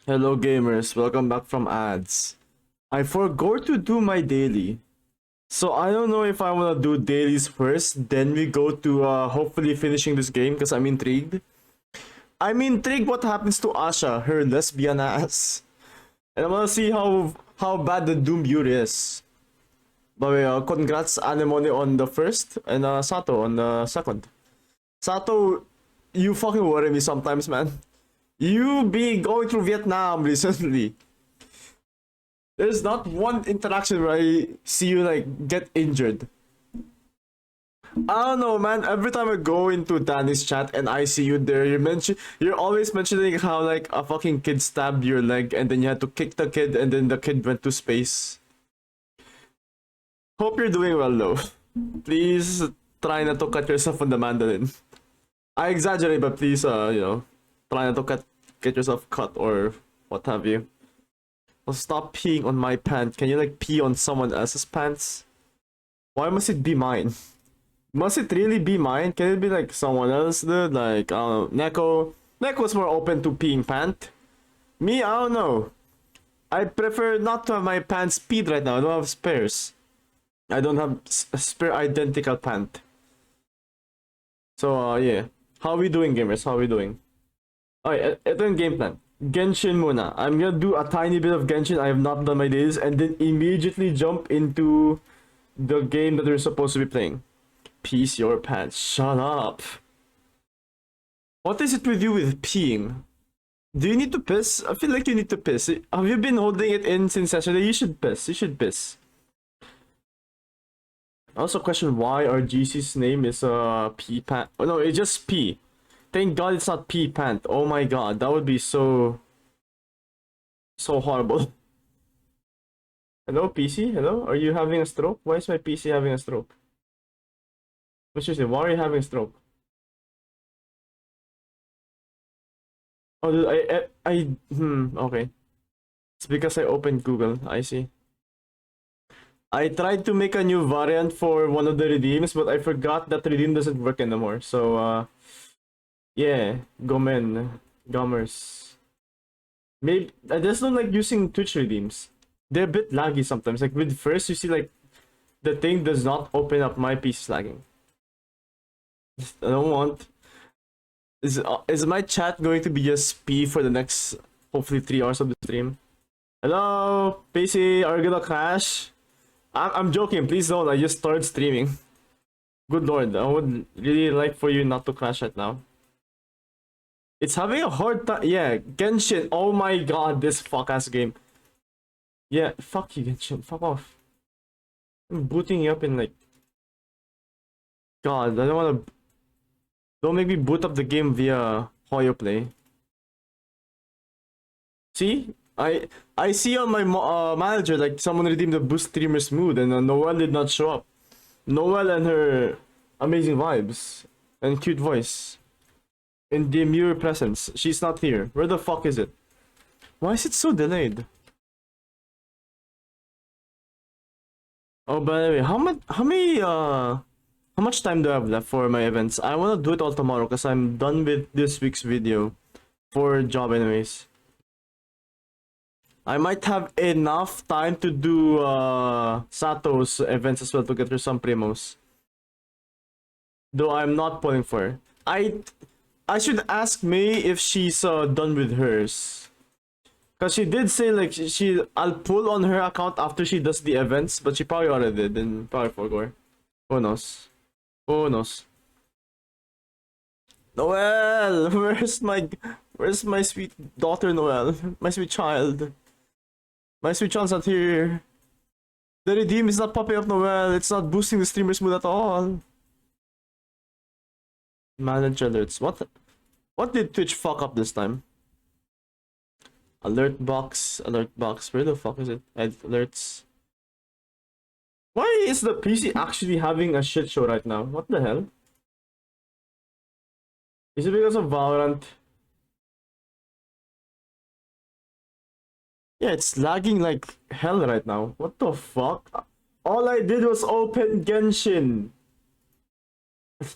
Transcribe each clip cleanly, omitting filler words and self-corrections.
Hello gamers, welcome back from ads. I forgot to do my daily. So I don't know if I wanna do dailies first, then we go to hopefully finishing this game because I'm intrigued. I'm intrigued what happens to Asha, her lesbian ass. And I wanna see how bad the Doom Butte is. By the way, congrats Anemone on the first and Sato on the second. Sato, you fucking worry me sometimes, man. You be going through Vietnam recently. There's not one interaction where I see you like get injured. I don't know, man. Every time I go into Danny's chat and I see you there, you're always mentioning how like a fucking kid stabbed your leg and then you had to kick the kid and then the kid went to space. Hope you're doing well though. Please try not to cut yourself on the mandolin. I exaggerate, but please, try not to get yourself cut or what have you. Well, stop peeing on my pants. Can you like pee on someone else's pants? Why must it be mine? Must it really be mine? Can it be like someone else, dude? Like, I don't know, Neko. Neko's more open to peeing pant. Me, I don't know. I prefer not to have my pants peed right now. I don't have spares. I don't have a spare identical pant. So, yeah. How are we doing, gamers? How are we doing? Alright, ito yung game plan. Genshin muna. I'm gonna do a tiny bit of Genshin. I have not done my days, and then immediately jump into the game that we're supposed to be playing. Piece your pants. Shut up. What is it with you with peeing? Do you need to piss? I feel like you need to piss. Have you been holding it in since yesterday? You should piss. You should piss. I also question why our GC's name is P Pant. Oh no, it's just P. Thank God it's not P Pant. Oh my god, that would be so horrible. Hello, PC? Hello? Are you having a stroke? Why is my PC having a stroke? But seriously, why are you having a stroke? Oh, dude, okay. It's because I opened Google. I see. I tried to make a new variant for one of the redeems, but I forgot that redeem doesn't work anymore. So, yeah, Gomen, Gummers. Maybe I just don't like using Twitch redeems. They're a bit laggy sometimes. Like with first, you see like the thing does not open up. My piece lagging. I don't want. Is my chat going to be just P for the next hopefully 3 hours of the stream? Hello, PC. Are you gonna crash? I'm joking. Please don't. I just started streaming. Good lord, I would really like for you not to crash right now. It's having a hard time. Yeah, Genshin. Oh my god, this fuck ass game. Yeah, fuck you, Genshin. Fuck off. I'm booting you up in like. God, I don't wanna. Don't make me boot up the game via Hoyo Play. See? I see on my manager like someone redeemed the boost streamer's mood and Noelle did not show up. Noelle and her amazing vibes and cute voice. In demure presence. She's not here. Where the fuck is it? Why is it so delayed? Oh, by the way, how much time do I have left for my events? I wanna do it all tomorrow because I'm done with this week's video for job anyways. I might have enough time to do Z.A.T.O's events as well to get her some primos. Though I'm not pulling for her. I should ask May if she's done with hers. Cause she did say like I'll pull on her account after she does the events, but she probably already did and probably forgot. Who knows? Who knows? Noelle, where's my sweet daughter Noelle? My sweet child. My sweet child's not here. The redeem is not popping up Noelle. It's not boosting the streamer's mood at all. Manage alerts. What did Twitch fuck up this time? Alert box. Where the fuck is it? Alerts. Why is the PC actually having a shit show right now? What the hell? Is it because of Valorant? Yeah, it's lagging like hell right now. What the fuck? All I did was open Genshin.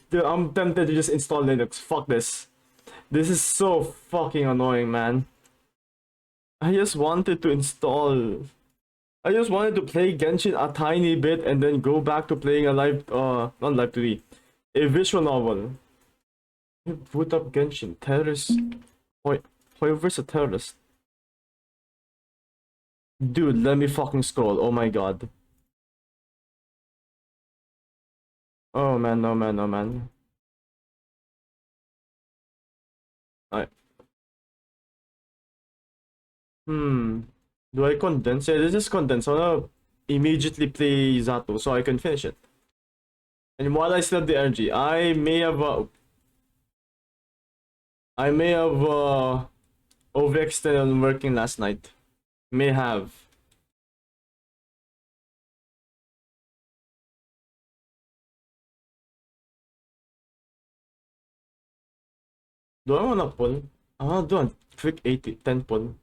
Dude, I'm tempted to just install Linux. Fuck this. This is so fucking annoying, man. I just wanted to install. I just wanted to play Genshin a tiny bit and then go back to playing a not live 3, a visual novel. Boot up Genshin, terrorist. Whoever's a terrorist. Dude, let me fucking scroll. Oh my god. Oh man, no man, no man. I. Hmm. Do I condense? Yeah, this is condense. I wanna immediately play Z.A.T.O so I can finish it. And while I still have the energy, I may have overextended on working last night. May have. Do I wanna pull? I wanna do a quick 10 pull.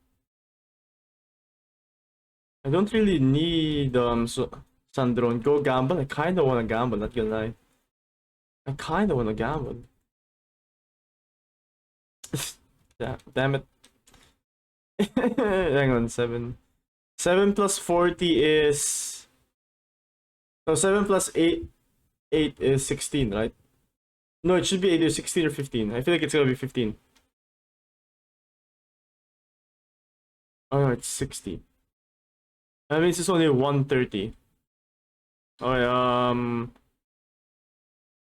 I don't really need Sandron. Go gamble. I kinda wanna gamble, not gonna lie. I kinda wanna gamble. Yeah, damn it. Hang on, 7. 7 plus 40 is. No, 7 plus 8 is 16, right? No, it should be either 16 or 15. I feel like it's gonna be 15. Oh no, it's 60. That means it's only 130. Okay,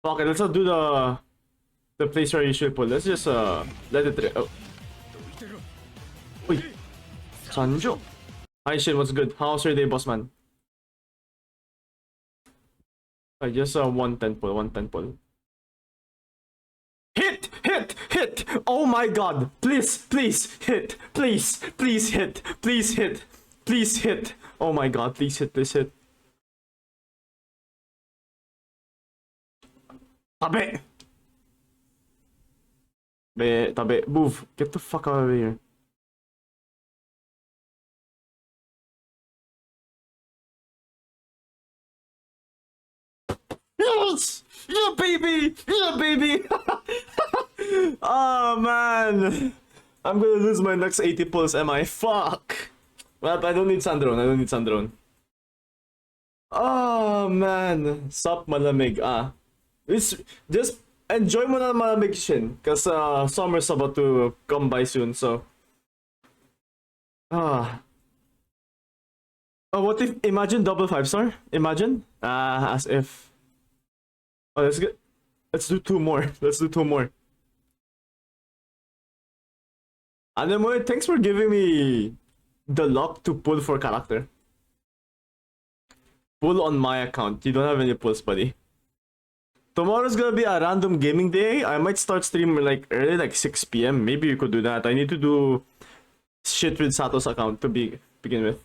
fuck it, let's not do the place where you should put. Let's just let it. Oh, wait, Sanjo. Hi, shit. What's good? How's your day, boss man? I just 110 pull, 110 pull. Hit! Hit! Hit! Oh my god! Please, please hit! Please, please hit! Please hit! Please hit! Oh my god! Please hit! Please hit! Tabe! Tabe, move! Get the fuck out of here! Yes! Yeah, baby! Yeah, baby! Oh man! I'm gonna lose my next 80 pulls, am I? Fuck! Well, I don't need Sandron. I don't need Sandron. Oh man! Stop malamig. It's just enjoy mo na malamig shin. Cause summer's about to come by soon, so. Ah. Oh, what if, imagine double 5-star? Imagine? As if. Oh, let's get. Let's do 2 more. Let's do 2 more. Anemoy, thanks for giving me the luck to pull for character. Pull on my account. You don't have any pulls, buddy. Tomorrow's gonna be a random gaming day. I might start stream like early, like 6 p.m. Maybe you could do that. I need to do shit with Sato's account to begin with.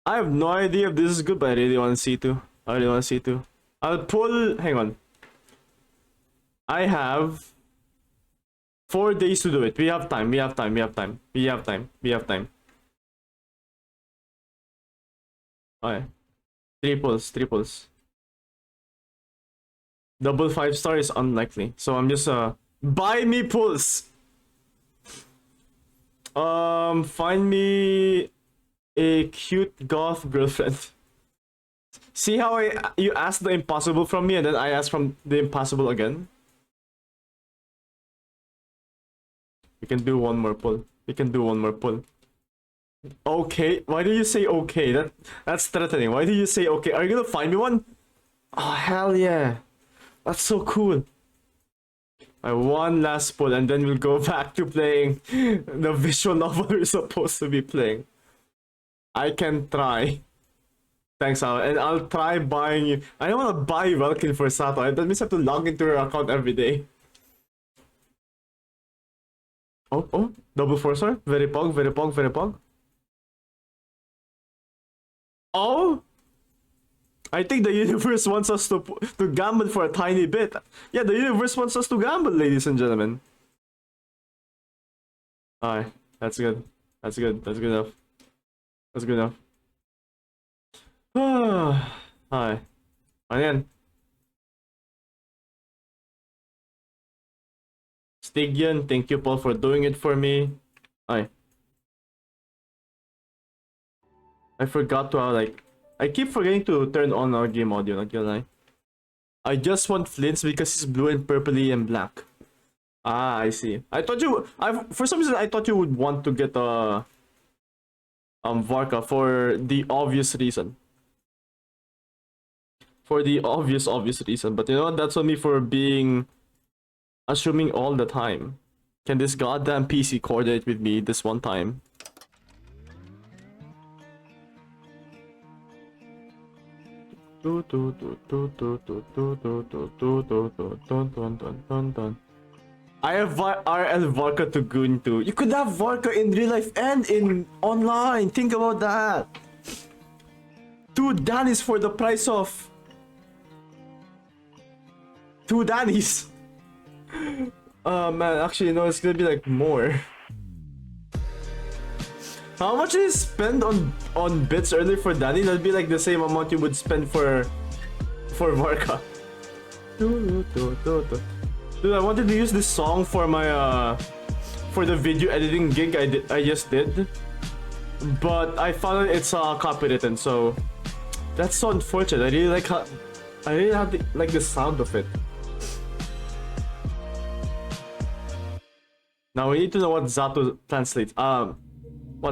I have no idea if this is good, but I really want to see too. I really want to see too. I'll pull. Hang on. I have 4 days to do it. We have time. We have time. We have time. We have time. We have time. Okay. 3 pulls. 3 pulls. Double 5-star is unlikely. So I'm just buy me pulls. Find me a cute goth girlfriend. See how you asked the impossible from me and then I asked from the impossible again? We can do one more pull. We can do one more pull. Okay, why do you say okay? That's threatening. Why do you say okay? Are you gonna find me one? Oh hell yeah. That's so cool. I one last pull and then we'll go back to playing the visual novel we're supposed to be playing. I can try. Thanks, Al. And I'll try buying you. I don't want to buy Welkin for Sato. That means I have to log into your account every day. Oh, double 4-star. Very pog, very pog, very pog. Oh! I think the universe wants us to gamble for a tiny bit. Yeah, the universe wants us to gamble, ladies and gentlemen. Alright, that's good. That's good. That's good enough. That's good enough. Hi. Ayan. Stygian, thank you, Paul, for doing it for me. Ay. I forgot to like. I keep forgetting to turn on our game audio. Not gonna lie. I just want Flints because it's blue and purpley and black. Ah, I see. I thought you. For some reason I thought you would want to get Varka for the obvious reason. For the obvious reason, but you know what? That's on me for being assuming all the time. Can this goddamn PC coordinate with me this one time? I have RL Varka to Goon too. You could have Varka in real life and in online. Think about that. 2 Dannies for the price of 2 Dannies. Man, actually, no, it's gonna be like more. How much did you spend on bits earlier for Danny? That'd be like the same amount you would spend for Varka. Dude, I wanted to use this song for my for the video editing gig I just did, but I found out it's copywritten, so that's so unfortunate. I really like the sound of it. Now we need to know what Z.A.T.O translates. What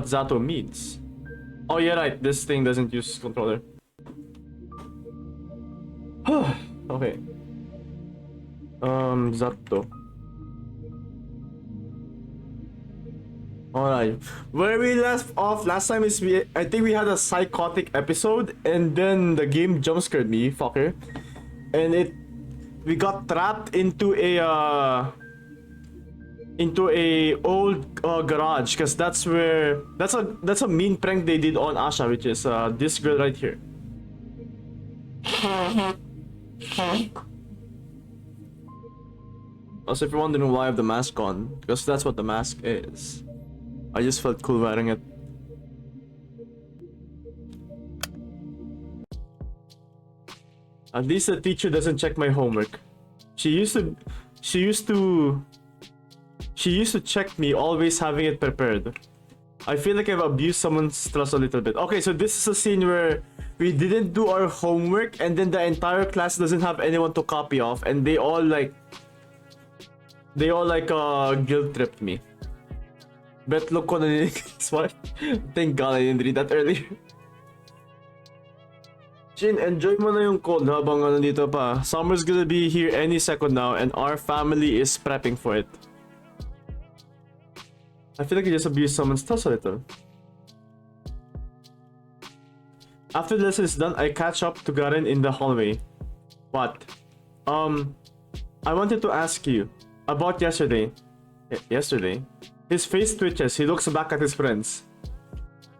Z.A.T.O means. Oh yeah, right. This thing doesn't use controller. Okay. Z.A.T.O. Alright. Where we left off last time is I think we had a psychotic episode, and then the game jump scared me, fucker. And we got trapped into a old garage, because that's a mean prank they did on Asha, which is this girl right here. Also, if you're wondering why I have the mask on, because that's what the mask is. I just felt cool wearing it. At least the teacher doesn't check my homework. She used to check me, always having it prepared. I feel like I've abused someone's trust a little bit. Okay, so this is a scene where we didn't do our homework, and then the entire class doesn't have anyone to copy off, and they all guilt tripped me. Bet look ko na smart. Thank God I didn't read that earlier. Jin, enjoy mo na yung cold habang nandito pa. Summer's gonna be here any second now, and our family is prepping for it. I feel like I just abused someone's trust a little. After the lesson is done, I catch up to Garen in the hallway. What? I wanted to ask you about yesterday. Yesterday? His face twitches. He looks back at his friends.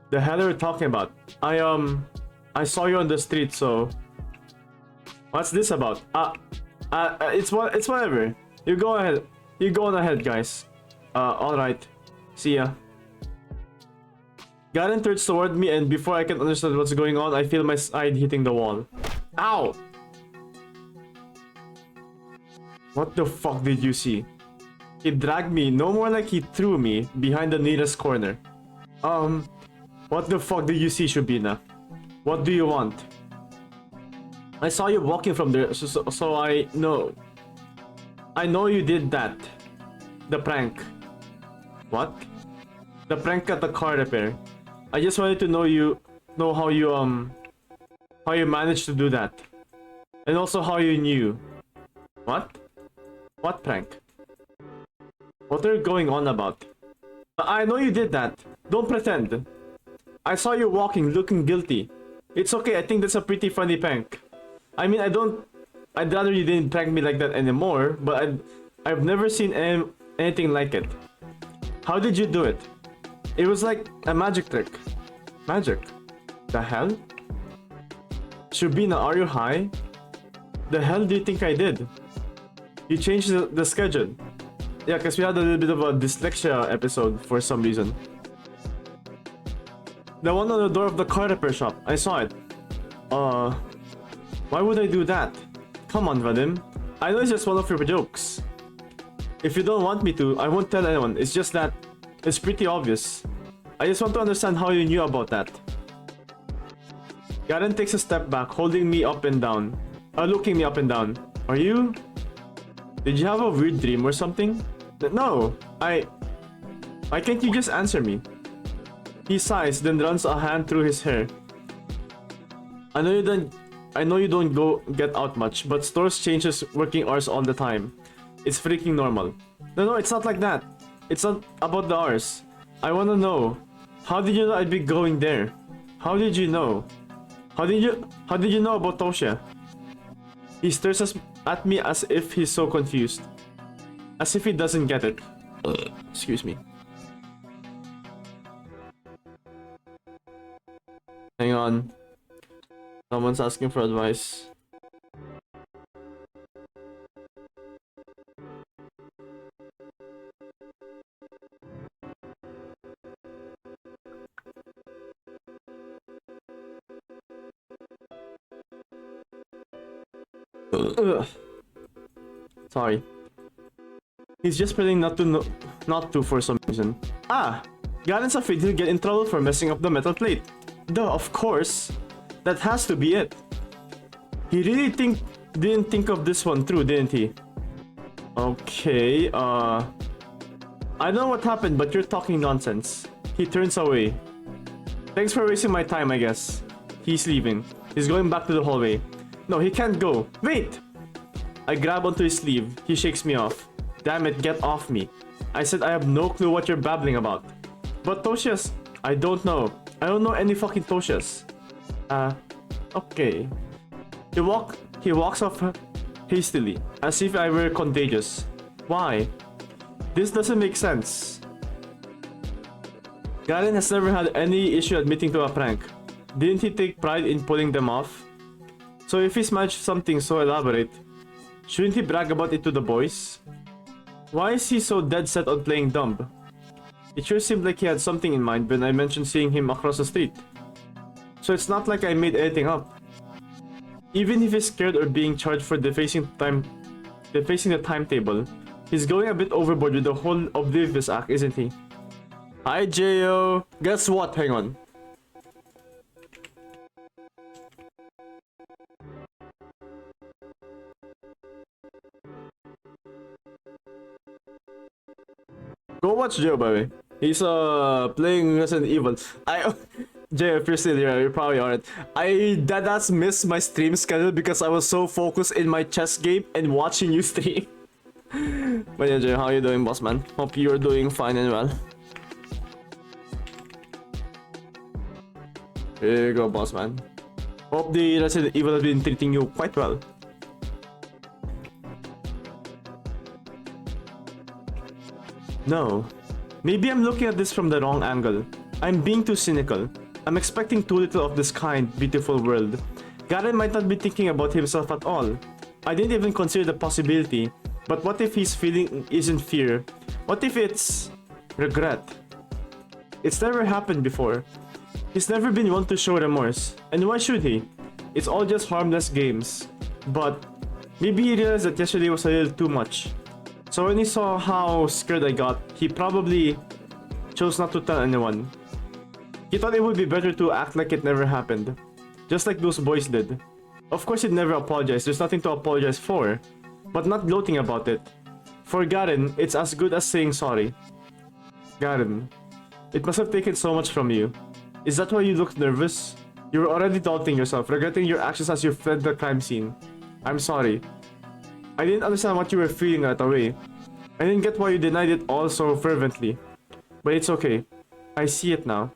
The hell are you talking about? I saw you on the street, so... What's this about? It's whatever. You go ahead. You go on ahead, guys. Alright. See ya. Garen turns toward me, and before I can understand what's going on, I feel my side hitting the wall. Ow! What the fuck did you see? He dragged me, no more like he threw me, behind the nearest corner. What the fuck did you see, Shubina? What do you want? I saw you walking from there, so I know. I know you did that. The prank. What? The prank at the car repair. I just wanted to know how you managed to do that. And also how you knew. What? What prank? What are you going on about? I know you did that. Don't pretend. I saw you walking, looking guilty. It's okay, I think that's a pretty funny prank. I mean, I'd rather you didn't prank me like that anymore, but I've never seen anything like it. How did you do it? It was like a magic trick. Magic? The hell? Shubina, are you high? The hell do you think I did? You changed the schedule. Yeah, because we had a little bit of a dyslexia episode for some reason. The one on the door of the car repair shop. I saw it. Why would I do that? Come on, Vadim. I know it's just one of your jokes. If you don't want me to, I won't tell anyone. It's just that it's pretty obvious. I just want to understand how you knew about that. Garen takes a step back, holding me up and down. Looking me up and down. Are you? Did you have a weird dream or something? No, why can't you just answer me? He sighs, then runs a hand through his hair. I know you don't go get out much, but stores changes working hours all the time. It's freaking normal. No, it's not like that. It's not about the hours. I wanna know. How did you know I'd be going there? How did you know? How did you know about Tosha? He stares at me as if he's so confused. As if he doesn't get it. Excuse me. Hang on. Someone's asking for advice. Sorry. He's just pretending not to for some reason. Garen's afraid he'll get in trouble for messing up the metal plate. Duh, of course. That has to be it. He really didn't think of this one through, didn't he? Okay, I don't know what happened, but you're talking nonsense. He turns away. Thanks for wasting my time, I guess. He's leaving. He's going back to the hallway. No, he can't go. Wait! I grab onto his sleeve. He shakes me off. Damn it, get off me. I said I have no clue what you're babbling about. But Toshias, I don't know. I don't know any fucking Toshias. Okay. He walks off hastily, as if I were contagious. Why? This doesn't make sense. Garen has never had any issue admitting to a prank. Didn't he take pride in pulling them off? So if he's managed something so elaborate, shouldn't he brag about it to the boys? Why is he so dead set on playing dumb? It sure seemed like he had something in mind when I mentioned seeing him across the street. So it's not like I made anything up. Even if he's scared or being charged for defacing the timetable, he's going a bit overboard with the whole Oblivious act, isn't he? Hi, Z.A.T.O. Guess what? Hang on. Go watch Z.A.T.O, by the way. He's playing Resident Evil. Jay, if you're still here, you probably aren't. I deadass missed my stream schedule because I was so focused in my chess game and watching you stream. But yeah, Jay, how you doing, boss man? Hope you're doing fine and well. Here you go, boss man. Hope the Resident Evil has been treating you quite well. No. Maybe I'm looking at this from the wrong angle. I'm being too cynical. I'm expecting too little of this kind, beautiful world. Garen might not be thinking about himself at all. I didn't even consider the possibility. But what if his feeling isn't fear? What if it's regret? It's never happened before. He's never been one to show remorse. And why should he? It's all just harmless games. But maybe he realized that yesterday was a little too much. So when he saw how scared I got, he probably chose not to tell anyone. He thought it would be better to act like it never happened. Just like those boys did. Of course he'd never apologize, there's nothing to apologize for. But not gloating about it. For Garen, it's as good as saying sorry. Garen, it must have taken so much from you. Is that why you looked nervous? You were already doubting yourself, regretting your actions as you fled the crime scene. I'm sorry. I didn't understand what you were feeling right away. I didn't get why you denied it all so fervently. But it's okay. I see it now.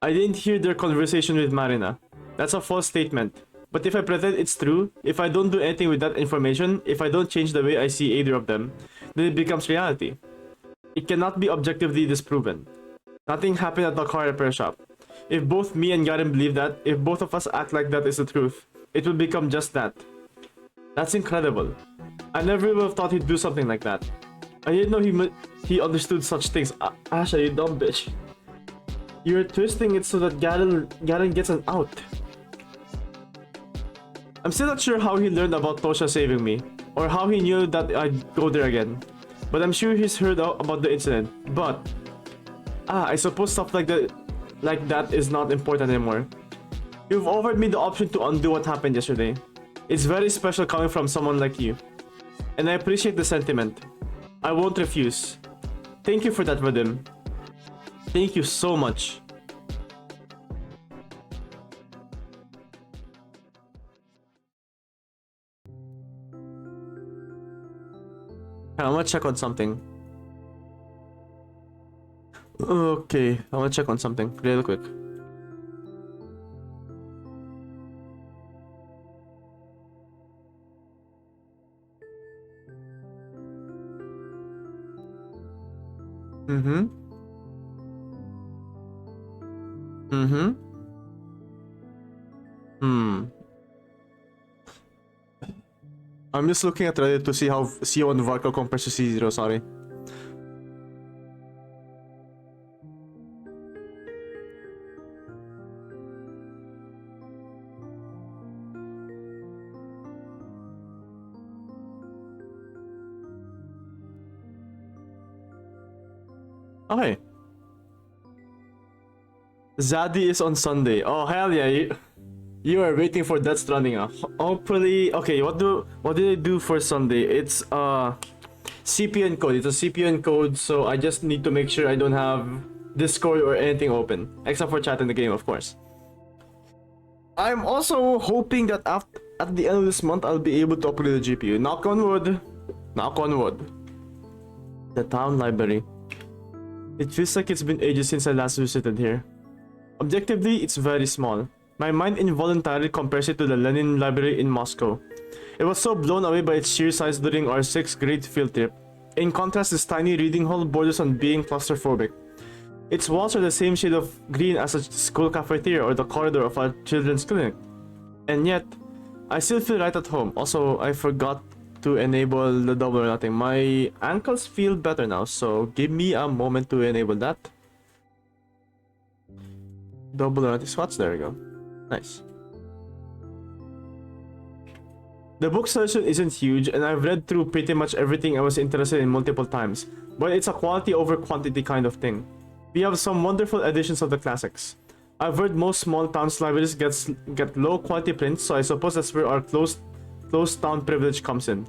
I didn't hear their conversation with Marina. That's a false statement. But if I pretend it's true, if I don't do anything with that information, if I don't change the way I see either of them, then it becomes reality. It cannot be objectively disproven. Nothing happened at the car repair shop. If both me and Garen believe that, if both of us act like that is the truth, it will become just that. That's incredible. I never would have thought he'd do something like that. I didn't know he understood such things. Asha, you dumb bitch. You're twisting it so that Garen gets an out. I'm still not sure how he learned about Tosha saving me, or how he knew that I'd go there again. But I'm sure he's heard about the incident. But I suppose stuff like that is not important anymore. You've offered me the option to undo what happened yesterday. It's very special coming from someone like you. And I appreciate the sentiment. I won't refuse. Thank you for that, Vadim. Thank you so much. I'm gonna check on something. Okay, I'm gonna check on something real quick. Mm-hmm. Mm-hmm. Hmm. I'm just looking at Reddit to see how C1 Varco compares to C0, sorry. Okay. Z.A.T.O is on Sunday. Oh hell yeah, you are waiting for Death Stranding. Hopefully, okay. What did I do for Sunday? It's CPN code. It's a CPN code, so I just need to make sure I don't have Discord or anything open, except for chat in the game, of course. I'm also hoping that at the end of this month I'll be able to upgrade the GPU. Knock on wood. Knock on wood. The town library. It feels like it's been ages since I last visited here. Objectively, it's very small. My mind involuntarily compares it to the Lenin Library in Moscow. It was so blown away by its sheer size during our 6th grade field trip. In contrast, this tiny reading hall borders on being claustrophobic. Its walls are the same shade of green as a school cafeteria or the corridor of a children's clinic. And yet, I still feel right at home. Also, I forgot to enable the double or nothing. My ankles feel better now, so give me a moment to enable that. Double or nothing squats, there we go. Nice. The book selection isn't huge, and I've read through pretty much everything I was interested in multiple times, but it's a quality over quantity kind of thing. We have some wonderful editions of the classics. I've heard most small towns libraries get low quality prints, so I suppose that's where our closed town privilege comes in.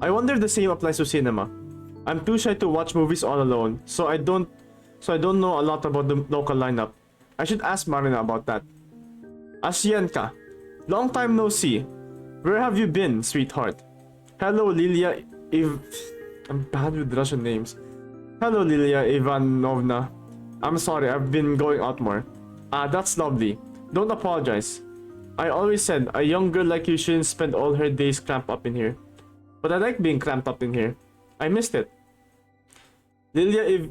I wonder if the same applies to cinema. I'm too shy to watch movies all alone, so I don't know a lot about the local lineup. I should ask Marina about that. Ashienka, long time no see. Where have you been, sweetheart? Hello, Lilia I'm bad with Russian names. Hello, Lilia Ivanovna. I'm sorry, I've been going out more. Ah, that's lovely. Don't apologize. I always said a young girl like you shouldn't spend all her days cramped up in here. But I like being cramped up in here. I missed it. Lilia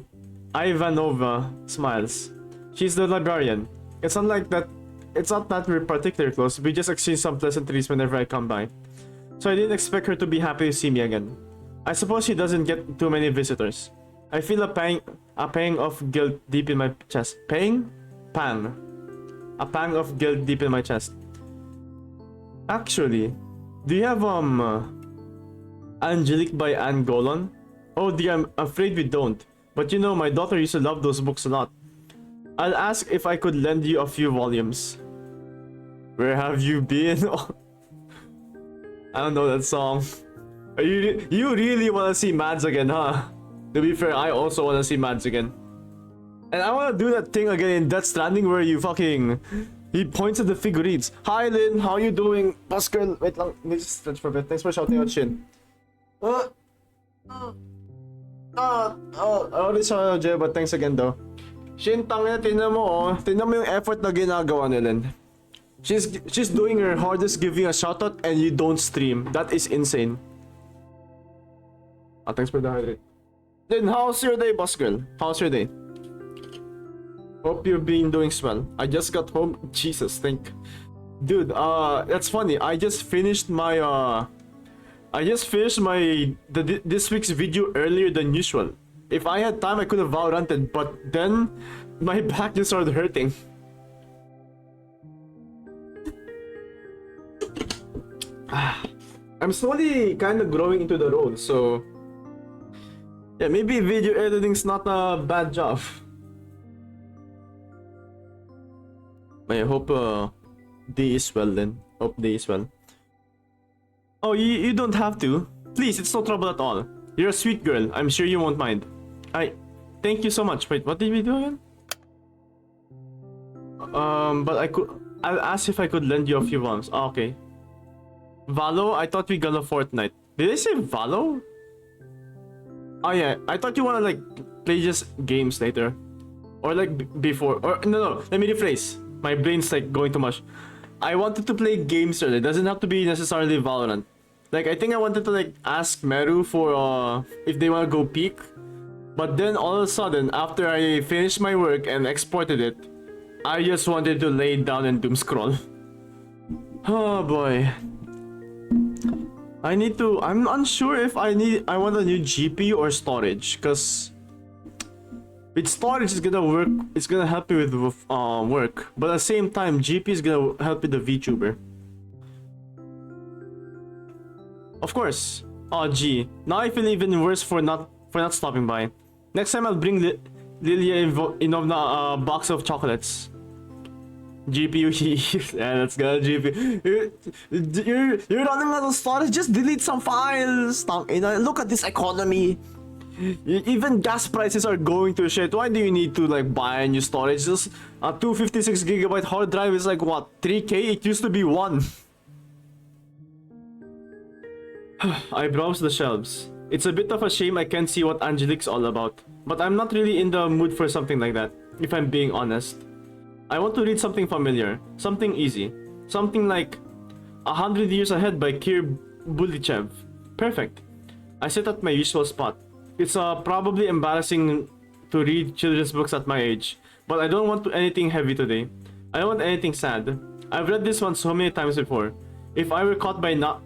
Ivanova smiles. She's the librarian. It's not that we're particularly close. We just exchange some pleasantries whenever I come by. So I didn't expect her to be happy to see me again. I suppose she doesn't get too many visitors. I feel a pang of guilt deep in my chest. Pang? Pang. A pang of guilt deep in my chest. Actually, do you have Angelique by Anne Golan? Oh dear, I'm afraid we don't. But you know, my daughter used to love those books a lot. I'll ask if I could lend you a few volumes. Where have you been? I don't know that song. You really wanna see Mads again, huh? To be fair, I also wanna see Mads again. And I wanna do that thing again in Death Stranding where you fucking... He points at the figurines. Hi Lynn, how you doing? Boss girl, wait lang. Let me just stretch for a bit. Thanks for shouting out Shin. I already saw you, Jay, but thanks again though. Shin, tangina, tingnan mo oh. Tingnan mo yung effort na ginagawa ni Lynn. She's doing her hardest giving a shoutout and you don't stream. That is insane. Ah, thanks for the hydrate. Then how's your day, boss girl? How's your day? Hope you've been doing swell. I just got home. Jesus, dude, that's funny. I just finished my this week's video earlier than usual. If I had time, I could have Valoranted, but then my back just started hurting. I'm slowly kind of growing into the role, so yeah, maybe video editing's not a bad job. I hope Day is well then. Hope day is well. Oh, you don't have to. Please, it's no trouble at all. You're a sweet girl. I'm sure you won't mind. Thank you so much. Wait, what did we do again? But I'll ask if I could lend you a few bombs. Oh, okay. Valo? I thought we got a Fortnite. Did I say Valo? Oh yeah, I thought you wanna like play just games later. Or like before. Or no, let me rephrase. My brain's like going too much. I wanted to play games earlier. It doesn't have to be necessarily Valorant. Like I think I wanted to like ask Meru for if they wanna go peek. But then all of a sudden, after I finished my work and exported it, I just wanted to lay down and doom scroll. Oh boy. I'm unsure if I want a new GPU or storage, cause with storage it's gonna help me with work, but at the same time GPU is gonna help with the VTuber. Of course. Oh gee, now I feel even worse for not stopping by. Next time I'll bring Lilia Inovna a box of chocolates. GPU, yeah, let's go GPU. You're running out of storage. Just delete some files. Look at this economy. Even gas prices are going to shit. Why do you need to like buy a new storage? Just a 256GB hard drive is like what, 3K? It used to be 1. I browse the shelves. It's a bit of a shame I can't see what Angelique's all about, but I'm not really in the mood for something like that, if I'm being honest. I want to read something familiar, something easy, something like 100 Years Ahead by Kir Bulichev. Perfect. I sit at my usual spot. It's probably embarrassing to read children's books at my age, but I don't want anything heavy today. I don't want anything sad. I've read this one so many times before. If I were caught by not...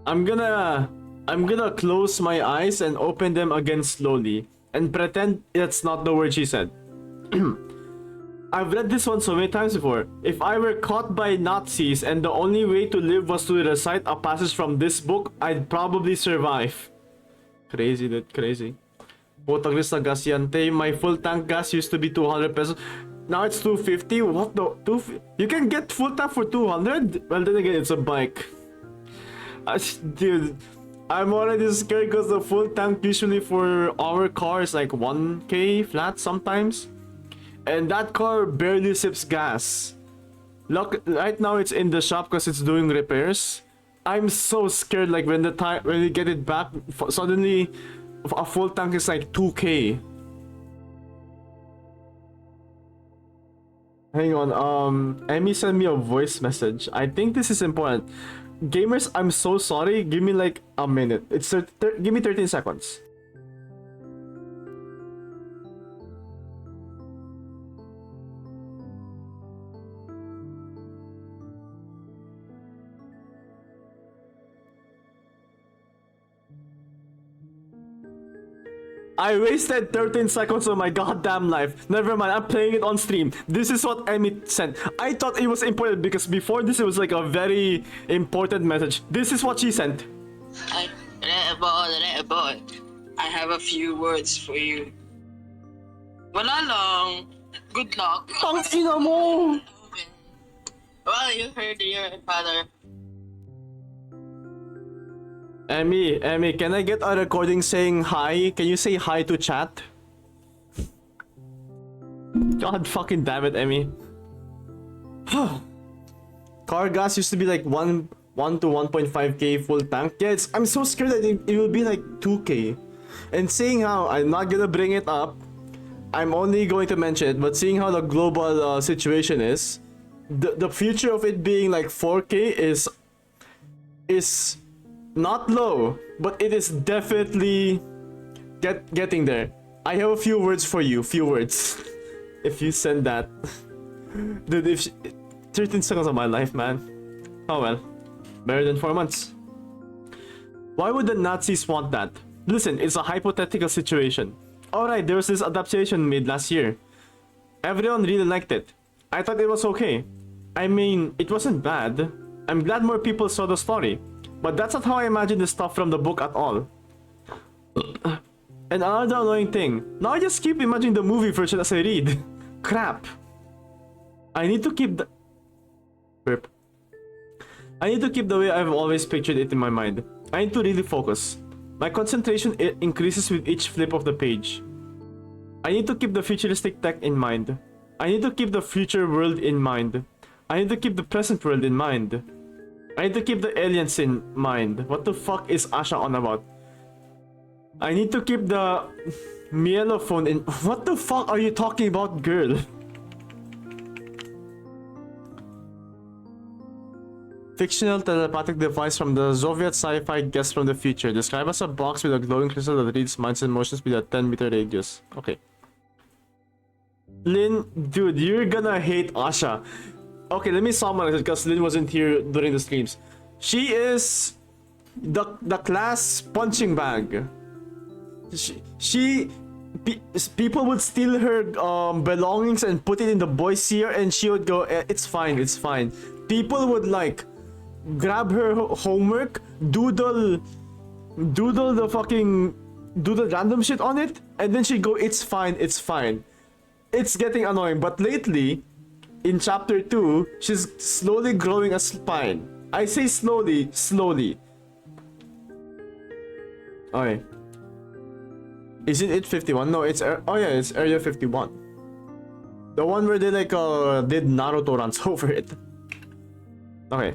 I'm gonna close my eyes and open them again slowly and pretend that's not the word she said. I've read this one so many times before. If I were caught by Nazis and the only way to live was to recite a passage from this book, I'd probably survive. Crazy, dude, crazy. Putang ris na gas yan, te. My full tank gas used to be 200 pesos. Now it's 250? What the? You can get full tank for 200? Well, then again, it's a bike. Dude, I'm already scared because the full tank usually for our car is like 1K flat sometimes. And that car barely sips gas. Look, right now it's in the shop because it's doing repairs. I'm so scared like when we get it back, suddenly a full tank is like 2K. Hang on, Emmy sent me a voice message. I think this is important. Gamers, I'm so sorry. Give me like a minute. Give me 13 seconds. I wasted 13 seconds of my goddamn life. Never mind, I'm playing it on stream. This is what Emmy sent. I thought it was important because before this it was like a very important message. This is what she sent. I have a few words for you. Wala lang. Good luck. Ang ina mo! Well, you heard your father. Emmy, can I get a recording saying hi? Can you say hi to chat? God fucking damn it, Emmy. Car gas used to be like 1 to 1.5K full tank. Yeah, I'm so scared that it will be like 2K. And seeing how I'm not gonna bring it up, I'm only going to mention it, but seeing how the global situation is, the future of it being like 4K is not low, but it is definitely getting there. I have a few words for you, few words. If you send that. Dude, 13 seconds of my life, man. Oh well. Better than 4 months. Why would the Nazis want that? Listen, it's a hypothetical situation. Alright, there was this adaptation made last year. Everyone really liked it. I thought it was okay. I mean, it wasn't bad. I'm glad more people saw the story. But that's not how I imagine the stuff from the book at all. And another annoying thing, now I just keep imagining the movie version as I read. Crap. I need to keep the... Burp. I need to keep the way I've always pictured it in my mind. I need to really focus. My concentration increases with each flip of the page. I need to keep the futuristic tech in mind. I need to keep the future world in mind. I need to keep the present world in mind. I need to keep the aliens in mind. What the fuck is Asha on about? I need to keep the mielophone in... What the fuck are you talking about, girl? Fictional telepathic device from the Soviet sci-fi guest from the future. Described as a box with a glowing crystal that reads minds and motions with a 10-meter radius. Okay. Lynn, dude, you're gonna hate Asha. Okay, let me summarize it because Lynn wasn't here during the streams. She is the class punching bag. People would steal her belongings and put it in the boys' here, and she would go, it's fine, it's fine. People would like grab her homework, doodle random shit on it, and then she'd go, it's fine, it's fine. It's getting annoying, but lately, in chapter 2, she's slowly growing a spine. I say slowly. Okay. Isn't it 51? No, it's oh yeah, it's Area 51. The one where they like did Naruto runs over it. Okay.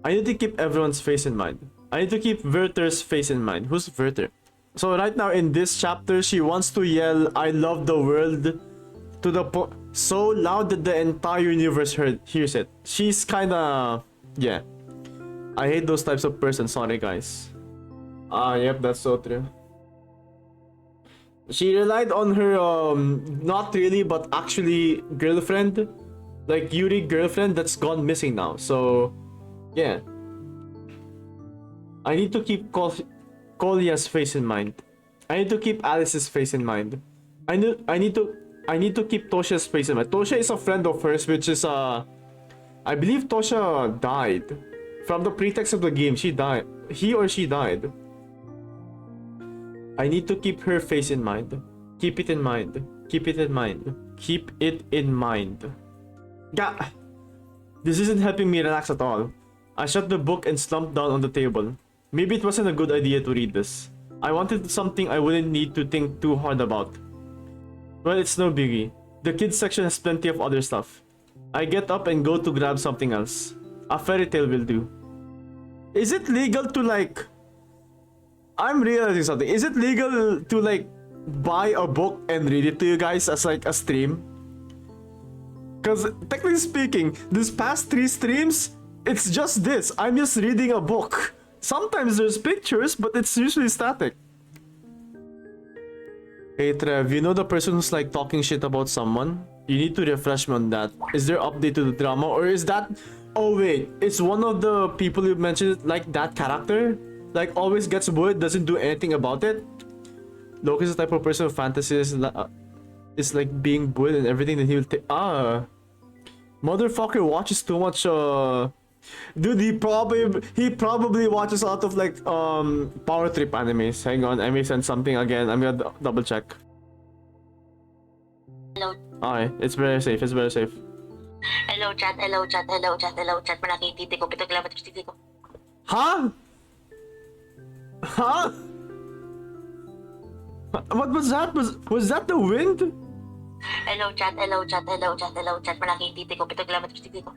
I need to keep everyone's face in mind. I need to keep Werther's face in mind. Who's Werther? So right now in this chapter, she wants to yell, "I love the world," to the so loud that the entire universe hears it. She's kinda... yeah. I hate those types of persons, sorry guys. Yep, that's so true. She relied on her, not really, but actually girlfriend. Like Yuri girlfriend that's gone missing now, so... yeah. I need to keep Kolya's face in mind. I need to keep Alice's face in mind. I need to keep Tosha's face in mind. Tosha is a friend of hers, which is I believe Tosha died. From the pretext of the game, she died. He or she died. I need to keep her face in mind. Keep it in mind. Keep it in mind. Keep it in mind. Yeah. This isn't helping me relax at all. I shut the book and slumped down on the table. Maybe it wasn't a good idea to read this. I wanted something I wouldn't need to think too hard about. Well, it's no biggie. The kids section has plenty of other stuff. I get up and go to grab something else. A fairy tale will do. Is it legal to like... I'm realizing something. Is it legal to like buy a book and read it to you guys as like a stream? Because technically speaking, this past 3 streams, it's just this. I'm just reading a book. Sometimes there's pictures, but it's usually static. Hey Trev, you know the person who's like talking shit about someone? You need to refresh me on that. Is there update to the drama, or is that... oh wait, it's one of the people you mentioned, like that character? Like always gets bullied, doesn't do anything about it? Loki is the type of person who fantasizes is like being bullied and everything that he will take... Motherfucker watches too much dude, he probably watches a lot of like power trip animes. Hang on, I may send something again. I'm gonna double check. Hello. Okay, it's very safe, it's very safe. Hello chat. Malaki yung titi ko. 7 kilometers titi ko. Huh? Huh? What was that? Was that the wind? Hello chat. Malaki yung titi ko. 7 kilometers titi ko.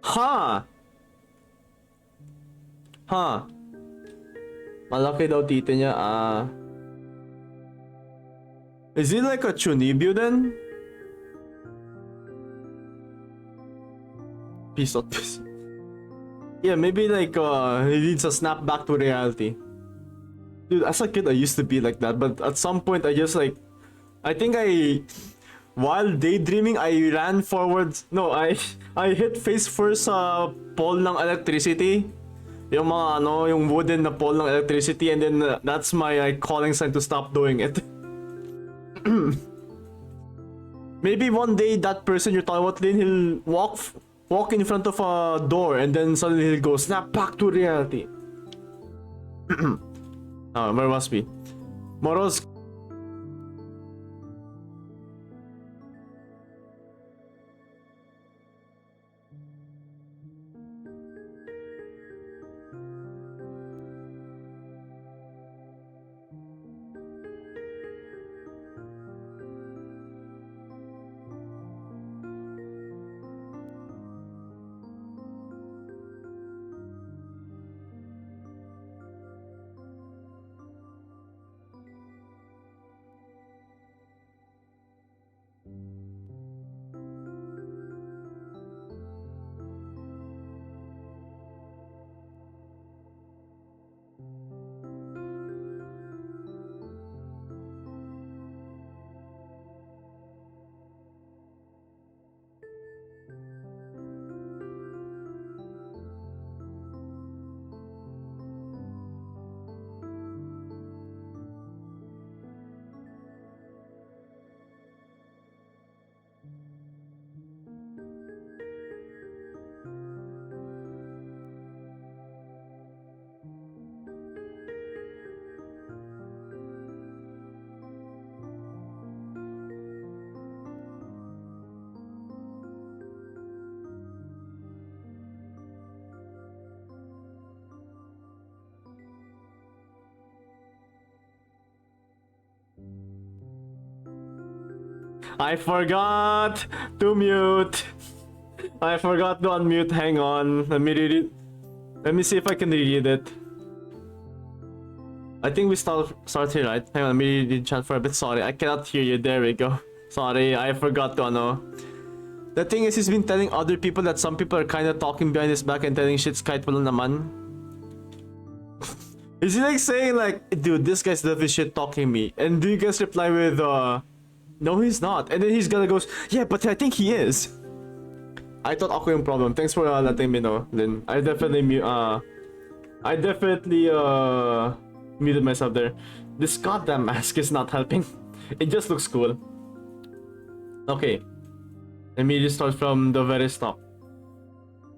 Huh? Huh? Malaki daw tita niya, Is it like a Chunibyo then? Peace out, peace. Yeah, maybe like he needs a snap back to reality. Dude, as a kid I used to be like that, but at some point I just like... I think while daydreaming, I ran forwards. No, I hit face first sa pole ng electricity. Yung mga yung wooden na pole ng electricity, and then that's my calling sign to stop doing it. Maybe one day that person you're talking about, then he'll walk in front of a door, and then suddenly he'll go snap back to reality. Where was we? Moros. I forgot to mute. I forgot to unmute. Hang on. Let me read it. Let me see if I can read it. I think we start here, right? Hang on, let me read the chat for a bit. Sorry, I cannot hear you. There we go. Sorry, I forgot to ano. The thing is, he's been telling other people that some people are kind of talking behind his back and telling shit's kahit wala naman. Is he like saying like, dude, this guy's love is shit talking me? And do you guys reply with, no, he's not. And then he's gonna goes, yeah, but I think he is. I thought ako yung problem. Thanks for letting me know. Then I definitely muted myself there. This goddamn mask is not helping. It just looks cool. Okay. Let me just start from the very top.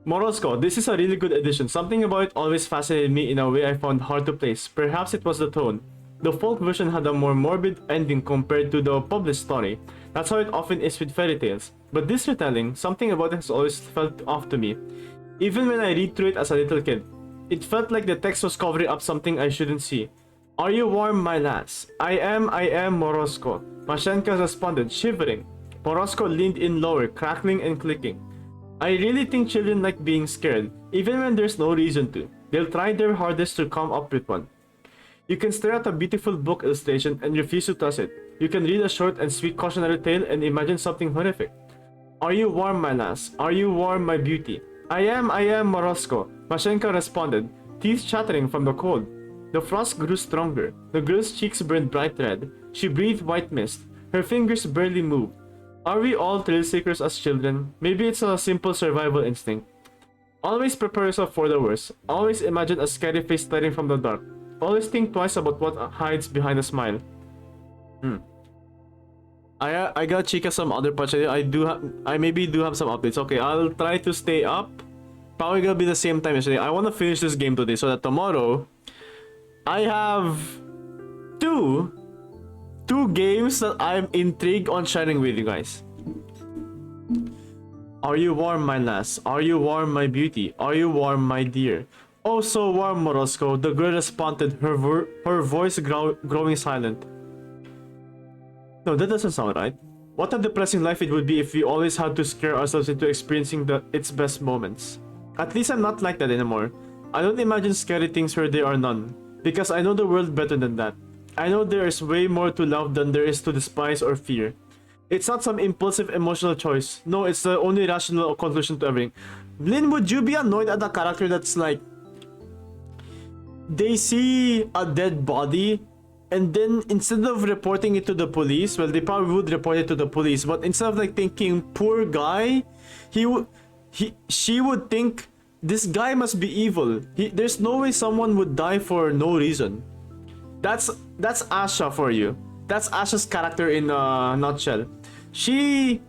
Morosco, this is a really good addition. Something about it always fascinated me in a way I found hard to place. Perhaps it was the tone. The folk version had a more morbid ending compared to the published story. That's how it often is with fairy tales. But this retelling, something about it has always felt off to me. Even when I read through it as a little kid, it felt like the text was covering up something I shouldn't see. Are you warm, my lass? I am, Morosco. Mashenka responded, shivering. Morosco leaned in lower, crackling and clicking. I really think children like being scared, even when there's no reason to. They'll try their hardest to come up with one. You can stare at a beautiful book illustration and refuse to touch it. You can read a short and sweet cautionary tale and imagine something horrific. Are you warm, my lass? Are you warm, my beauty? I am, Morosco. Mashenka responded, teeth chattering from the cold. The frost grew stronger. The girl's cheeks burned bright red. She breathed white mist. Her fingers barely moved. Are we all thrill seekers as children? Maybe it's a simple survival instinct. Always prepare yourself for the worst. Always imagine a scary face staring from the dark. Always think twice about what hides behind a smile. I got Chica some other parts. I maybe do have some updates. Okay, I'll try to stay up. Probably gonna be the same time yesterday. I want to finish this game today so that tomorrow I have two games that I'm intrigued on sharing with you guys. Are you warm, my lass? Are you warm, my beauty? Are you warm, my dear? Oh, so warm, Morosco. The girl responded, her voice growing silent. No, that doesn't sound right. What a depressing life it would be if we always had to scare ourselves into experiencing its best moments. At least I'm not like that anymore. I don't imagine scary things where there are none, because I know the world better than that. I know there is way more to love than there is to despise or fear. It's not some impulsive emotional choice. No, it's the only rational conclusion to everything. Lynn, would you be annoyed at a character that's like, they see a dead body and then instead of reporting it to the police, well, they probably would report it to the police, but instead of like thinking, poor guy, she would think, this guy must be evil. There's no way someone would die for no reason. That's Asha for you. That's Asha's character in a nutshell. She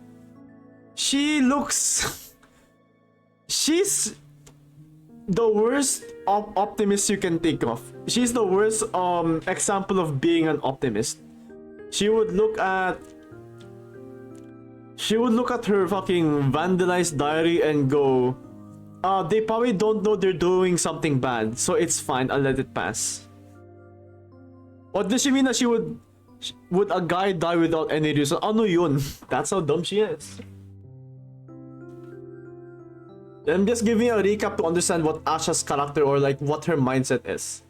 looks... She's the worst optimist you can think of. She's the worst example of being an optimist. She would look at her fucking vandalized diary and go, they probably don't know they're doing something bad, so it's fine, I'll let it pass. What does she mean that would a guy die without any reason? Ano yun? That's how dumb she is. I'm just giving a recap to understand what Asha's character or like what her mindset is.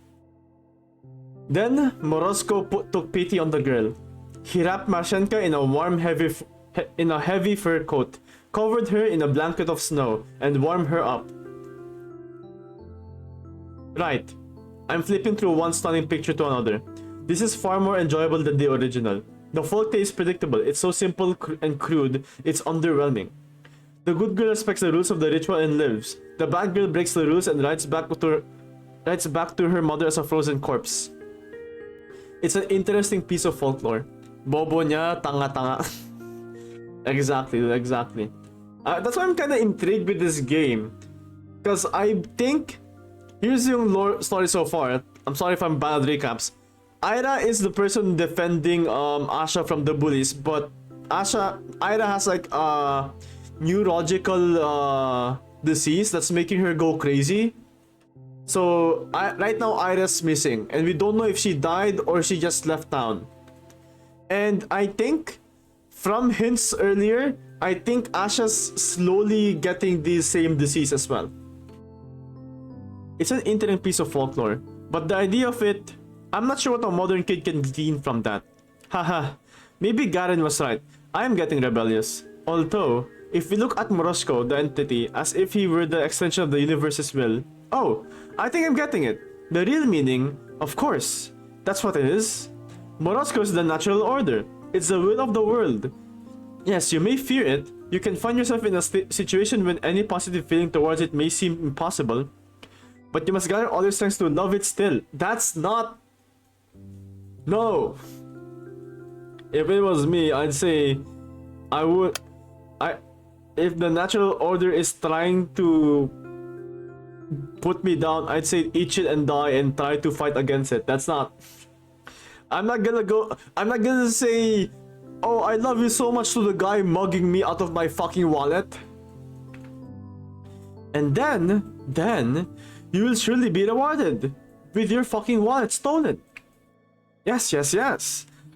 Then Morozko took pity on the girl. He wrapped Mashenka in a heavy fur coat, covered her in a blanket of snow, and warmed her up. Right. I'm flipping through one stunning picture to another. This is far more enjoyable than the original. The folktale is predictable. It's so simple and crude, it's underwhelming. The good girl respects the rules of the ritual and lives. The bad girl breaks the rules and rides back to her mother as a frozen corpse. It's an interesting piece of folklore. Bobo niya, tanga-tanga. Exactly. That's why I'm kind of intrigued with this game. Because I think... Here's the lore story so far. I'm sorry if I'm bad at recaps. Ira is the person defending Asha from the bullies, but Ira has like a neurological disease that's making her go crazy. So right now Ira's missing, and we don't know if she died or she just left town. And I think from hints earlier, I think Asha's slowly getting the same disease as well. It's an interesting piece of folklore, but the idea of it, I'm not sure what a modern kid can glean from that. Haha, maybe Garen was right. I am getting rebellious. Although, if we look at Morozko, the entity, as if he were the extension of the universe's will. Oh, I think I'm getting it. The real meaning, of course. That's what it is. Morozko is the natural order. It's the will of the world. Yes, you may fear it. You can find yourself in a situation when any positive feeling towards it may seem impossible. But you must gather all your strengths to love it still. That's not... No. If it was me, I'd say... If the natural order is trying to put me down, I'd say eat it and die and try to fight against it. That's not... I'm not gonna say... Oh, I love you so much to the guy mugging me out of my fucking wallet. And then... You will surely be rewarded with your fucking wallet stolen. Yes.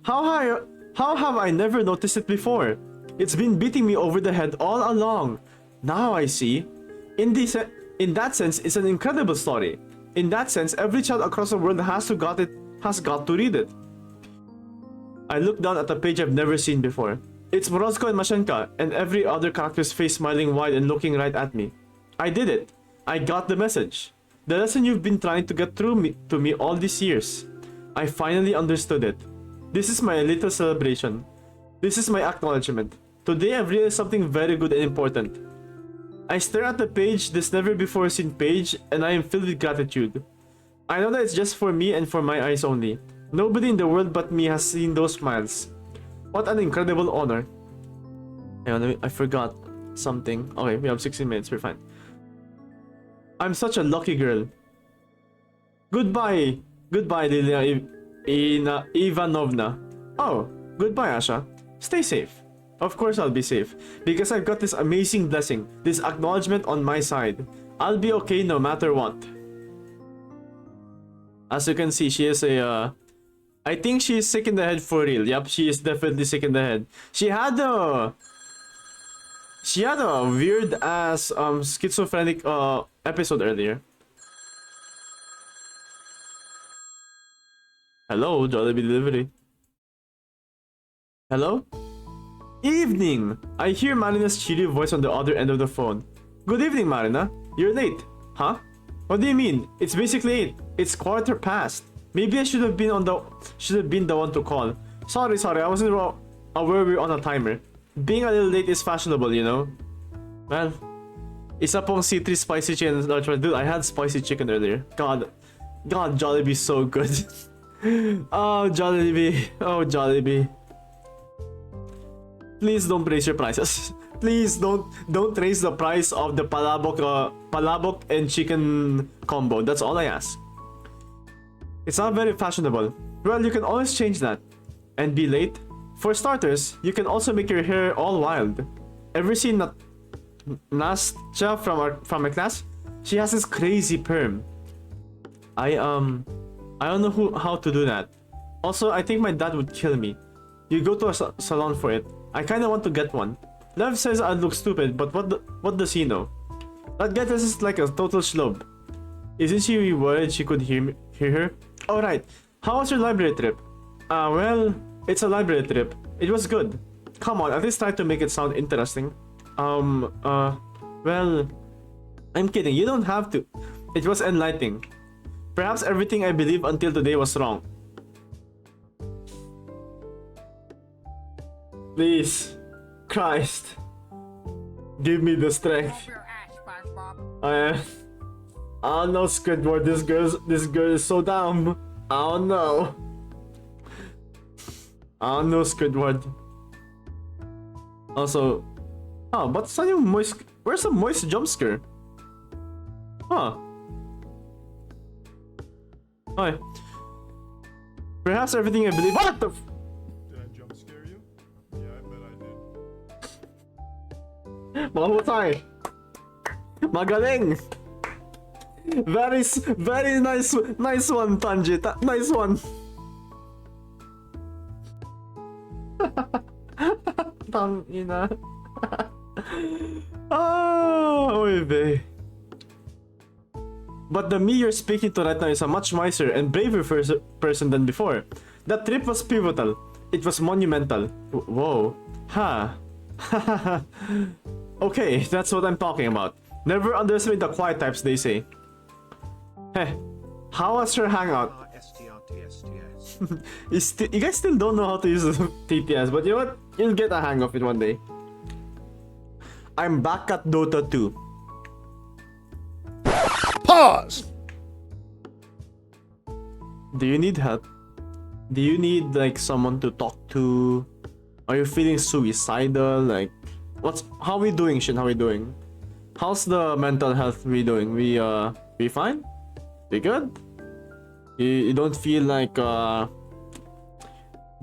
How have I never noticed it before? It's been beating me over the head all along. Now I see. In that sense, it's an incredible story. In that sense, every child across the world has got to read it. I look down at a page I've never seen before. It's Morozko and Mashenka, and every other character's face smiling wide and looking right at me. I did it. I got the message. The lesson you've been trying to get through to me all these years. I finally understood it. This is my little celebration. This is my acknowledgement. Today I've realized something very good and important. I stare at the page, this never before seen page, and I am filled with gratitude. I know that it's just for me and for my eyes only. Nobody in the world but me has seen those smiles. What an incredible honor. Hang on, I forgot something. Okay, we have 16 minutes, we're fine. I'm such a lucky girl. Goodbye, Lilia Ivanovna. Oh, goodbye, Asha. Stay safe. Of course I'll be safe, because I've got this amazing blessing, this acknowledgement on my side. I'll be okay no matter what. As you can see, she is a... I think she is sick in the head for real. Yep, she is definitely sick in the head. She had a weird ass schizophrenic episode earlier. Hello, Jollibee Delivery. Hello? Evening! I hear Marina's cheery voice on the other end of the phone. Good evening, Marina. You're late. Huh? What do you mean? It's basically 8. It's quarter past. Maybe I should have been the one to call. Sorry, I wasn't aware we were on a timer. Being a little late is fashionable, you know? Well, isa pong C3 spicy chicken. Dude, I had spicy chicken earlier. God, Jollibee's so good. Oh, Jollibee. Please don't raise your prices. Please don't raise the price of the palabok and chicken combo. That's all I ask. It's not very fashionable. Well, you can always change that. And be late. For starters, you can also make your hair all wild. Ever seen Nastya from my class? She has this crazy perm. I don't know how to do that. Also, I think my dad would kill me. You go to a salon for it. I kinda want to get one. Lev says I look stupid, but what does he know? That guy is like a total schlub. Isn't she worried she could hear her? Oh right. How was your library trip? Well, it's a library trip. It was good. Come on, at least try to make it sound interesting. Well, I'm kidding. You don't have to. It was enlightening. Perhaps everything I believed until today was wrong. Please, Christ, give me the strength. I don't know, Squidward. This girl is so dumb. I don't know. I don't know, Squidward. Also, but such a moist. Where's a moist jump scare? Huh. Hi. Perhaps everything I believe. What the? Did I jump scare you? Yeah, I bet I did. Mahusay. Magaling. Very nice one, Tanji. Nice one. Tangina. Oy vey. But the me you're speaking to right now is a much wiser and braver person than before. That trip was pivotal. It was monumental. Whoa. Ha. Okay, that's what I'm talking about. Never underestimate the quiet types, they say. Hey, how was your hangout? You guys still don't know how to use TTS, but you know what? You'll get a hang of it one day. I'm back at Dota 2. Pause! Do you need help? Do you need like someone to talk to? Are you feeling suicidal? Like, how are we doing, Shin? How are we doing? How's the mental health we doing? We fine? We good? You don't feel like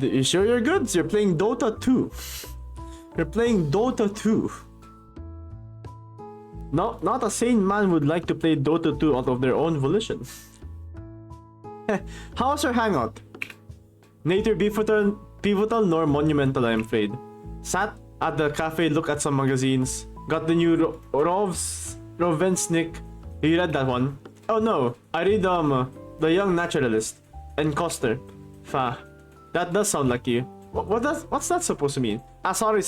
you sure you're good? You're playing Dota 2. You're playing Dota 2. No, not a sane man would like to play Dota 2 out of their own volition. How's your hangout? Neither pivotal nor monumental, I'm afraid. Sat at the cafe, look at some magazines. Got the new Rovensnik. You read that one? Oh no, I read The Young Naturalist and Koster. Fa. That does sound like you. What's that supposed to mean? Sorry.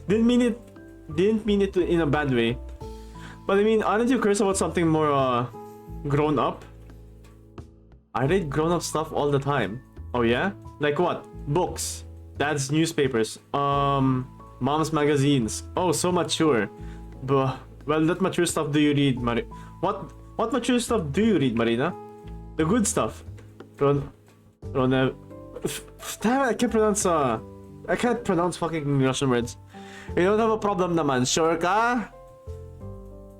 Didn't mean it in a bad way. But I mean, aren't you curious about something more grown up? I read grown up stuff all the time. Oh yeah? Like what? Books, dad's newspapers, mom's magazines. Oh, so mature. Well, that mature stuff do you read, What mature stuff do you read, Marina? The good stuff. Damn it, I can't pronounce fucking Russian words. You don't have a problem naman, sure ka?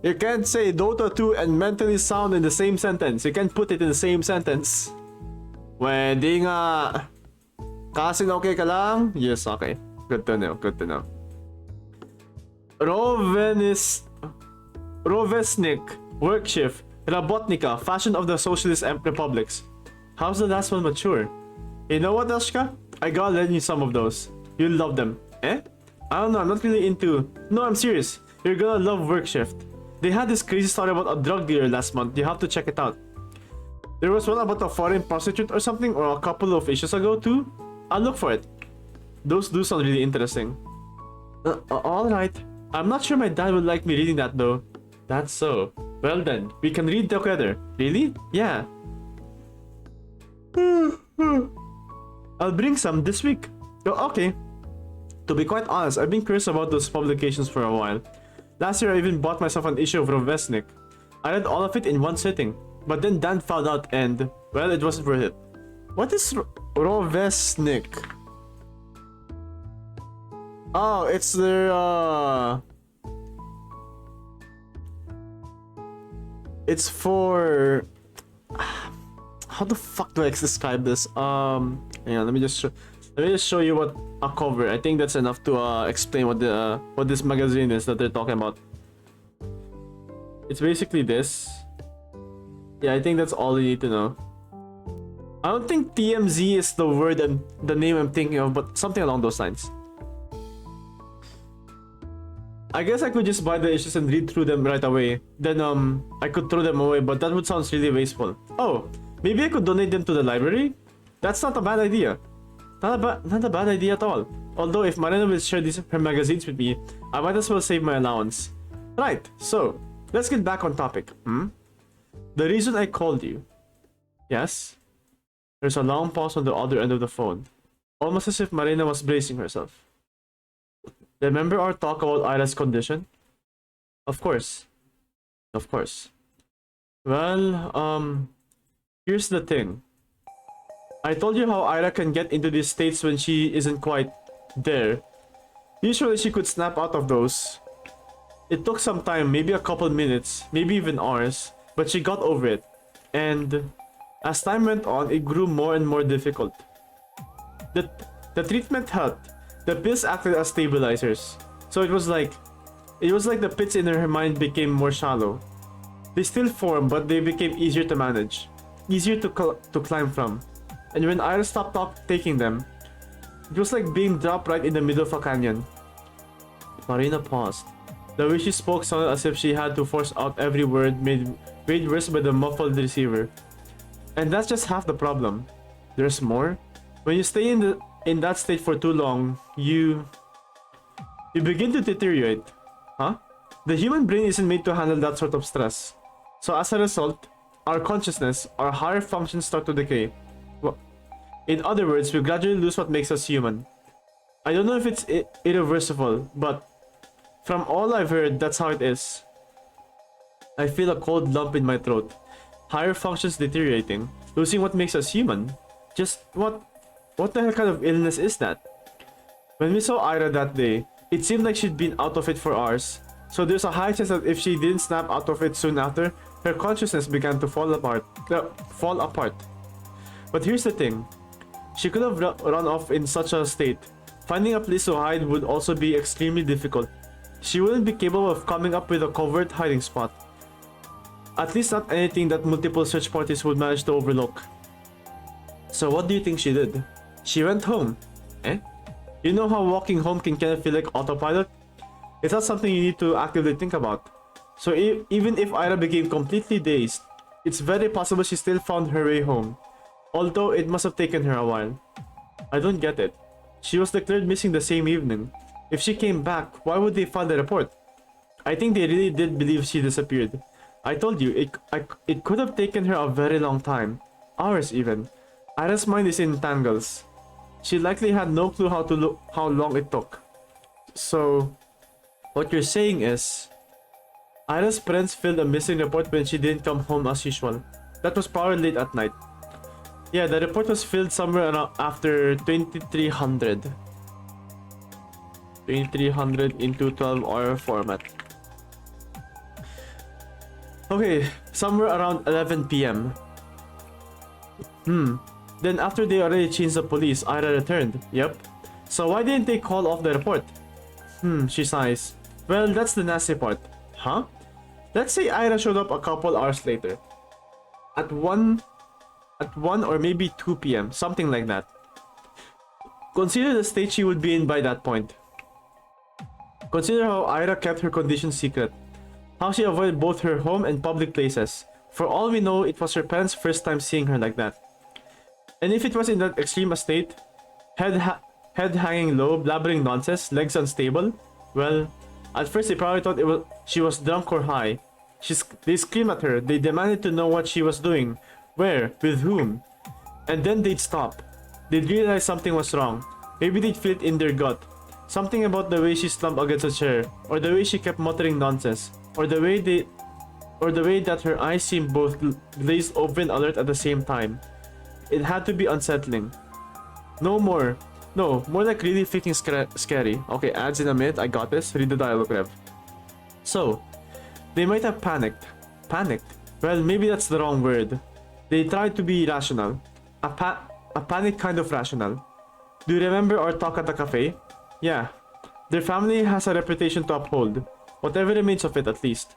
You can't say Dota 2 and mentally sound in the same sentence. You can't put it in the same sentence. Pwede nga. Kasi okay ka lang? Yes, okay. Good to know. Rovesnik, work shift, Rabotnika, fashion of the socialist republics. How's the last one mature? You know what, Ashka? I gotta lend you some of those. You'll love them. Eh? I don't know, I'm not really into... No, I'm serious. You're gonna love work shift. They had this crazy story about a drug dealer last month. You have to check it out. There was one about a foreign prostitute or something, or a couple of issues ago too. I'll look for it. Those do sound really interesting. Alright. I'm not sure my dad would like me reading that though. That's so. Well then, we can read together. Really? Yeah. I'll bring some this week. Oh, okay. To be quite honest, I've been curious about those publications for a while. Last year I even bought myself an issue of Rovesnik. I read all of it in one sitting, but then Dan found out and, well, it wasn't worth it. What is Rovesnik? Oh, it's their it's for how the fuck do I describe this? Hang on, let me just show you what a cover. I think that's enough to explain what this magazine is that they're talking about. It's basically this. Yeah, I think that's all you need to know. I don't think TMZ is the word and the name I'm thinking of, but something along those lines. I guess I could just buy the issues and read through them right away. Then I could throw them away, but that would sound really wasteful. Oh, maybe I could donate them to the library? That's not a bad idea. Not a bad idea at all. Although if Marina will share her magazines with me, I might as well save my allowance. Right, so let's get back on topic. The reason I called you. Yes? There's a long pause on the other end of the phone. Almost as if Marina was bracing herself. Remember our talk about Ira's condition? Of course. Of course. Well, here's the thing. I told you how Ira can get into these states when she isn't quite there. Usually she could snap out of those. It took some time, maybe a couple minutes, maybe even hours, but she got over it. And as time went on, it grew more and more difficult. The treatment helped. The pills acted as stabilizers. So it was like the pits in her mind became more shallow. They still formed, but they became easier to manage, easier to climb from. And when Ira stopped taking them, it was like being dropped right in the middle of a canyon. Marina paused. The way she spoke sounded as if she had to force out every word, made worse by the muffled receiver. And that's just half the problem. There's more. When you stay in that state for too long, you begin to deteriorate. Huh? The human brain isn't made to handle that sort of stress. So as a result, our consciousness, our higher functions start to decay. Well, in other words, we gradually lose what makes us human. I don't know if it's irreversible, but from all I've heard, that's how it is. I feel a cold lump in my throat. Higher functions deteriorating, losing what makes us human. Just what the hell kind of illness is that? When we saw Ira that day, it seemed like she'd been out of it for hours. So there's a high chance that if she didn't snap out of it soon after, her consciousness began to fall apart. But here's the thing. She could have run off in such a state. Finding a place to hide would also be extremely difficult. She wouldn't be capable of coming up with a covert hiding spot. At least not anything that multiple search parties would manage to overlook. So what do you think she did? She went home. Eh? You know how walking home can kind of feel like autopilot? It's not something you need to actively think about. So even if Ira became completely dazed, it's very possible she still found her way home. Although it must have taken her a while. I don't get it. She was declared missing the same evening. If she came back, why would they file the report? I think they really did believe she disappeared. I told you, it could have taken her a very long time. Hours even. Ira's mind is in tangles. She likely had no clue how long it took. So, what you're saying is, Ira's parents filed a missing report when she didn't come home as usual. That was probably late at night. Yeah, the report was filled somewhere around after 2300. 2300 into 12-hour format. Okay, somewhere around 11 p.m. Then after they already changed the police, Ira returned. Yep. So why didn't they call off the report? She sighs. Well, that's the nasty part. Huh? Let's say Ira showed up a couple hours later. At 1 or maybe 2 p.m. Something like that. Consider the state she would be in by that point. Consider how Ira kept her condition secret. How she avoided both her home and public places. For all we know, it was her parents' first time seeing her like that. And if it was in that extreme a state, head hanging low, blabbering nonsense, legs unstable, well, at first they probably thought she was drunk or high. They screamed at her, they demanded to know what she was doing, where, with whom. And then they'd stop. They'd realize something was wrong. Maybe they'd feel it in their gut. Something about the way she slumped against a chair, or the way she kept muttering nonsense, or the way that her eyes seemed both glazed open and alert at the same time. It had to be unsettling. No more. No, more like really freaking scary. Okay, ads in a minute. I got this. Read the dialogue, Rev. So, they might have panicked. Panicked? Well, maybe that's the wrong word. They tried to be rational. A panic kind of rational. Do you remember our talk at the cafe? Yeah. Their family has a reputation to uphold. Whatever remains of it, at least.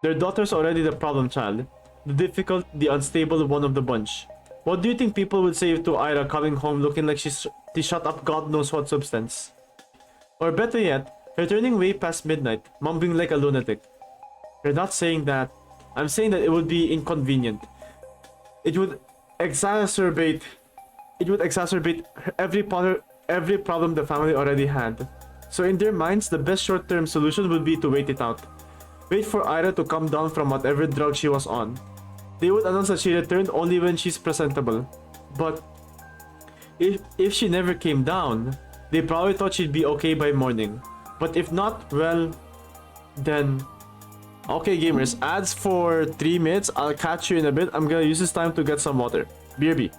Their daughter's already the problem child. The difficult, the unstable one of the bunch. What do you think people would say to Ira coming home looking like she shot up God knows what substance? Or better yet, returning way past midnight, mumbling like a lunatic. You're not saying that. I'm saying that it would be inconvenient. It would exacerbate every problem the family already had. So in their minds, the best short-term solution would be to wait it out. Wait for Ira to come down from whatever drug she was on. They would announce that she returned only when she's presentable. But if she never came down, they probably thought she'd be okay by morning. But if not, well, then... Okay gamers, ads for 3 minutes. I'll catch you in a bit. I'm gonna use this time to get some water. BRB.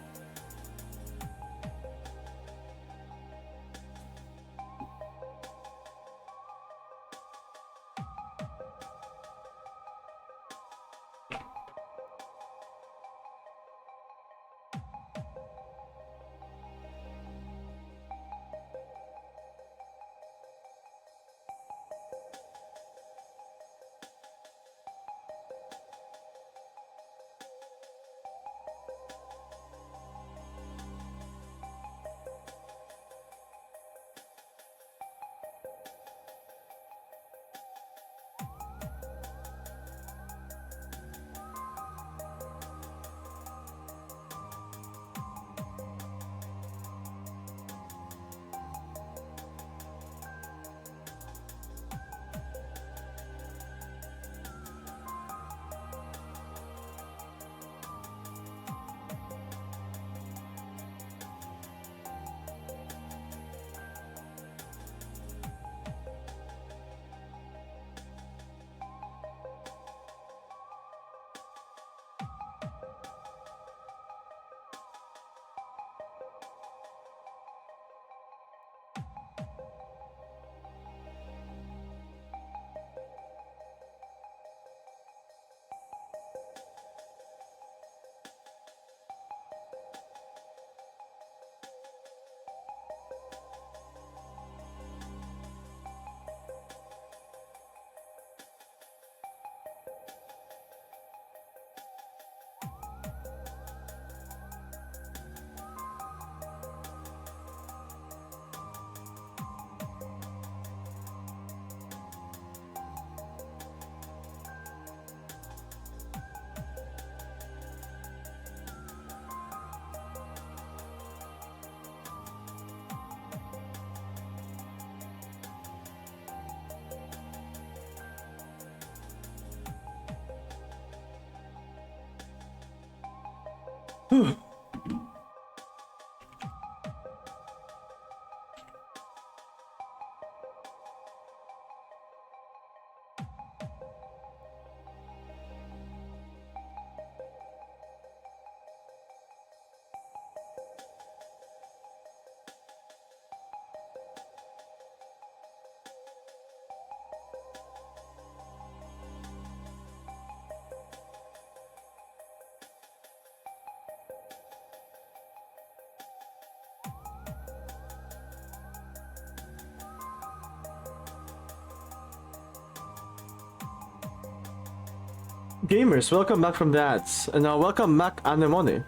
Gamers, welcome back from the ads, and welcome back Anemone.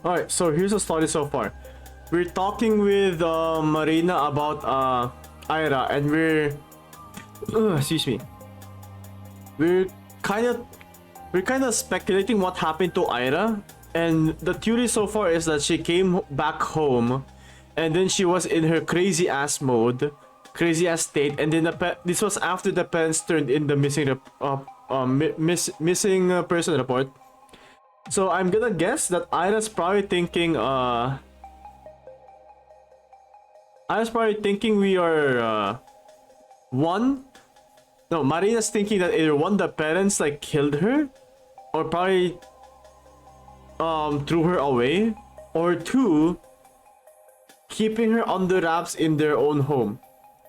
Alright, so here's the story so far. We're talking with Marina about Ira, and we're excuse me. We're kind of speculating what happened to Ira, and the theory so far is that she came back home, and then she was in her crazy ass mode, crazy ass state, and then this was after the parents turned in the missing person report. So I'm gonna guess that Ira's probably thinking we are one. No, Marina's thinking that either one, the parents like killed her, or probably threw her away, or two, keeping her under wraps in their own home.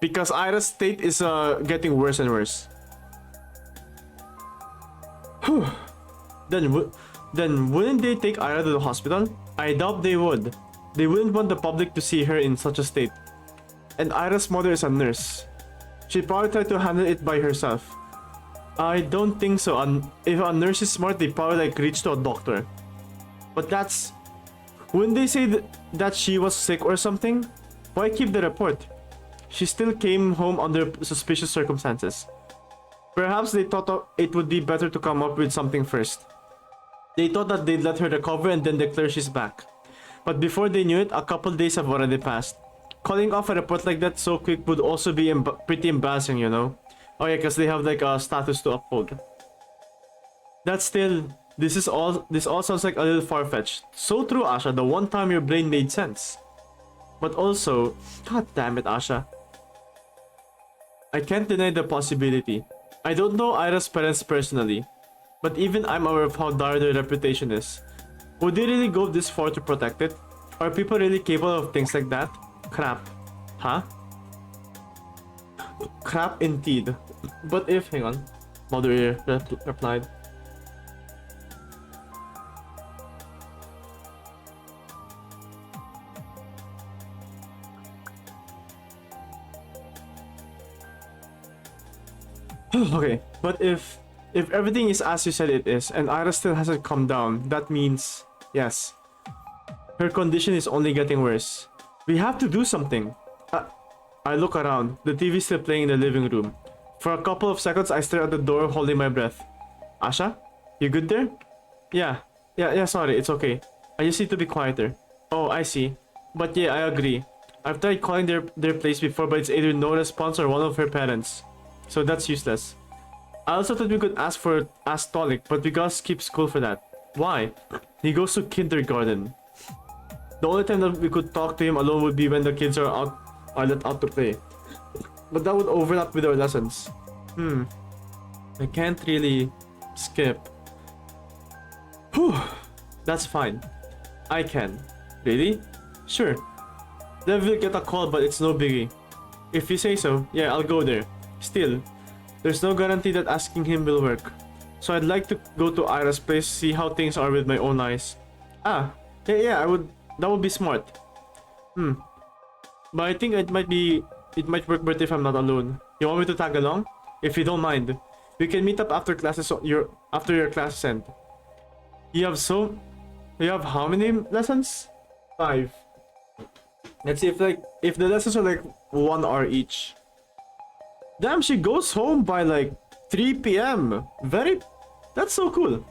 Because Ira's state is getting worse and worse. Whew. Then wouldn't they take Ira to the hospital? I doubt they would. They wouldn't want the public to see her in such a state. And Ira's mother is a nurse. She'd probably try to handle it by herself. I don't think so. If a nurse is smart, they probably like reach to a doctor. But that's... Wouldn't they say that she was sick or something? Why keep the report? She still came home under suspicious circumstances. Perhaps they thought it would be better to come up with something first. They thought that they'd let her recover and then declare she's back. But before they knew it, a couple days have already passed. Calling off a report like that so quick would also be pretty embarrassing, you know? Oh yeah, because they have like a status to uphold. That's still... This all sounds like a little far-fetched. So true, Asha, the one time your brain made sense. But also... God damn it, Asha. I can't deny the possibility. I don't know Ira's parents personally, but even I'm aware of how dire their reputation is. Would they really go this far to protect it? Are people really capable of things like that? Crap. Huh? Crap indeed. But if... Hang on. Mother replied. Okay, but if everything is as you said it is, and Ira still hasn't come down, that means, yes, her condition is only getting worse. We have to do something. I look around. The TV is still playing in the living room. For a couple of seconds, I stare at the door, holding my breath. Asha? You good there? Yeah, sorry, it's okay. I just need to be quieter. Oh, I see. But yeah, I agree. I've tried calling their place before, but it's either no response or one of her parents. So that's useless. I also thought we could ask Tolik, but we gotta skip school for that. Why? He goes to kindergarten. The only time that we could talk to him alone would be when the kids are let out to play. But that would overlap with our lessons. I can't really skip. Whew. That's fine. I can. Really? Sure. Then we'll get a call, but it's no biggie. If you say so, yeah, I'll go there. Still, there's no guarantee that asking him will work. So I'd like to go to Ira's place, see how things are with my own eyes. Yeah, that would be smart. But I think it might work better if I'm not alone. You want me to tag along? If you don't mind. We can meet up after your classes end. You have how many lessons? 5. Let's see if the lessons are like 1 hour each. Damn, she goes home by like 3 p.m. That's so cool.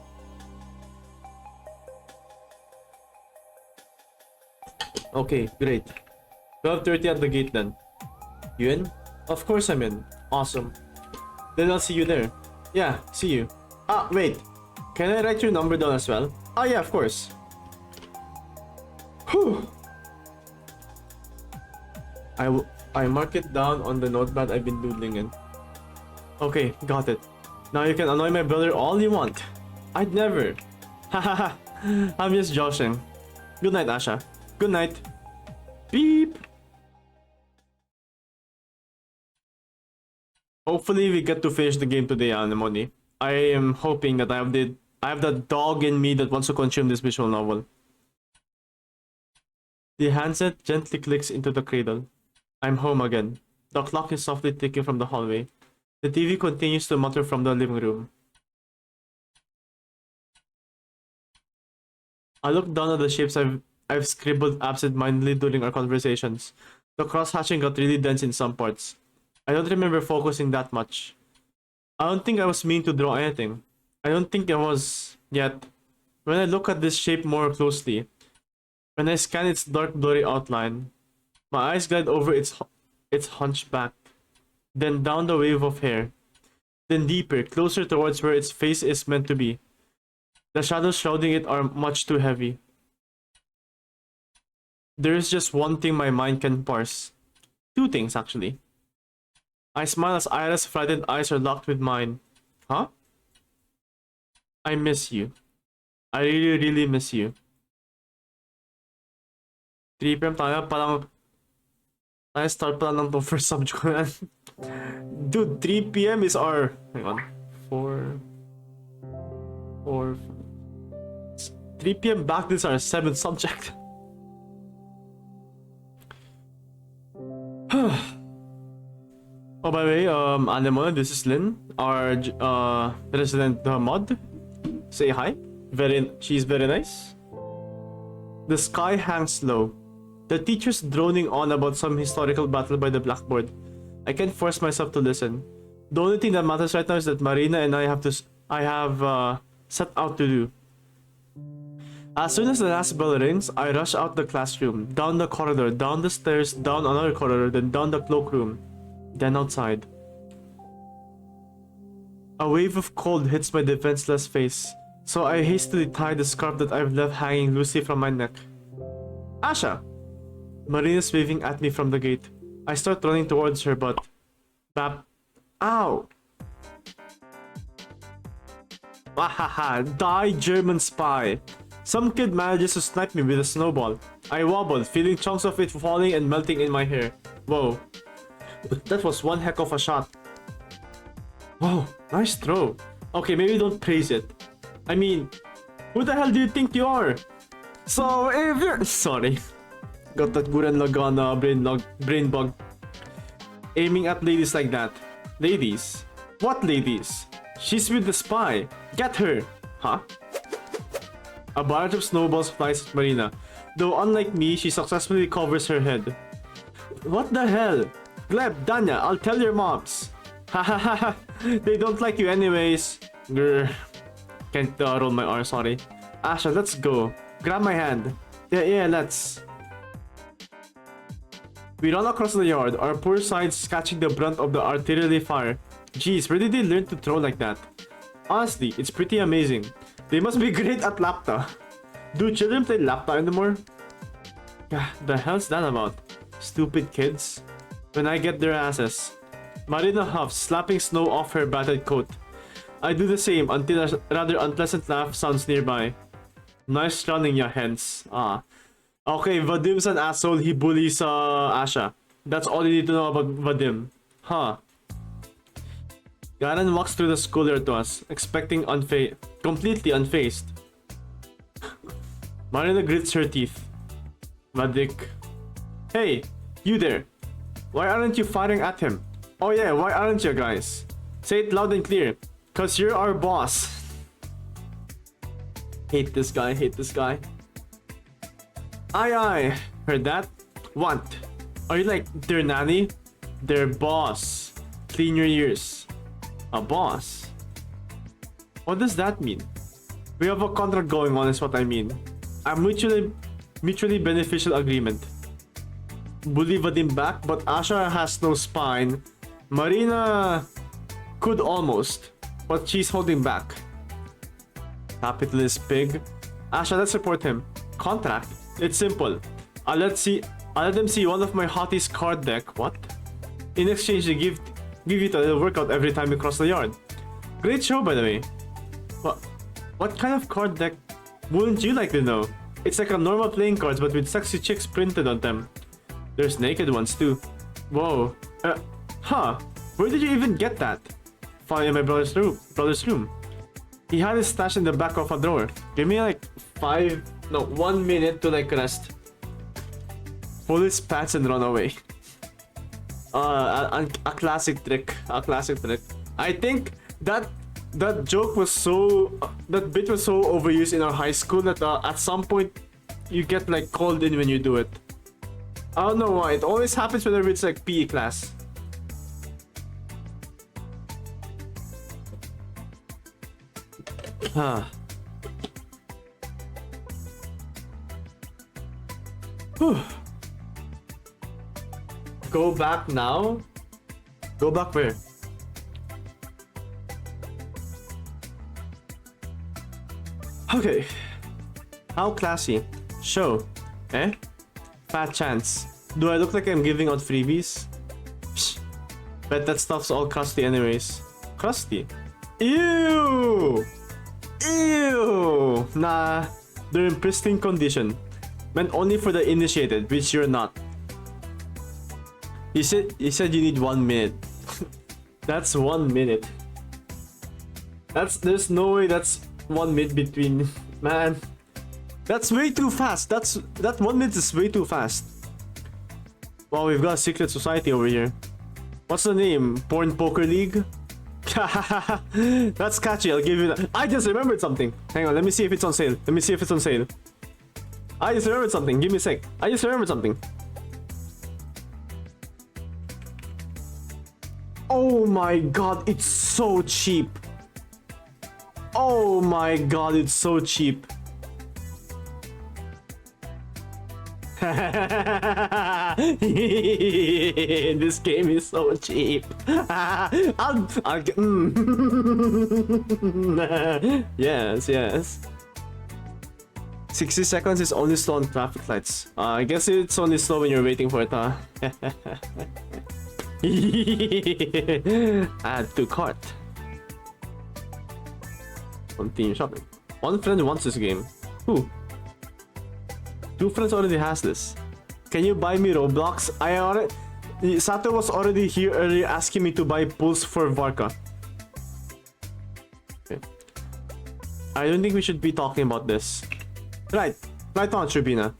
Okay, great. 12:30 at the gate then. You in? Of course I'm in. Awesome. Then I'll see you there. Yeah, see you. Wait. Can I write your number down as well? Yeah, of course. Whew. I mark it down on the notepad I've been doodling in. Okay, got it. Now you can annoy my brother all you want. I'd never. Hahaha. I'm just joshing. Good night, Asha. Good night. Beep. Hopefully we get to finish the game today, Anemone. I am hoping that I have that dog in me that wants to consume this visual novel. The handset gently clicks into the cradle. I'm home again. The clock is softly ticking from the hallway. The TV continues to mutter from the living room. I look down at the shapes I've scribbled absent-mindedly during our conversations. The cross-hatching got really dense in some parts. I don't remember focusing that much. I don't think I was mean to draw anything. I don't think I was yet. When I look at this shape more closely, when I scan its dark blurry outline, my eyes glide over its hunchback, then down the wave of hair, then deeper, closer towards where its face is meant to be. The shadows shrouding it are much too heavy. There is just one thing my mind can parse. 2 things, actually. I smile as Ira's frightened eyes are locked with mine. Huh? I miss you. I really, really miss you. 3 p.m. tayo, I start pa lang tong first subject ko yan. Dude, 3 p.m. is our... Hang on. 3 p.m. back this our 7th subject. Oh, by the way, Anemo, this is Lynn, our resident mod. Say hi. She's very nice. The sky hangs low. The teacher's droning on about some historical battle by the blackboard. I can't force myself to listen. The only thing that matters right now is that Marina and I have set out to do. As soon as the last bell rings, I rush out the classroom, down the corridor, down the stairs, down another corridor, then down the cloakroom, then outside. A wave of cold hits my defenseless face, so I hastily tie the scarf that I've left hanging loosely from my neck. Asha! Marina's waving at me from the gate. I start running towards her, but... Bap... Ow! Wahaha! Die, German spy! Some kid manages to snipe me with a snowball. I wobbled, feeling chunks of it falling and melting in my hair. Whoa. That was one heck of a shot. Whoa, nice throw. Okay, maybe don't praise it. I mean, who the hell do you think you are? So, if you're... Sorry. Got that Guren Lagana brain bug. Aiming at ladies like that. Ladies? What ladies? She's with the spy. Get her. Huh? A barrage of snowballs flies at Marina. Though unlike me, she successfully covers her head. What the hell? Gleb, Danya, I'll tell your moms. Hahaha. They don't like you anyways. Grr. Can't roll my R, sorry. Asha, let's go. Grab my hand. Yeah, let's. We run across the yard, our poor sides catching the brunt of the artillery fire. Jeez, where did they learn to throw like that? Honestly, it's pretty amazing. They must be great at lapta. Do children play lapta anymore? The hell's that about? Stupid kids. When I get their asses. Marina huffs, slapping snow off her battered coat. I do the same until a rather unpleasant laugh sounds nearby. Nice running, ya hens. Ah. Okay, Vadim's an asshole. He bullies Asha. That's all you need to know about Vadim. Huh. Garen walks through the schoolyard to us, expecting completely unfazed. Marina grits her teeth. Vadik. Hey, you there. Why aren't you firing at him? Oh yeah, why aren't you guys? Say it loud and clear. Cause you're our boss. Hate this guy, hate this guy. Aye. Heard that? What? Are you like their nanny? Their boss. Clean your ears. A boss? What does that mean? We have a contract going on is what I mean. A mutually beneficial agreement. Bully Vadim back, but Asha has no spine. Marina could almost, but she's holding back. Capitalist pig. Asha, let's support him. Contract? It's simple. I'll let them see one of my hottie's card deck. What? In exchange, they give you a little workout every time you cross the yard. Great show, by the way. What kind of card deck wouldn't you like to know? It's like a normal playing cards, but with sexy chicks printed on them. There's naked ones too. Whoa. Huh. Where did you even get that? Found in my brother's room. He had it stashed in the back of a drawer. Give me like 1 minute to like rest. Pull his pants and run away. A classic trick. A classic trick. I think that joke was that bit was so overused in our high school that at some point you get like called in when you do it. I don't know why. It always happens whenever it's like PE class. Huh. Go back now? Go back where? Okay. How classy. Show. Eh? Fat chance. Do I look like I'm giving out freebies? Psh. Bet that stuff's all crusty anyways. Crusty? Ew! Ew! Nah, they're in pristine condition. Meant only for the initiated, which you're not. You said you need 1 minute. That's 1 minute. There's no way that's 1 minute between. Man, that's way too fast. That 1 minute is way too fast. Wow, we've got a secret society over here. What's the name? Porn Poker League? That's catchy, I'll give you that. I just remembered something. Hang on, let me see if it's on sale. I just remembered something. Give me a sec. I just remembered something. Oh my god, it's so cheap. Oh my god, it's so cheap. This game is so cheap. I'll get. Yes. 60 seconds is only slow on traffic lights. I guess it's only slow when you're waiting for it, huh? Add to cart. Continue shopping. One friend wants this game. Who? 2 friends already has this. Can you buy me Roblox? Z.A.T.O was already here earlier asking me to buy pulls for Varka. Okay. I don't think we should be talking about this. Right on, Tribina.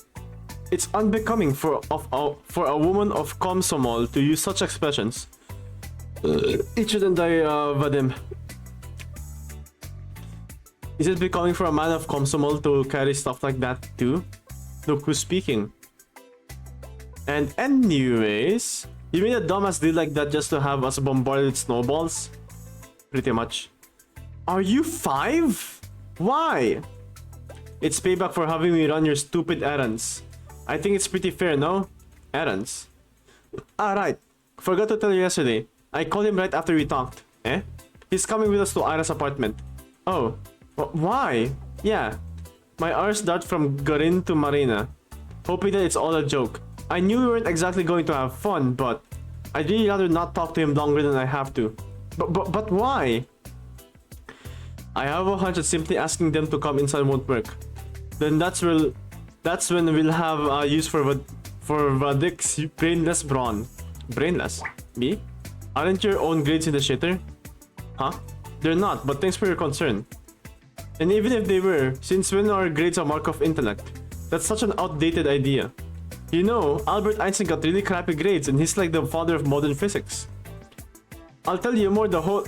It's unbecoming for a woman of Komsomol to use such expressions. It shouldn't die, Vadim. Is it becoming for a man of Komsomol to carry stuff like that too? Look who's speaking. And anyways, you made a dumbass deal like that just to have us bombarded with snowballs? Pretty much. Are you 5? Why? It's payback for having me run your stupid errands. I think it's pretty fair, no? Errands. Right. Forgot to tell you yesterday. I called him right after we talked. Eh? He's coming with us to Ira's apartment. Oh. Why? Yeah. My hours dart from Garin to Marina. Hoping that it's all a joke. I knew we weren't exactly going to have fun, but I'd really rather not talk to him longer than I have to. But why? I have a hunch that simply asking them to come inside won't work. Then that's when we'll have use for Vadik's brainless brawn. Brainless? Me? Aren't your own grades in the shitter? Huh? They're not, but thanks for your concern. And even if they were, since when are grades a mark of intellect? That's such an outdated idea. You know, Albert Einstein got really crappy grades and he's like the father of modern physics. I'll tell you more, the whole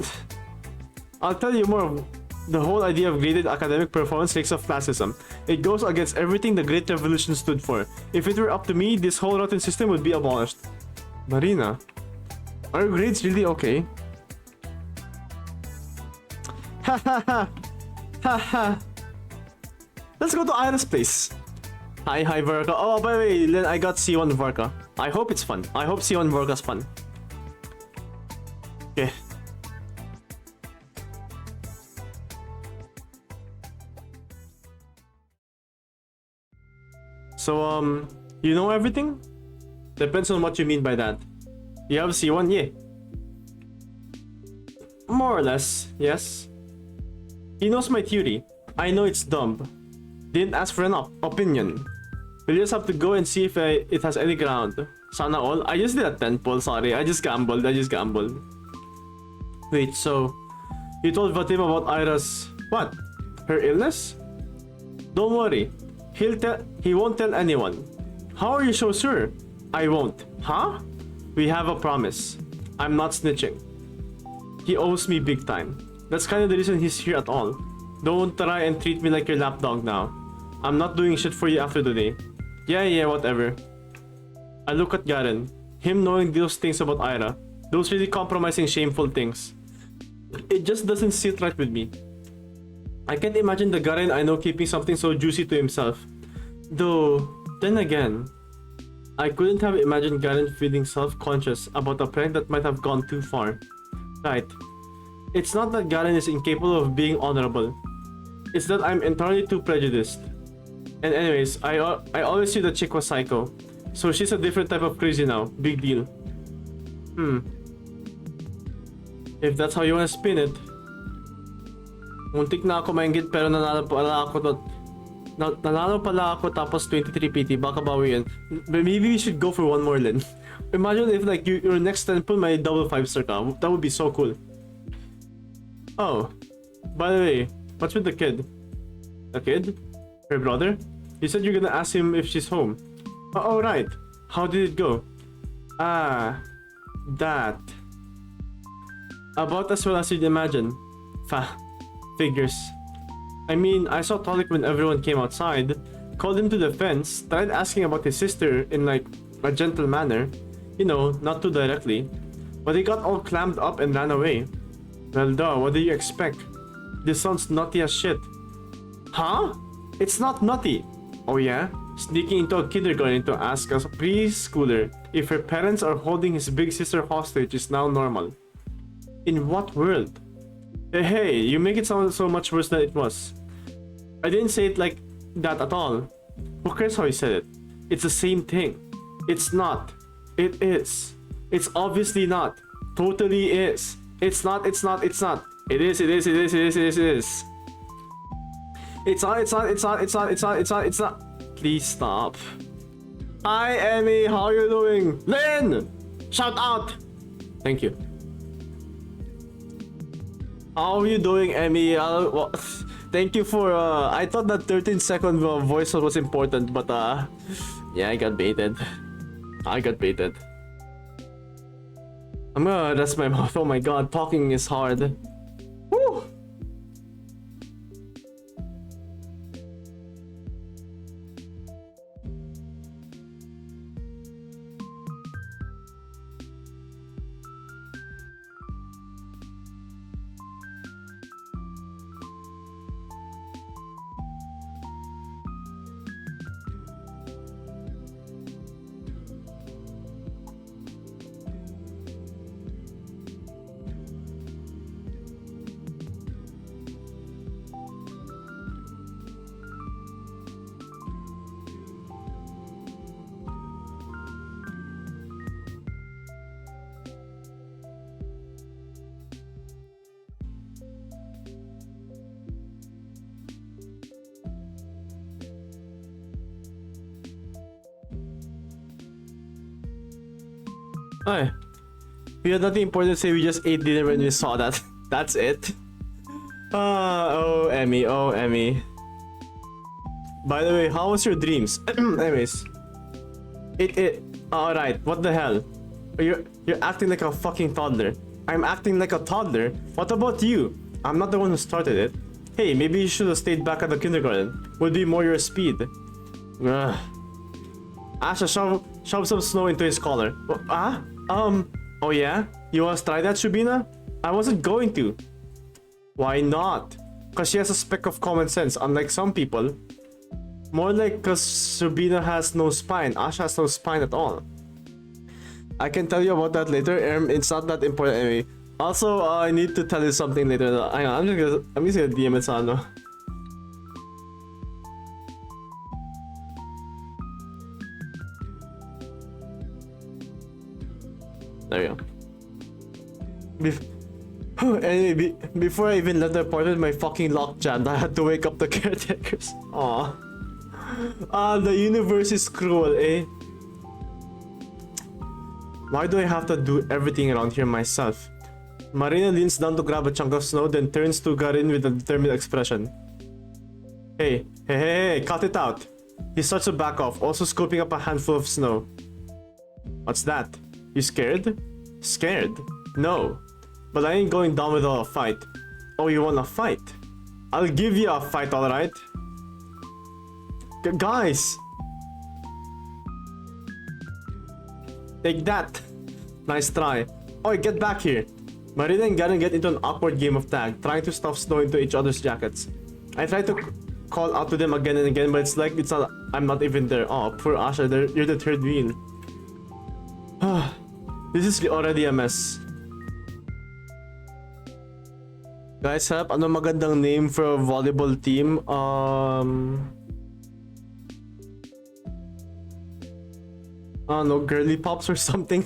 idea of graded academic performance reeks of classism. It goes against everything the Great Revolution stood for. If it were up to me, this whole rotten system would be abolished. Marina, are your grades really okay? Hahaha. Haha. Let's go to Ira's place. Hi Varka. Oh, by the way, Lynn, I got C1 Varka. I hope it's fun. I hope C1 Varka's fun. Okay. So, you know everything? Depends on what you mean by that. You have C1? Yeah. More or less, yes. He knows my theory. I know it's dumb. Didn't ask for an opinion. We'll just have to go and see if it has any ground. Sana all. I just did a 10 pull, sorry. I just gambled. Wait, so... You told Vadim about Ira's... What? Her illness? Don't worry. He won't tell anyone. How are you so sure? I won't. Huh? We have a promise. I'm not snitching. He owes me big time. That's kind of the reason he's here at all. Don't try and treat me like your lapdog now. I'm not doing shit for you after today. Yeah, whatever. I look at Garen. Him knowing those things about Ira. Those really compromising, shameful things. It just doesn't sit right with me. I can't imagine the Garen I know keeping something so juicy to himself. Though, then again, I couldn't have imagined Garen feeling self-conscious about a prank that might have gone too far. Right. It's not that Garen is incapable of being honorable. It's that I'm entirely too prejudiced. And anyways, I always knew the chick was psycho. So she's a different type of crazy now. Big deal. If that's how you wanna spin it. Muntik na ako maingit pero nanalo pala ako tapos 23 PT. Baka bawi yan. Maybe we should go for one more, Lin. Imagine if like your next temple may double 5-star ka. That would be so cool. Oh, by the way, what's with the kid? The kid? Her brother? You said you're gonna ask him if she's home. Oh, right. How did it go? Ah, that. About as well as you'd imagine. Figures. I mean, I saw Tolik when everyone came outside, called him to the fence, tried asking about his sister in like a gentle manner, you know, not too directly, but he got all clammed up and ran away. Well, duh, what do you expect? This sounds nutty as shit. Huh? It's not nutty. Oh yeah? Sneaking into a kindergarten to ask a preschooler if her parents are holding his big sister hostage is now normal. In what world? Hey, you make it sound so much worse than it was. I didn't say it like that at all. Who cares how you said it? It's the same thing. It's not. It is. It's obviously not. Totally is. It's not. It is. It's not. Please stop. Hi, Emmy. How are you doing? Lynn! Shout out! Thank you. How are you doing, Emmy? Thank you for, I thought that 13-second voice was important, but, yeah, I got baited. I'm gonna rest my mouth. Oh my god, talking is hard. Woo! Ay, we had nothing important to say. We just ate dinner when we saw that. That's it. Oh, Emmy. Oh, Emmy. By the way, how was your dreams? Anyways, all right. What the hell? You're acting like a fucking toddler. I'm acting like a toddler. What about you? I'm not the one who started it. Hey, maybe you should have stayed back at the kindergarten. Would be more your speed. Ugh. Asha, shove some snow into his collar. Oh yeah? You wanna try that, Shubina? I wasn't going to. Why not? Cause she has a speck of common sense, unlike some people. More like cause Shubina has no spine. Asha has no spine at all. I can tell you about that later. It's not that important anyway. Also, I need to tell you something later. Hang on, I'm just gonna DM it Sano. There we go. Anyway, before I even left the apartment, my fucking lock jammed. I had to wake up the caretakers. Aw. The universe is cruel, eh? Why do I have to do everything around here myself? Marina leans down to grab a chunk of snow, then turns to Garin with a determined expression. Hey, cut it out. He starts to back off, also scooping up a handful of snow. What's that? You scared? Scared? No. But I ain't going down without a fight. Oh, you wanna fight? I'll give you a fight, alright? Guys! Take that! Nice try. Oi, get back here! Marina and Garen get into an awkward game of tag, trying to stuff snow into each other's jackets. I try to call out to them again and again, but it's like I'm not even there. Oh, poor Asha, you're the third wheel. This is already a mess. Guys, help, ano magandang name for a volleyball team? No, girly pops or something.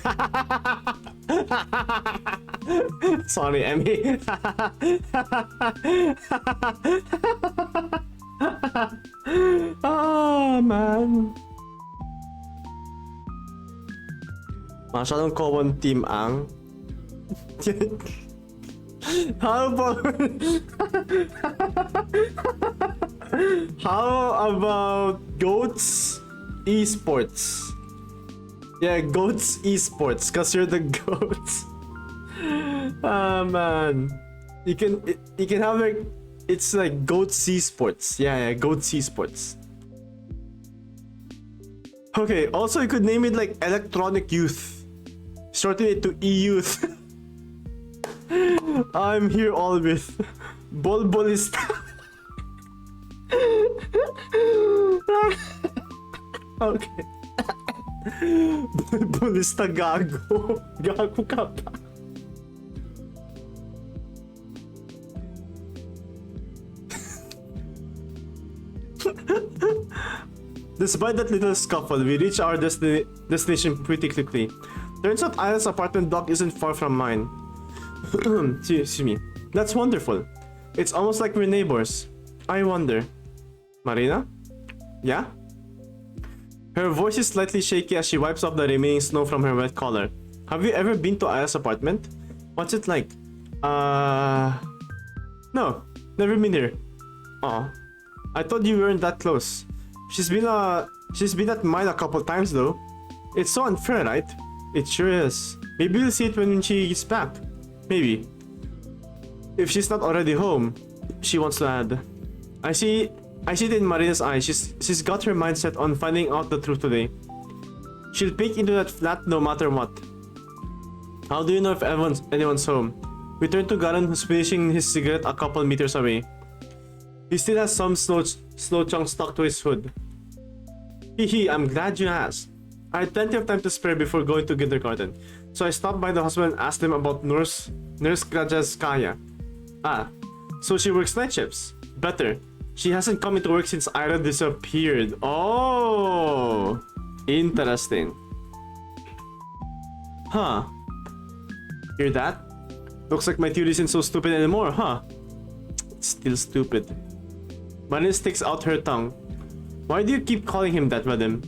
Sorry, Emmy. Oh man. Masyadong common team ang. How about how about Goats Esports? Yeah, Goats Esports, cause you're the goats. Ah man, you can have like it's like Goats Esports. Yeah, Goats Esports. Okay, also you could name it like Electronic Youth, shorten it to E-Youth. I'm here all with Bolbolista. Okay. Bolbolista gago. Gago ka pa. Despite that little scuffle, we reach our destination pretty quickly. Turns out Aya's apartment block isn't far from mine. Excuse me. That's wonderful. It's almost like we're neighbors. I wonder. Marina? Yeah? Her voice is slightly shaky as she wipes off the remaining snow from her wet collar. Have you ever been to Aya's apartment? What's it like? No. Never been here. Aw. I thought you weren't that close. She's been at mine a couple times though. It's so unfair, right? It sure is. Maybe we'll see it when she gets back. Maybe. If she's not already home, she wants to add. I see it in Marina's eyes. She's got her mind set on finding out the truth today. She'll peek into that flat no matter what. How do you know if anyone's home? We turn to Garan, who's finishing his cigarette a couple meters away. He still has some snow chunks stuck to his hood. Hehe, I'm glad you asked. I had plenty of time to spare before going to kindergarten, so I stopped by the hospital and asked them about Nurse Krajewskaya. Ah, so she works night shifts. Better. She hasn't come into work since Ira disappeared. Oh, interesting. Huh. Hear that? Looks like my theory isn't so stupid anymore, huh? It's still stupid. Marina sticks out her tongue. Why do you keep calling him that, Vadim?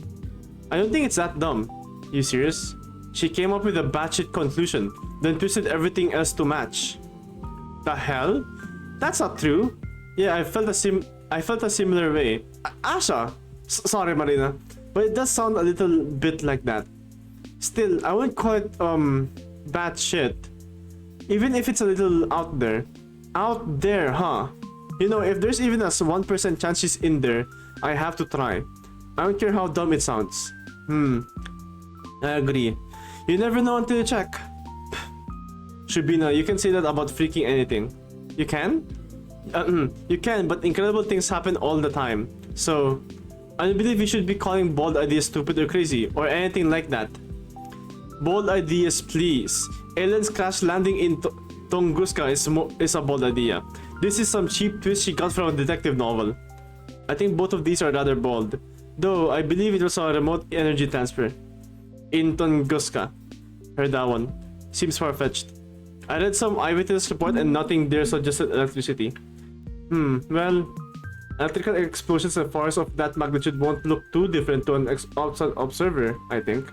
I don't think it's that dumb. You serious? She came up with a batshit conclusion, then twisted everything else to match. The hell? That's not true. Yeah, I felt a similar way. Asha! Sorry, Marina, but it does sound a little bit like that. Still, I wouldn't call it bad shit. Even if it's a little out there. Out there, huh? You know, if there's even a 1% chance she's in there, I have to try. I don't care how dumb it sounds. I agree. You never know until you check. Shubina, you can say that about freaking anything. You can? You can, but incredible things happen all the time. So, I don't believe you should be calling bold ideas stupid or crazy, or anything like that. Bold ideas, please. Ellen's crash landing in Tunguska is a bold idea. This is some cheap twist she got from a detective novel. I think both of these are rather bold. Though, I believe it was a remote energy transfer. In Tunguska. Heard that one. Seems far-fetched. I read some eyewitness report and nothing there suggested electricity. Well, electrical explosions and fires of that magnitude won't look too different to an outside observer, I think.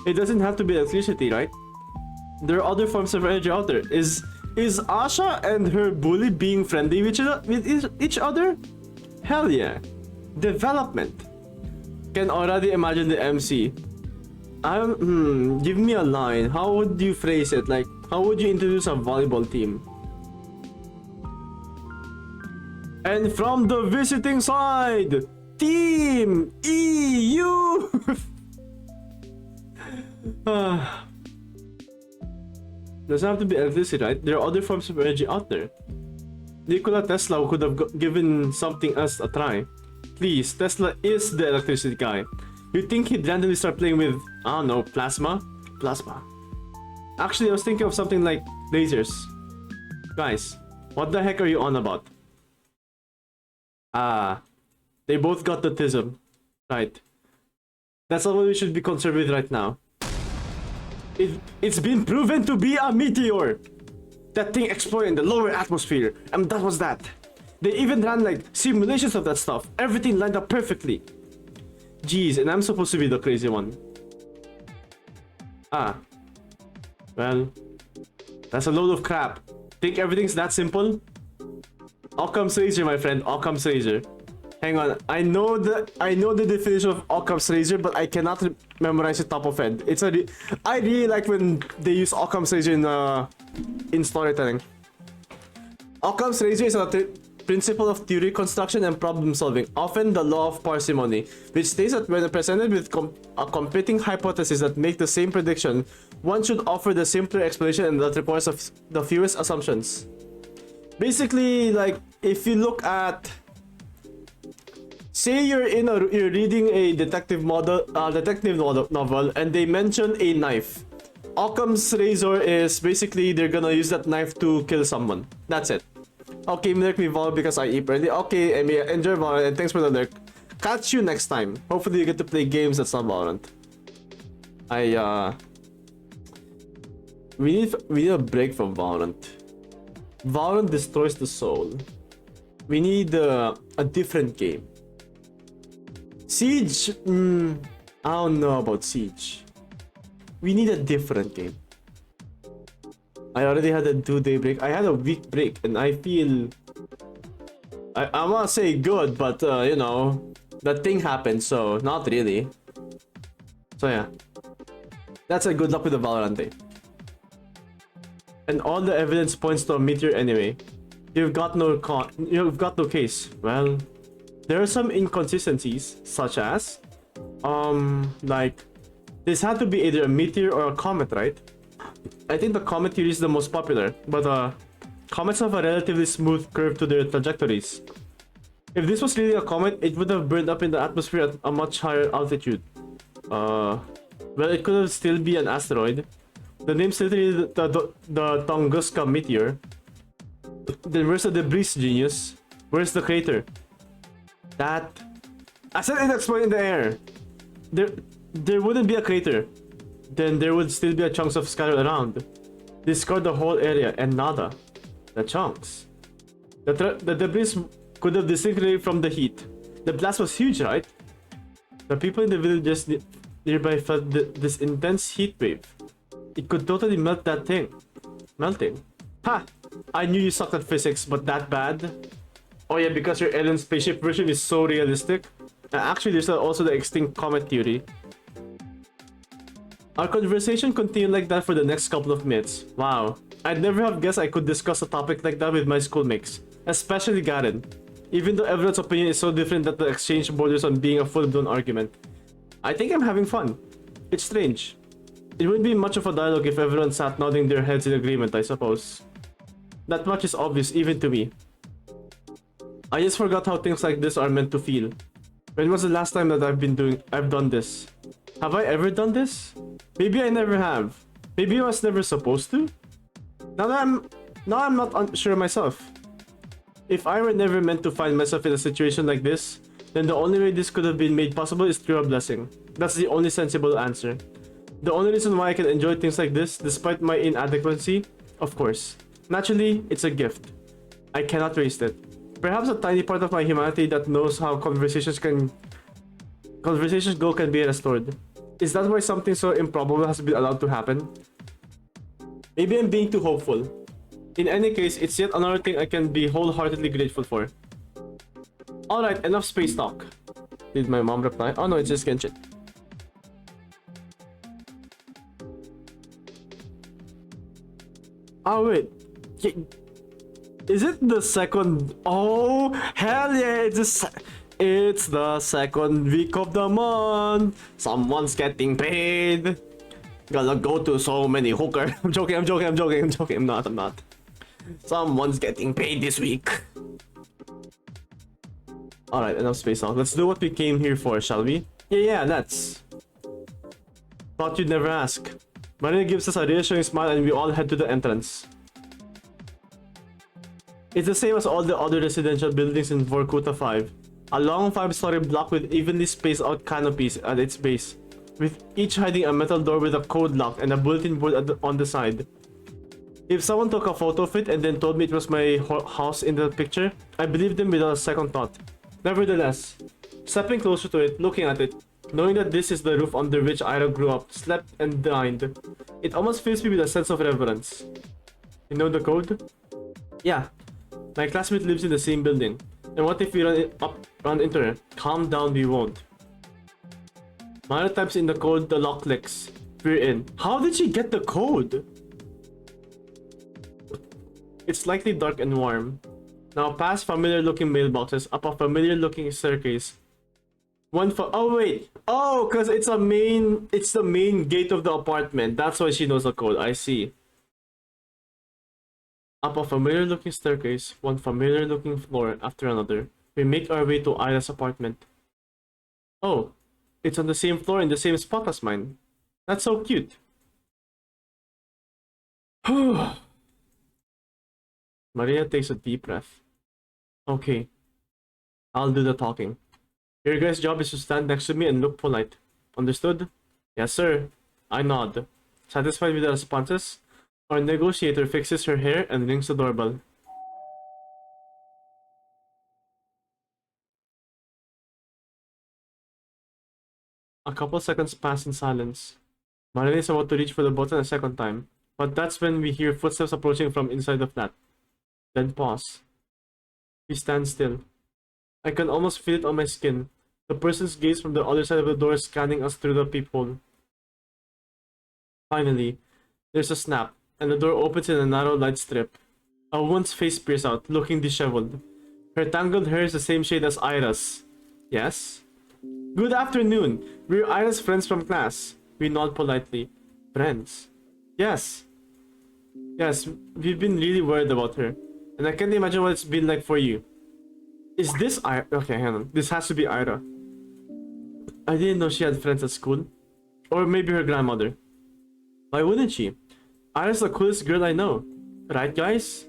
It doesn't have to be electricity, right? There are other forms of energy out there. Is Asha and her bully being friendly with each other? Hell yeah. Development. Can already imagine the MC. Give me a line. How would you phrase it? Like, how would you introduce a volleyball team? And from the visiting side, Team EU. Doesn't have to be electricity, right? There are other forms of energy out there. Nikola Tesla could have given something else a try. Please, Tesla is the electricity guy. You'd think he'd randomly start playing with, I don't know, plasma? Plasma. Actually, I was thinking of something like lasers. Guys, what the heck are you on about? Ah, they both got the tism. Right. That's not what we should be concerned with right now. It's been proven to be a meteor! That thing exploded in the lower atmosphere, and that was that. They even ran like simulations of that stuff. Everything lined up perfectly. Jeez, and I'm supposed to be the crazy one. Ah. Well, that's a load of crap. Think everything's that simple? Occam's razor, my friend. Occam's razor. Hang on. I know the definition of Occam's razor, but I cannot memorize it top of head. I really like when they use Occam's razor in storytelling. Occam's razor is a principle of theory construction and problem solving, often the law of parsimony, which states that when presented with a competing hypothesis that make the same prediction, one should offer the simpler explanation and that requires the fewest assumptions. Basically, like, if you look at, say you're reading a detective novel and they mention a knife. Occam's razor is basically they're gonna use that knife to kill someone. That's it. Okay, lurk me Vol because I eat early. Okay, Amy, enjoy Valorant and thanks for the lurk. Catch you next time. Hopefully you get to play games that's not Valorant. We need a break from Valorant. Valorant destroys the soul. We need a different game. Siege? I don't know about Siege. We need a different game. I already had a 2-day break. I had a week break and I feel... I wanna say good, but you know, that thing happened, so not really. So yeah. That's a good luck with the Valorant day. And all the evidence points to a meteor anyway. You've got no case. Well, there are some inconsistencies, such as like this had to be either a meteor or a comet, right? I think the comet theory is the most popular, but comets have a relatively smooth curve to their trajectories. If this was really a comet, it would have burned up in the atmosphere at a much higher altitude. Well, it could have still be an asteroid. The name's literally the Tunguska meteor. Then where's the debris, genius? Where's the crater? That... I said it exploded in the air. There wouldn't be a crater. Then there would still be a chunks of scattered around. Discard the whole area and nada. The chunks. The debris could have disintegrated from the heat. The blast was huge, right? The people in the villages nearby felt this intense heat wave. It could totally melt that thing. Melting. Ha! I knew you sucked at physics, but that bad? Oh yeah, because your alien spaceship version is so realistic. Actually, there's also the extinct comet theory. Our conversation continued like that for the next couple of minutes. Wow. I'd never have guessed I could discuss a topic like that with my schoolmates. Especially Garen. Even though everyone's opinion is so different that the exchange borders on being a full-blown argument. I think I'm having fun. It's strange. It wouldn't be much of a dialogue if everyone sat nodding their heads in agreement, I suppose. That much is obvious even to me. I just forgot how things like this are meant to feel. When was the last time that I've done this? Have I ever done this? Maybe I never have. Maybe I was never supposed to? Now I'm not sure myself. If I were never meant to find myself in a situation like this, then the only way this could have been made possible is through a blessing. That's the only sensible answer. The only reason why I can enjoy things like this, despite my inadequacy, of course. Naturally, it's a gift. I cannot waste it. Perhaps a tiny part of my humanity that knows how conversations go can be restored. Is that why something so improbable has been allowed to happen? Maybe I'm being too hopeful. In any case, it's yet another thing I can be wholeheartedly grateful for. Alright, enough space talk. Did my mom reply? Oh no, it's just Genshin. Oh wait. Is it the second? Oh, hell yeah, it's the second week of the month. Someone's getting paid. Gonna go to so many hookers. I'm joking. I'm not. Someone's getting paid this week. Alright, enough space talk. Let's do what we came here for, shall we? Yeah, let's. Thought you'd never ask. Marina gives us a reassuring smile and we all head to the entrance. It's the same as all the other residential buildings in Vorkuta 5. A long 5-story block with evenly spaced out canopies at its base, with each hiding a metal door with a code lock and a bulletin board on the side. If someone took a photo of it and then told me it was my house in the picture, I believed them without a second thought. Nevertheless, stepping closer to it, looking at it, Knowing that this is the roof under which Ira grew up, slept, and dined, it almost fills me with a sense of reverence. You know the code? Yeah. My classmate lives in the same building. And what if we run into her? Calm down, we won't. Mara types in the code, the lock clicks. We're in. How did she get the code? It's slightly dark and warm. Now past familiar looking mailboxes, up a familiar looking staircase. Oh wait. Oh, cause it's the main gate of the apartment. That's why she knows the code. I see. Up a familiar looking staircase, one familiar looking floor after another. We make our way to Ira's apartment. Oh, it's on the same floor in the same spot as mine. That's so cute. Maria takes a deep breath. Okay, I'll do the talking. Your guys' job is to stand next to me and look polite. Understood? Yes, sir. I nod. Satisfied with the responses, our negotiator fixes her hair and rings the doorbell. A couple seconds pass in silence. Maria is about to reach for the button a second time, but that's when we hear footsteps approaching from inside the flat. Then pause. We stand still. I can almost feel it on my skin. The person's gaze from the other side of the door scanning us through the peephole. Finally, there's a snap, and the door opens in a narrow light strip. A woman's face peers out, looking disheveled. Her tangled hair is the same shade as Ira's. Yes? Good afternoon. We're Ira's friends from class. We nod politely. Friends? Yes. Yes, we've been really worried about her. And I can't imagine what it's been like for you. Is this Ira? Okay, hang on. This has to be Ira. I didn't know she had friends at school. Or maybe her grandmother. Why wouldn't she? Ira's the coolest girl I know. Right, guys?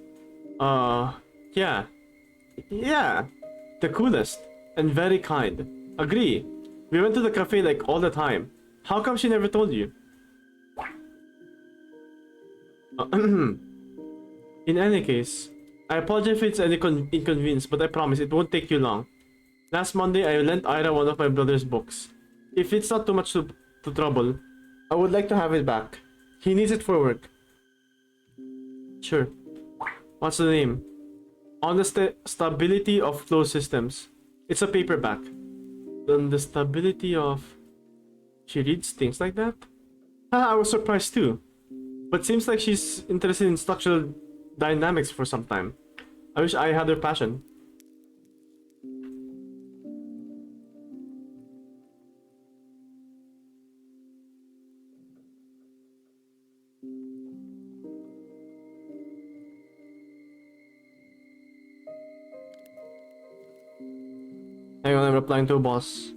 Yeah. Yeah. The coolest. And very kind. Agree. We went to the cafe like all the time. How come she never told you? In any case, I apologize if it's any inconvenience, but I promise it won't take you long. Last Monday, I lent Ira one of my brother's books. If it's not too much to trouble, I would like to have it back. He needs it for work. Sure. What's the name? On the stability of flow systems. It's a paperback. On the stability of... She reads things like that? I was surprised too. But seems like she's interested in structural dynamics for some time. I wish I had her passion. Hang on, I'm replying to a boss.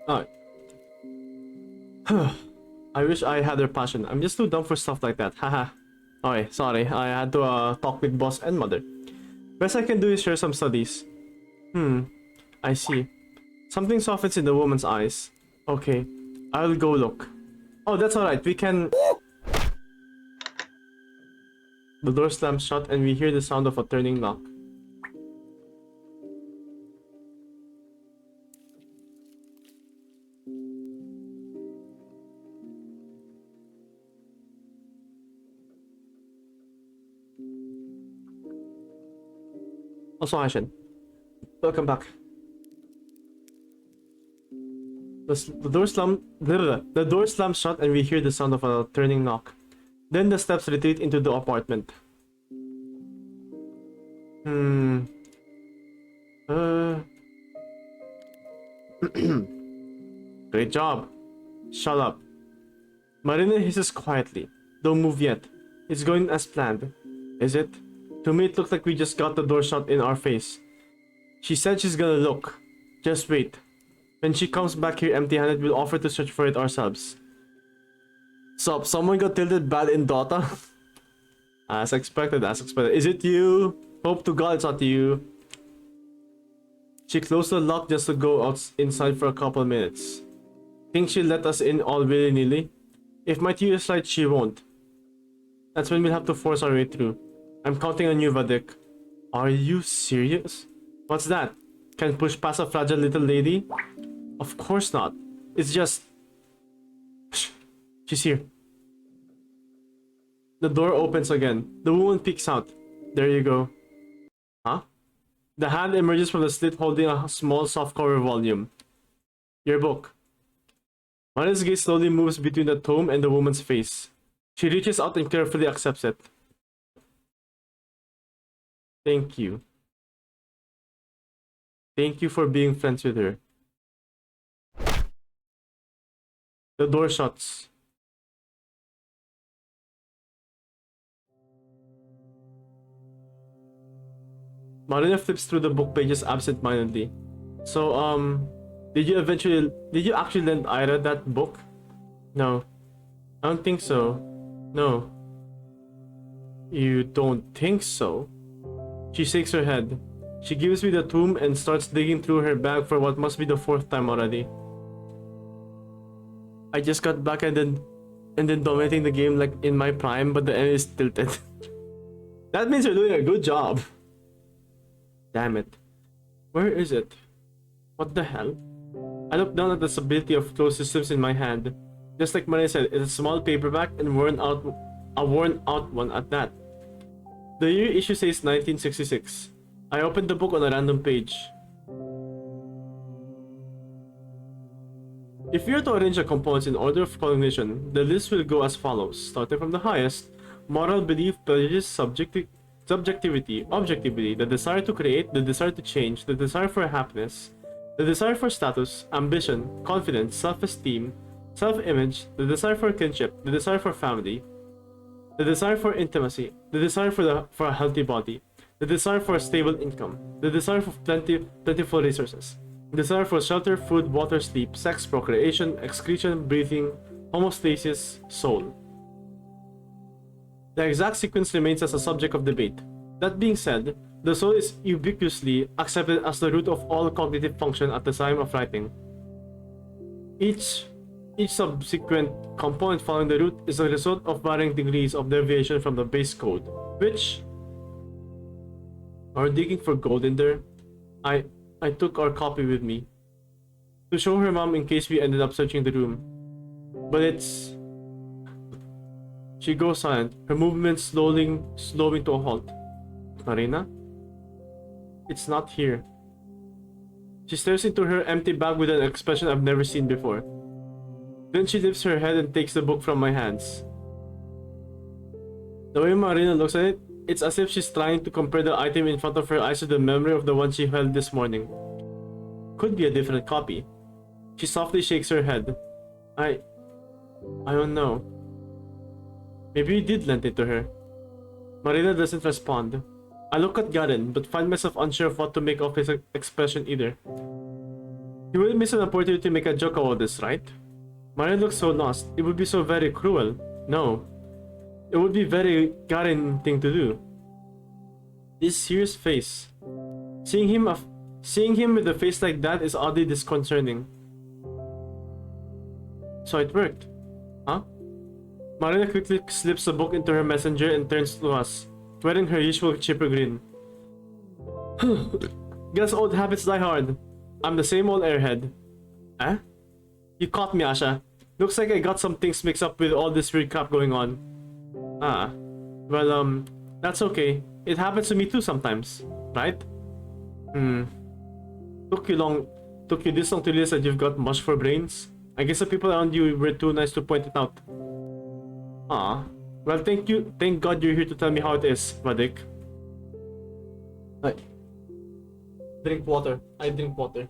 Alright. I wish I had her passion. I'm just too dumb for stuff like that. Haha. Okay, sorry. I had to talk with boss and mother. Best I can do is share some studies. I see. Something softens in the woman's eyes. Okay, I'll go look. Oh, that's alright. We can... The door slams shut and we hear the sound of a turning lock. Also, Aishin. Welcome back. The door slams shut and we hear the sound of a turning knock. Then the steps retreat into the apartment. Great job. Shut up. Marina hisses quietly. Don't move yet. It's going as planned. Is it? To me it looked like we just got the door shut in our face. She said she's gonna look. Just wait. When she comes back here empty-handed, we'll offer to search for it ourselves. Sup, someone got tilted bad in Dota? As expected, as expected. Is it you? Hope to God it's not you. She closed the lock just to go inside for a couple minutes. Think she'll let us in all willy-nilly? If my theory is right, she won't. That's when we'll have to force our way through. I'm counting on you, Vadik. Are you serious? What's that? Can push past a fragile little lady? Of course not. It's just... Shh. She's here. The door opens again. The woman peeks out. There you go. Huh? The hand emerges from the slit holding a small softcover volume. Your book. Maria's gaze slowly moves between the tome and the woman's face. She reaches out and carefully accepts it. Thank you. Thank you for being friends with her. The door shuts. Marina flips through the book pages absent-mindedly. So, did you actually lend Ira that book? No. I don't think so. No. You don't think so? She shakes her head. She gives me the tome and starts digging through her bag for what must be the 4th time already. I just got back and then dominating the game like in my prime, but the enemy is tilted. That means you're doing a good job. Damn it. Where is it? What the hell? I look down at the stability of closed systems in my hand. Just like Maria said, it's a small paperback and worn out one at that. The year issue says 1966. I opened the book on a random page. If we are to arrange the components in order of cognition, the list will go as follows, starting from the highest: moral belief, prejudice, subjectivity, objectivity, the desire to create, the desire to change, the desire for happiness, the desire for status, ambition, confidence, self-esteem, self-image, the desire for kinship, the desire for family, the desire for intimacy, the desire for a healthy body, the desire for a stable income, the desire for plentiful resources, the desire for shelter, food, water, sleep, sex, procreation, excretion, breathing, homeostasis, soul. The exact sequence remains as a subject of debate. That being said, the soul is ubiquitously accepted as the root of all cognitive function at the time of writing. Each subsequent component following the root is a result of varying degrees of deviation from the base code, which... Are digging for gold in there? I took our copy with me to show her mom in case we ended up searching the room. But it's... She goes silent, her movements slowing to a halt. Marina? It's not here. She stares into her empty bag with an expression I've never seen before. Then she lifts her head and takes the book from my hands. The way Marina looks at it, it's as if she's trying to compare the item in front of her eyes to the memory of the one she held this morning. Could be a different copy. She softly shakes her head. I don't know. Maybe you did lend it to her. Marina doesn't respond. I look at Garen, but find myself unsure of what to make of his expression either. He wouldn't miss an opportunity to make a joke about this, right? Marina looks so lost. It would be so very cruel. No. It would be very Garen thing to do. This serious face. Seeing him with a face like that is oddly disconcerting. So it worked. Huh? Marina quickly slips the book into her messenger and turns to us, wearing her usual chipper grin. Guess old habits die hard. I'm the same old airhead. Eh? You caught me, Asha. Looks like I got some things mixed up with all this weird crap going on. Ah. Well, that's okay. It happens to me too sometimes, right? Took you this long to realize that you've got mush for brains? I guess the people around you were too nice to point it out. Ah. Well, thank you. Thank God you're here to tell me how it is, Vadik. Right. Drink water. I drink water.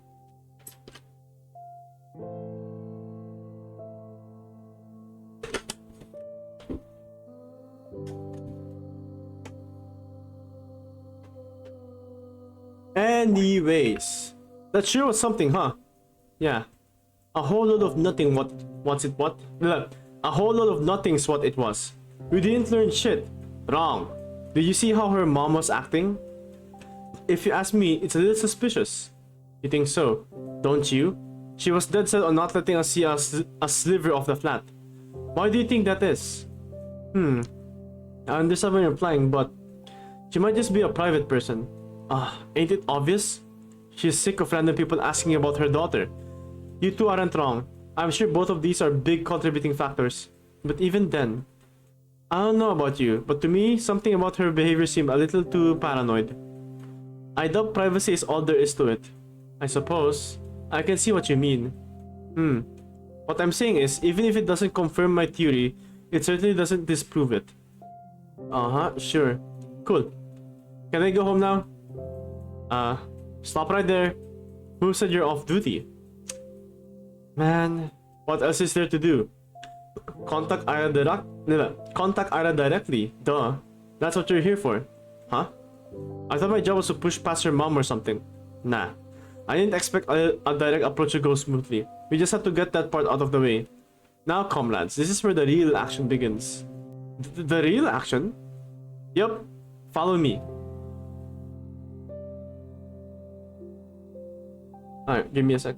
Anyways, that sure was something, huh? Yeah. A whole lot of nothing. What's it? What? Look, a whole lot of nothing's what it was. We didn't learn shit. Wrong. Did you see how her mom was acting? If you ask me, it's a little suspicious. You think so? Don't you? She was dead set on not letting us see a sliver of the flat. Why do you think that is? I understand when you're implying, but she might just be a private person. Ain't it obvious? She's sick of random people asking about her daughter. You two aren't wrong. I'm sure both of these are big contributing factors. But even then, I don't know about you, but to me, something about her behavior seemed a little too paranoid. I doubt privacy is all there is to it. I suppose. I can see what you mean. What I'm saying is, even if it doesn't confirm my theory, it certainly doesn't disprove it. Sure. Cool. Can I go home now? Stop right there. Who said you're off duty? Man, what else is there to do? Contact Ira directly. Duh. That's what you're here for. Huh? I thought my job was to push past her mom or something. Nah. I didn't expect a direct approach to go smoothly. We just had to get that part out of the way. Now, comrades, this is where the real action begins. The real action? Yup. Follow me. Alright, give me a sec.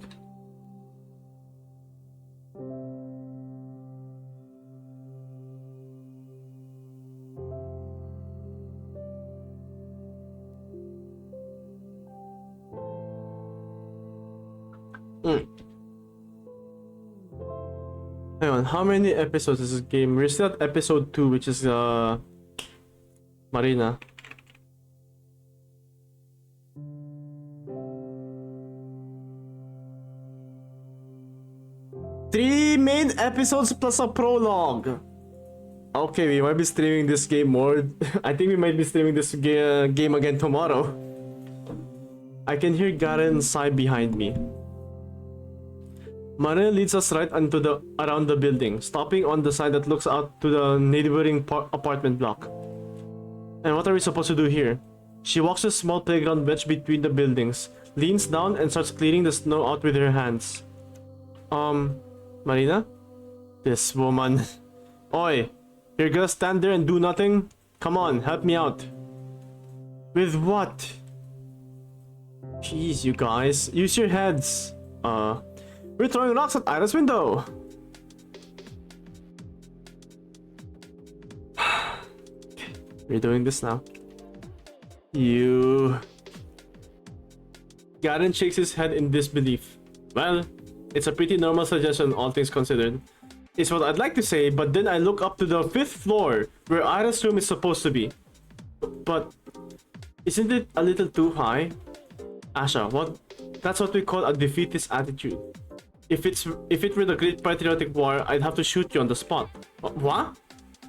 Hang on, how many episodes is this game? We're still at episode 2, which is Marina. Three main episodes plus a prologue. Okay, we might be streaming this game more. I think we might be streaming this game again tomorrow. I can hear Garen sigh behind me. Marina leads us right around the building, stopping on the side that looks out to the neighboring apartment block. And what are we supposed to do here? She walks a small playground bench between the buildings, leans down and starts clearing the snow out with her hands. Marina? This woman. Oi, you're gonna stand there and do nothing? Come on, help me out. With what? Jeez, you guys, use your heads. We're throwing rocks at Ira's window. We're doing this now. You... Garen shakes his head in disbelief. Well, it's a pretty normal suggestion, all things considered. It's what I'd like to say, but then I look up to the 5th floor, where Ira's room is supposed to be. But... isn't it a little too high? Asha, that's what we call a defeatist attitude. If it were the Great Patriotic War, I'd have to shoot you on the spot. What?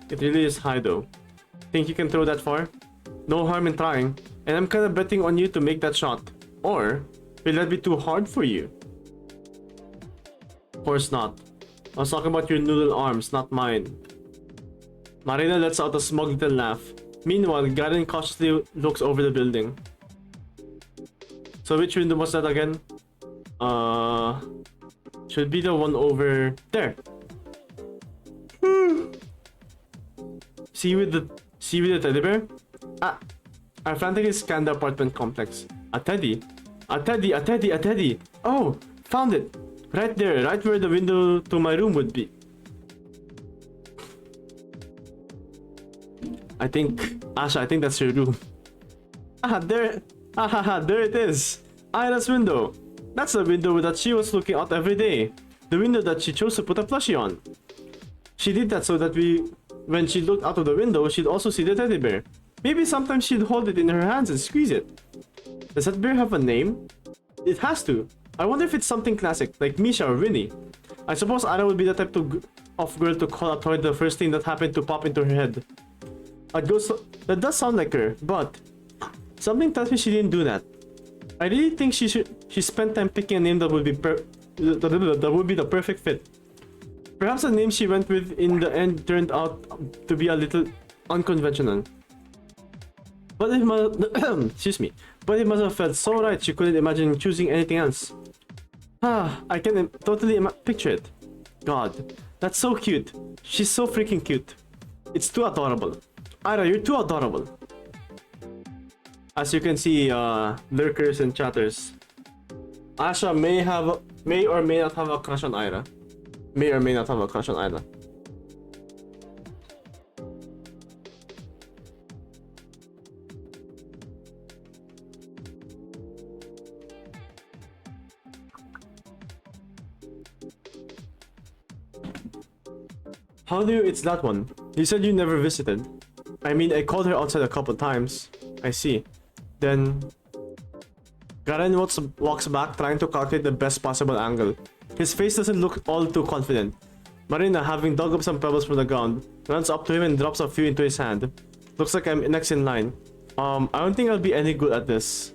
It really is high though. Think you can throw that far? No harm in trying, and I'm kinda betting on you to make that shot. Or, will that be too hard for you? Of course not. I was talking about your noodle arms, not mine. Marina lets out a smug little laugh. Meanwhile, Garen cautiously looks over the building. So which window was that again? Should be the one over there. See with the teddy bear? I frantically scanned the apartment complex. A teddy? A teddy! Oh, found it! Right there, right where the window to my room would be. Asha, I think that's your room. There it is! Ira's window! That's the window that she was looking out every day. The window that she chose to put a plushie on. She did that so that when she looked out of the window, she'd also see the teddy bear. Maybe sometimes she'd hold it in her hands and squeeze it. Does that bear have a name? It has to. I wonder if it's something classic, like Misha or Winnie. I suppose Ira would be the type of girl to call a toy the first thing that happened to pop into her head. I'd go that does sound like her, but something tells me she didn't do that. I really think she spent time picking a name that would be the perfect fit. Perhaps the name she went with in the end turned out to be a little unconventional. But it must excuse me. But it must have felt so right she couldn't imagine choosing anything else. I can totally picture it. God, that's so cute. She's so freaking cute. It's too adorable. Ira, you're too adorable. As you can see, lurkers and chatters. Asha may or may not have a crush on Ira. May or may not have a crush on Ira. How do you? It's that one. You said you never visited. I mean, I called her outside a couple times. I see. Then Garen walks back, trying to calculate the best possible angle. His face doesn't look all too confident. Marina, having dug up some pebbles from the ground, runs up to him and drops a few into his hand. Looks like I'm next in line. I don't think I'll be any good at this.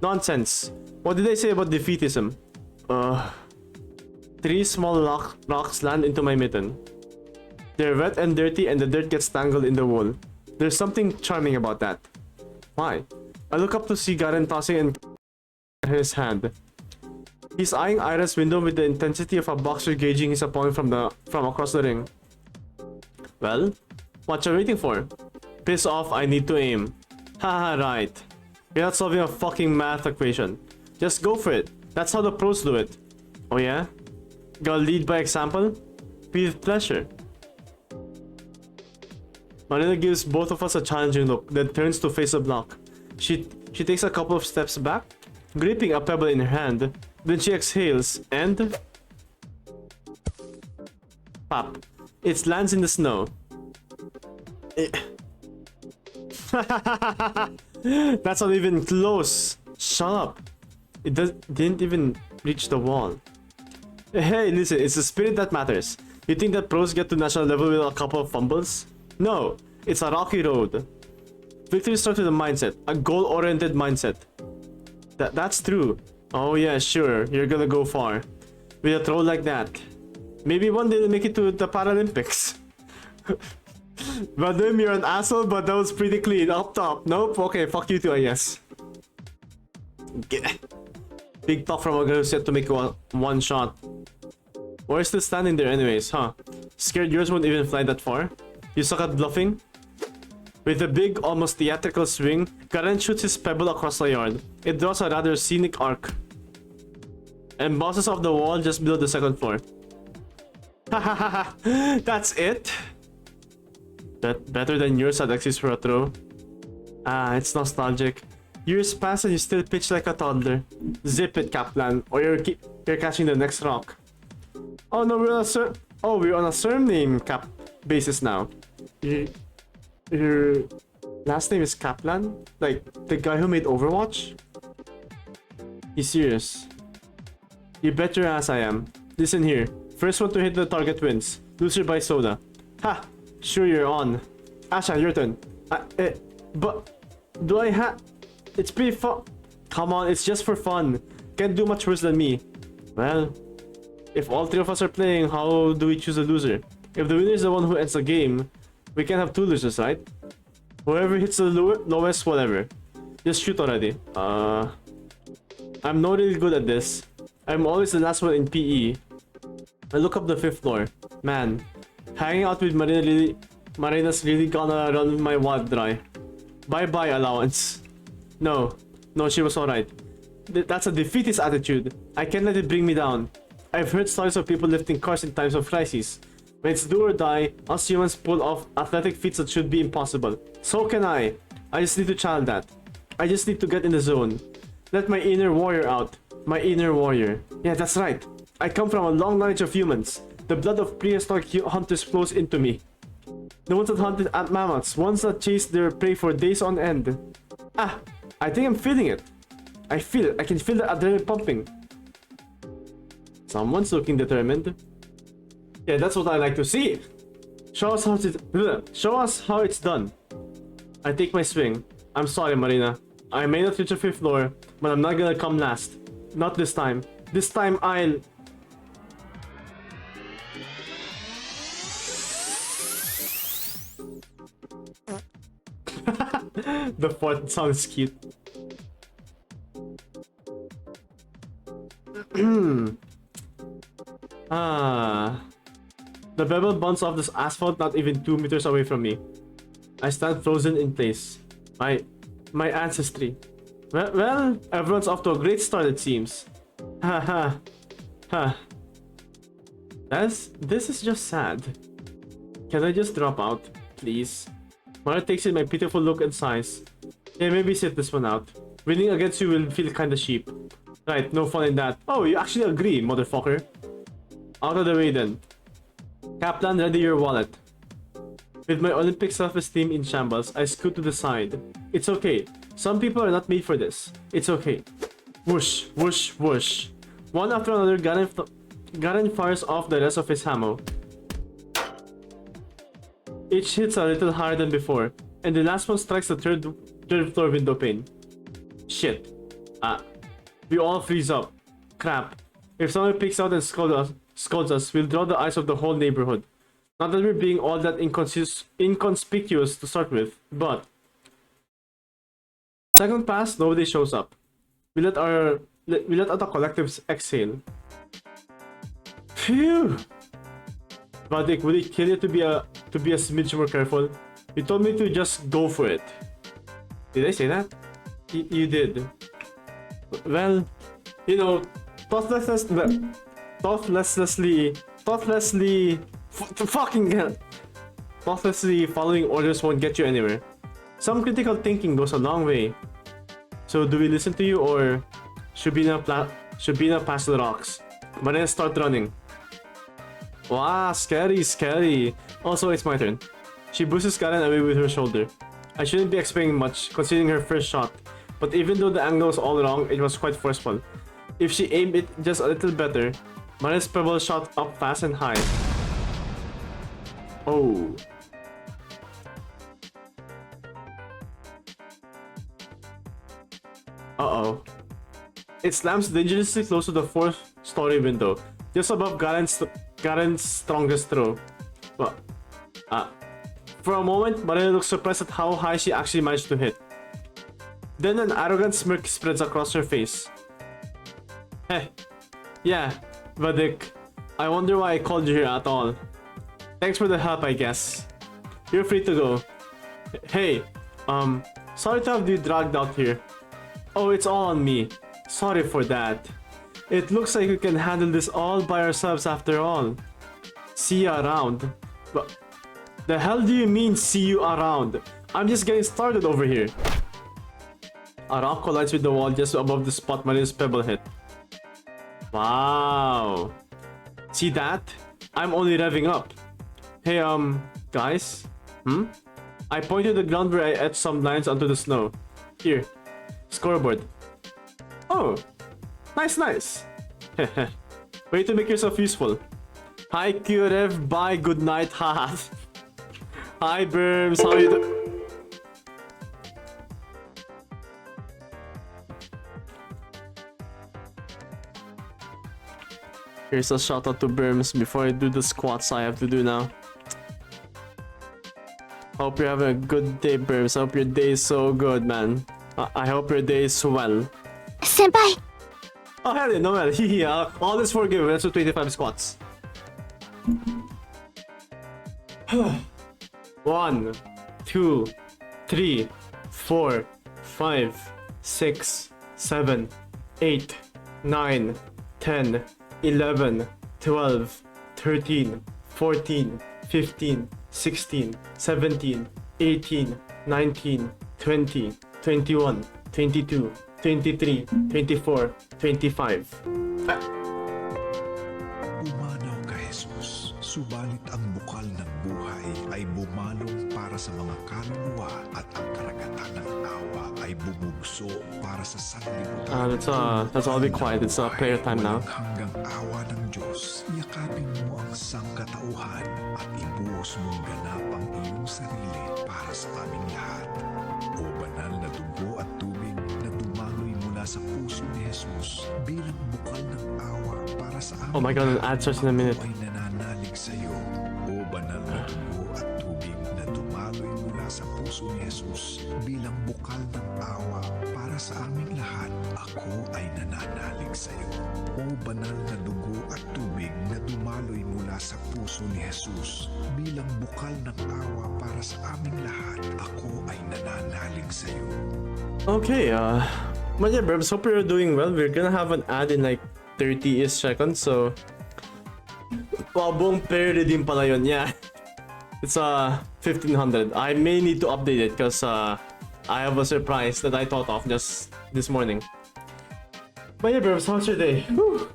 Nonsense. What did they say about defeatism? 3 small rocks land into my mitten. They're wet and dirty and the dirt gets tangled in the wool. There's something charming about that. Why? I look up to see Garen tossing in his hand. He's eyeing Ira's window with the intensity of a boxer gauging his opponent from across the ring. Well, what you waiting for? Piss off, I need to aim. Haha, right. You're not solving a fucking math equation. Just go for it. That's how the pros do it. Oh yeah? Gonna lead by example? With pleasure. Marina gives both of us a challenging look, then turns to face the block. She takes a couple of steps back, gripping a pebble in her hand. Then she exhales and... pop. It lands in the snow. That's not even close. Shut up. It didn't even reach the wall. Hey, listen, it's the spirit that matters. You think that pros get to national level with a couple of fumbles? No, it's a rocky road. Victory starts with a mindset, a goal-oriented mindset. That's true. Oh yeah, sure, you're gonna go far. With a throw like that. Maybe one day they'll make it to the Paralympics. Vadim, you're an asshole, but that was pretty clean. Up top. Nope, okay, fuck you too, I guess. Big talk from a girl who's yet to make one shot. Or still standing there anyways, huh? Scared yours won't even fly that far? You suck at bluffing? With a big, almost theatrical swing, Garen shoots his pebble across the yard. It draws a rather scenic arc and bounces off the wall just below the second floor. Hahaha, that's it? Better than yours, Alexis, for a throw. Ah, it's nostalgic. Years pass and you still pitch like a toddler. Zip it, Kaplan, or you're catching the next rock. Oh no, we're on a surname basis now. Your last name is Kaplan? Like the guy who made Overwatch? He's serious. You bet your ass I am. Listen here. First one to hit the target wins. Loser buys soda. Ha! Sure, you're on. Asha, your turn. But do I have? It's pretty fun. Come on, it's just for fun. Can't do much worse than me. Well, if all 3 of us are playing, how do we choose a loser? If the winner is the one who ends the game, we can't have 2 losers, right? Whoever hits the lowest, whatever. Just shoot already. I'm not really good at this. I'm always the last one in PE. I look up the 5th floor. Man, hanging out with Marina's really gonna run my wallet dry. Bye-bye, allowance. No, she was alright. That's a defeatist attitude. I can't let it bring me down. I've heard stories of people lifting cars in times of crisis. When it's do or die, us humans pull off athletic feats that should be impossible. So can I. I just need to channel that. I just need to get in the zone. Let my inner warrior out. My inner warrior. Yeah, that's right. I come from a long lineage of humans. The blood of prehistoric hunters flows into me. The ones that hunted ant mammoths, ones that chased their prey for days on end. Ah, I think I'm feeling it. I can feel the adrenaline pumping. Someone's looking determined. Yeah, that's what I like to see. Show us how it's done. I take my swing. I'm sorry, Marina. I may not reach the 5th floor, but I'm not gonna come last. Not this time. This time I'll... The font sounds cute. The pebble bounces off this asphalt not even 2 meters away from me. I stand frozen in place. My ancestry. Well, everyone's off to a great start, it seems. Ha. This is just sad. Can I just drop out, please? Mara takes in my pitiful look and sighs. Yeah, maybe sit this one out. Winning against you will feel kinda cheap. Right, no fun in that. Oh, you actually agree, motherfucker. Out of the way then. Kaplan, ready your wallet. With my Olympic self-esteem in shambles, I scoot to the side. It's okay. Some people are not made for this. It's okay. Whoosh, whoosh, whoosh. One after another, Garen fires off the rest of his ammo. Each hits a little harder than before, and the last one strikes the third floor window pane. Shit. We all freeze up. Crap. If someone picks out and scolds us, we'll draw the eyes of the whole neighborhood. Not that we're being all that inconspicuous to start with, but... Second pass, nobody shows up. We let out the collectives exhale. Phew! Vadik, would it kill you to be a smidge more careful? You told me to just go for it. Did I say that? You did. Well, you know, thoughtlessly following orders won't get you anywhere. Some critical thinking goes a long way. So do we listen to you, or should we not pass the rocks? But then start running. Wow, scary. Also, it's my turn. She pushes Karen away with her shoulder. I shouldn't be expecting much, considering her first shot. But even though the angle was all wrong, it was quite forceful. If she aimed it just a little better, Maria's pebble shot up fast and high. Oh. Uh-oh. It slams dangerously close to the 4th-story window, just above Garen's strongest throw. Well, for a moment, Maria looks surprised at how high she actually managed to hit. Then an arrogant smirk spreads across her face. Heh. Yeah, Vadik. I wonder why I called you here at all. Thanks for the help, I guess. You're free to go. Hey, sorry to have you dragged out here. Oh, it's all on me. Sorry for that. It looks like we can handle this all by ourselves after all. See you around. But the hell do you mean, see you around? I'm just getting started over here. A rock collides with the wall just above the spot Maria's pebble hit. Wow. See that? I'm only revving up. Hey, guys? I pointed to the ground where I etched some lines onto the snow. Here. Scoreboard. Oh. Nice. Way to make yourself useful. Hi, Kyurev. Bye. Good night. Haha. Hi, Berms. How you doing? Here's a shout out to Berms before I do the squats I have to do now. Hope you're having a good day, Berms. I hope your day is so good, man. I hope your day is well. Senpai! Oh, hell yeah, no matter. All is forgiven. Let's do 25 squats. 1, 2, 3, 4, 5, 6, 7, 8, 9, 10, 11, 12, 13, 14, 15, 16, 17, 18, 19, 20, 21, 22, 23, 24, 25. Umanaw ka, Jesus, Subalit ang bukal ng buhay ay bumalong para sa mga kaluluwa at ang karagatan ng awa ay bumugso para sa sanlibutan. Let's all be quiet. It's prayer time now. Walang hanggang awa ng Diyos, yakapin mo ang sangkatauhan at ibuhos mong ganap ang iyong sarili para sa aming lahat. O banal na dugo at tubig na dumaloy mula sa puso ni Jesus bilang bukal ng awa para sa aming Oh my God, an ad starts in a minute. Ako ay nananalig sa iyo. O banal na dugo at tubig na dumaloy mula sa puso ni Jesus bilang bukal ng awa para sa aming lahat. Ako ay nananalig sa iyo. O banal na dugo at tubig na dumaloy mula sa puso ni Jesus bilang bukal ng awa para sa aming lahat. Ako ay nananalig sa iyo. Okay, but yeah, Burbs, hope you're doing well. We're gonna have an ad in like 30-ish seconds, so... Wow, buong player din pala yun, yeah. It's 1500. I may need to update it because I have a surprise that I thought of just this morning. But yeah, Burbs, how's your day? Whew.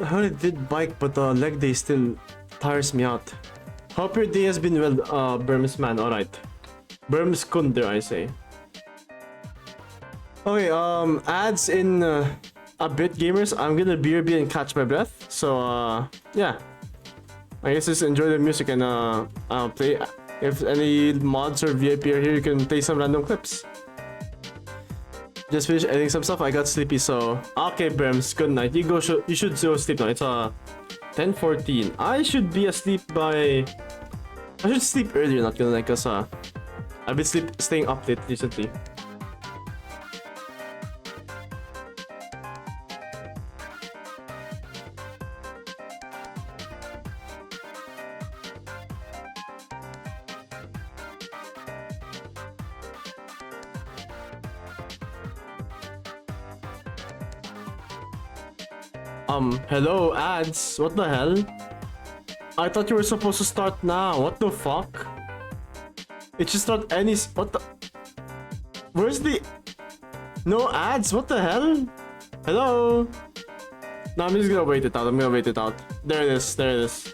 I only did bike, but leg day still tires me out. Hope your day has been well, Burms man, alright. Burms Kunder, I say. Okay, ads in a bit, gamers. I'm gonna BRB and catch my breath. So, yeah. I guess just enjoy the music and play. If any mods or VIP are here, you can play some random clips. Just finished editing some stuff. I got sleepy, so okay, Brems. Good night. You should go sleep now. It's 10:14. I should be asleep by. I should sleep earlier. Not gonna lie, cause I've been staying up late recently. Hello, ads. What the hell? I thought you were supposed to start now. What the fuck? It should start any. What the? Where's the? No ads. What the hell? Hello? No, I'm just gonna wait it out. I'm gonna wait it out. There it is. There it is.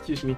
Excuse me.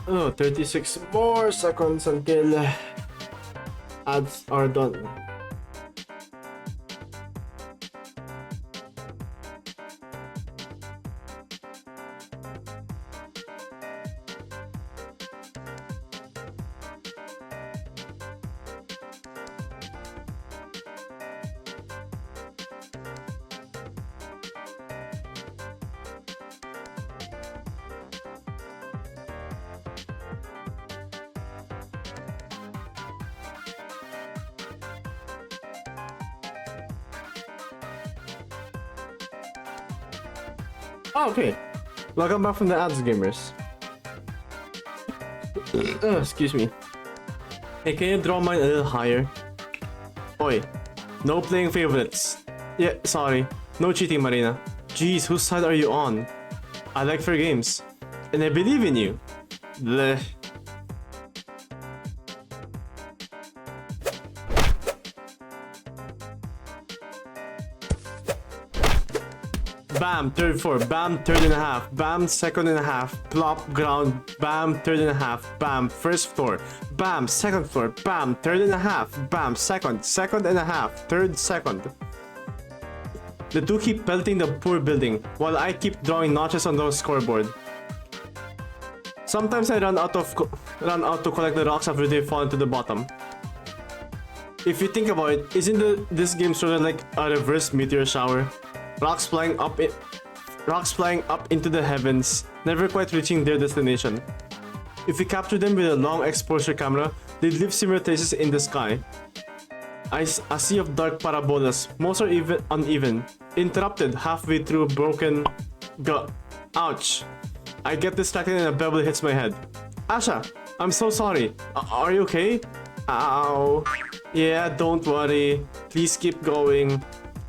Oh, 36 more seconds until ads are done. Oh, okay. Welcome back from the ads, gamers. Excuse me. Hey, can you draw mine a little higher? Oi, no playing favorites. Yeah, sorry. No cheating, Marina. Jeez, whose side are you on? I like fair games. And I believe in you. Bleh. Bam, third floor, bam, third and a half, bam, second and a half, plop, ground, bam, third and a half, bam, first floor, bam, second floor, bam, third and a half, bam, second, second and a half, third, second. The two keep pelting the poor building, while I keep drawing notches on the scoreboard. Sometimes I run out to collect the rocks after they fall into the bottom. If you think about it, isn't this game sort of like a reverse meteor shower? Rocks flying up into the heavens, never quite reaching their destination. If you capture them with a long exposure camera, they leave similar traces in the sky. A sea of dark parabolas, most are even uneven, interrupted halfway through broken ouch. I get distracted and a pebble hits my head. Asha, I'm so sorry. Are you okay? Ow. Yeah, don't worry. Please keep going.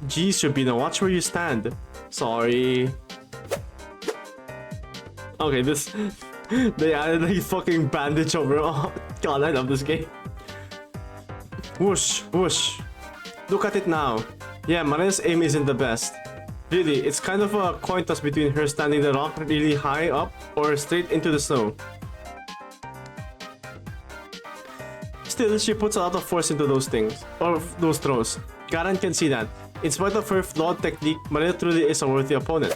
Geez, Shabina, watch where you stand. Sorry. Okay, this... They added a fucking bandage over... Oh, God, I love this game. Whoosh, whoosh. Look at it now. Yeah, Marina's aim isn't the best. Really, it's kind of a coin toss between her standing the rock really high up or straight into the snow. Still, she puts a lot of force into those things, or those throws. Karen can see that. In spite of her flawed technique, Marina truly is a worthy opponent.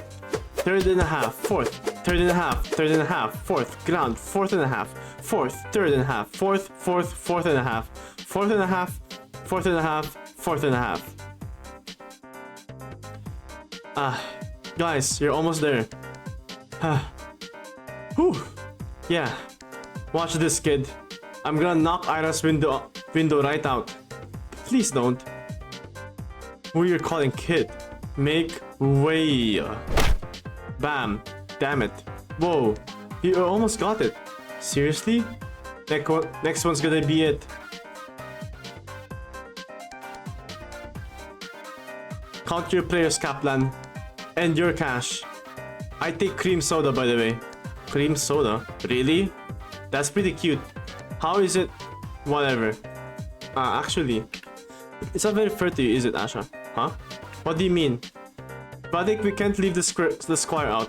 Third and a half, fourth, third and a half, third and a half, fourth, ground, fourth and a half, fourth, third and a half, fourth, fourth and a half, fourth and a half, fourth and a half, fourth and a half. Guys, you're almost there. Whew. Yeah. Watch this, kid. I'm gonna knock Ira's window right out. Please don't. Who you're calling kid? Make way. Bam. Damn it. Whoa. You almost got it. Seriously? Next one's gonna be it. Count your players, Kaplan. And your cash. I take cream soda, by the way. Cream soda? Really? That's pretty cute. How is it? Whatever. Actually, it's not very fair to you, is it, Asha? Huh? What do you mean? But I think we can't leave the squire out.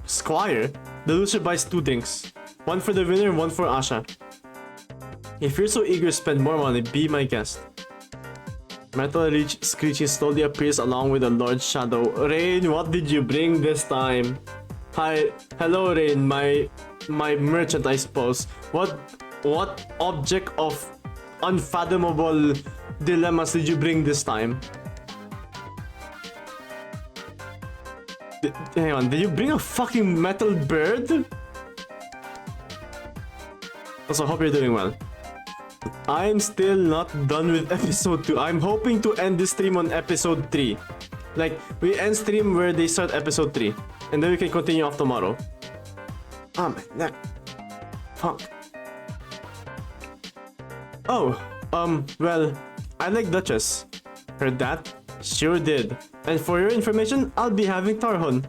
Squire? The loser buys 2 drinks. One for the winner, one for Asha. If you're so eager to spend more money, be my guest. Metal screeching slowly appears along with a large shadow. Rain, what did you bring this time? Hi, hello Rain, my merchant, I suppose. What object of unfathomable dilemmas did you bring this time? Hang on, did you bring a fucking metal bird? Also, hope you're doing well. I'm still not done with episode 2. I'm hoping to end this stream on episode 3. Like, we end stream where they start episode 3. And then we can continue off tomorrow. Ah, my neck. Fuck. Oh, well, I like Duchess. Heard that? Sure did. And for your information, I'll be having Tarhon.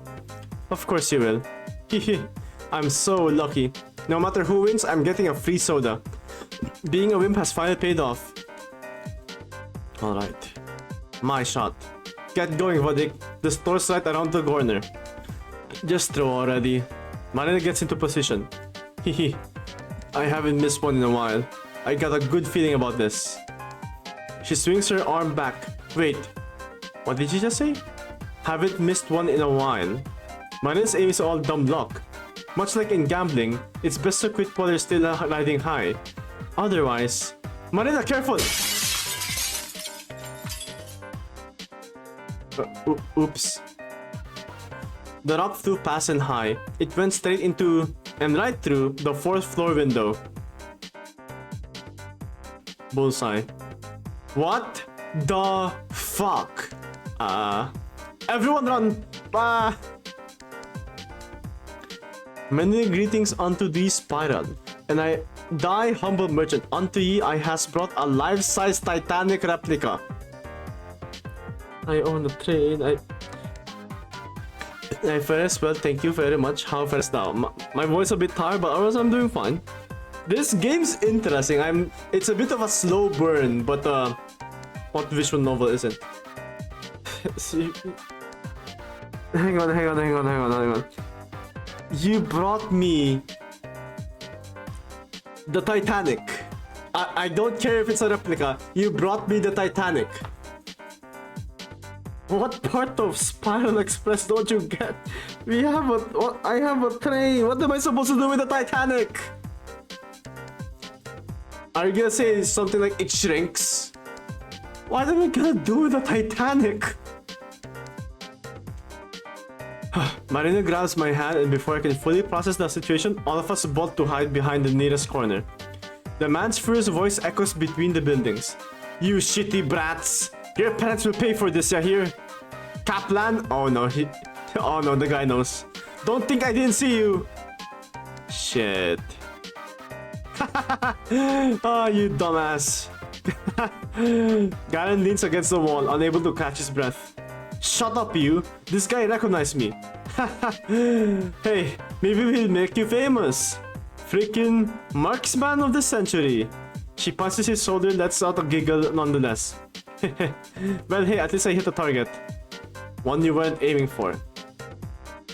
Of course you will. Hehe. I'm so lucky. No matter who wins, I'm getting a free soda. Being a wimp has finally paid off. Alright. My shot. Get going, Vadik. The store's right around the corner. Just throw already. Marina gets into position. Hehe. I haven't missed one in a while. I got a good feeling about this. She swings her arm back. Wait. What did you just say? Haven't missed one in a while. Marina's aim is all dumb luck. Much like in gambling, it's best to quit while you're still riding high. Otherwise... Marina, careful! Oops. The rock flew past and high. It went straight into and right through the 4th floor window. Bullseye. What the fuck? Everyone run! Many greetings unto thee, Spiral, and I, thy humble merchant, unto ye I has brought a life-size Titanic replica. I own a train. I fares well, thank you very much. How fares thou? My voice a bit tired, but otherwise I'm doing fine. This game's interesting. It's a bit of a slow burn, but what visual novel isn't? See, hang on. You brought me the Titanic. I don't care if it's a replica. You brought me the Titanic. What part of Spiral Express don't you get? I have a train. What am I supposed to do with the Titanic? Are you gonna say something like it shrinks? What am I gonna do with the Titanic? Marina grabs my hand, and before I can fully process the situation, all of us bolt to hide behind the nearest corner. The man's furious voice echoes between the buildings. You shitty brats! Your parents will pay for this, you hear? Kaplan? Oh no, oh no, the guy knows. Don't think I didn't see you! Shit. Oh, you dumbass. Garen leans against the wall, unable to catch his breath. Shut up, you! This guy recognized me. Hey, maybe we'll make you famous. Freaking marksman of the century. She punches his shoulder, lets out a giggle nonetheless. Well, hey, at least I hit the target. One you weren't aiming for.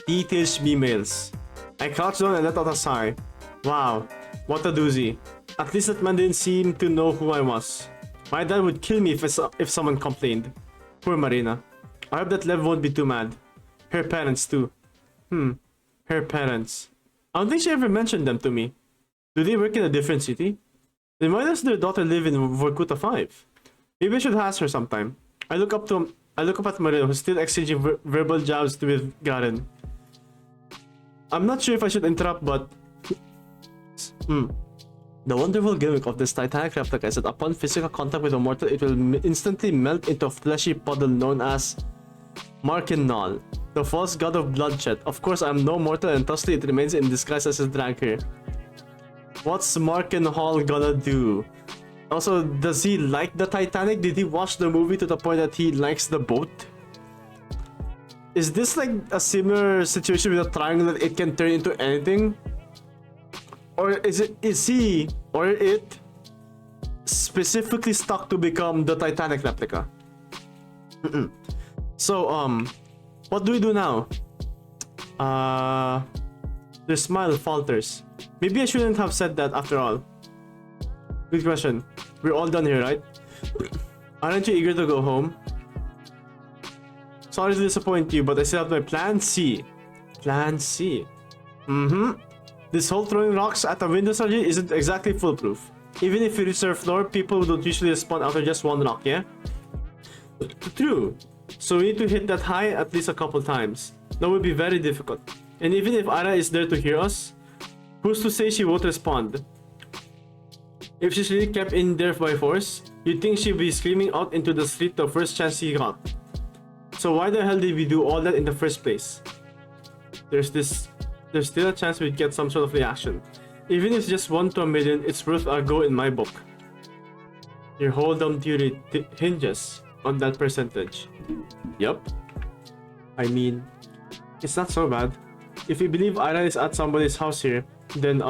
Details emails. I crouched down and let out a sigh. Wow, what a doozy. At least that man didn't seem to know who I was. My dad would kill me if someone complained. Poor Marina. I hope that Lev won't be too mad. Her parents too. Her parents. I don't think she ever mentioned them to me. Do they work in a different city? Then why does their daughter live in Vorkuta 5? Maybe I should ask her sometime. I look up at Marina, who's still exchanging verbal jabs with Garen. I'm not sure if I should interrupt, but the wonderful gimmick of this Titanic replica is that upon physical contact with a mortal, it will instantly melt into a fleshy puddle known as Markinal, the false god of bloodshed. Of course, I am no mortal, and thusly it remains in disguise as a drag here. What's Markinal gonna do? Also, does he like the Titanic? Did he watch the movie to the point that he likes the boat? Is this like a similar situation with a triangle that it can turn into anything? Or is he or it specifically stuck to become the Titanic replica? So, what do we do now? Their smile falters. Maybe I shouldn't have said that after all. Good question. We're all done here, right? Aren't you eager to go home? Sorry to disappoint you, but I still have my plan C. Plan C. This whole throwing rocks at a window strategy isn't exactly foolproof. Even if you reach their floor, people don't usually respond after just one rock, yeah? True. So we need to hit that high at least a couple times. That would be very difficult. And even if Ara is there to hear us, who's to say she won't respond? If she's really kept in there by force, you'd think she'd be screaming out into the street the first chance she got. So why the hell did we do all that in the first place? There's still a chance we'd get some sort of reaction. Even if it's just 1 to a million, it's worth a go in my book. Your whole dumb theory hinges on that percentage. Yup. I mean, it's not so bad. If you believe Ira is at somebody's house here, then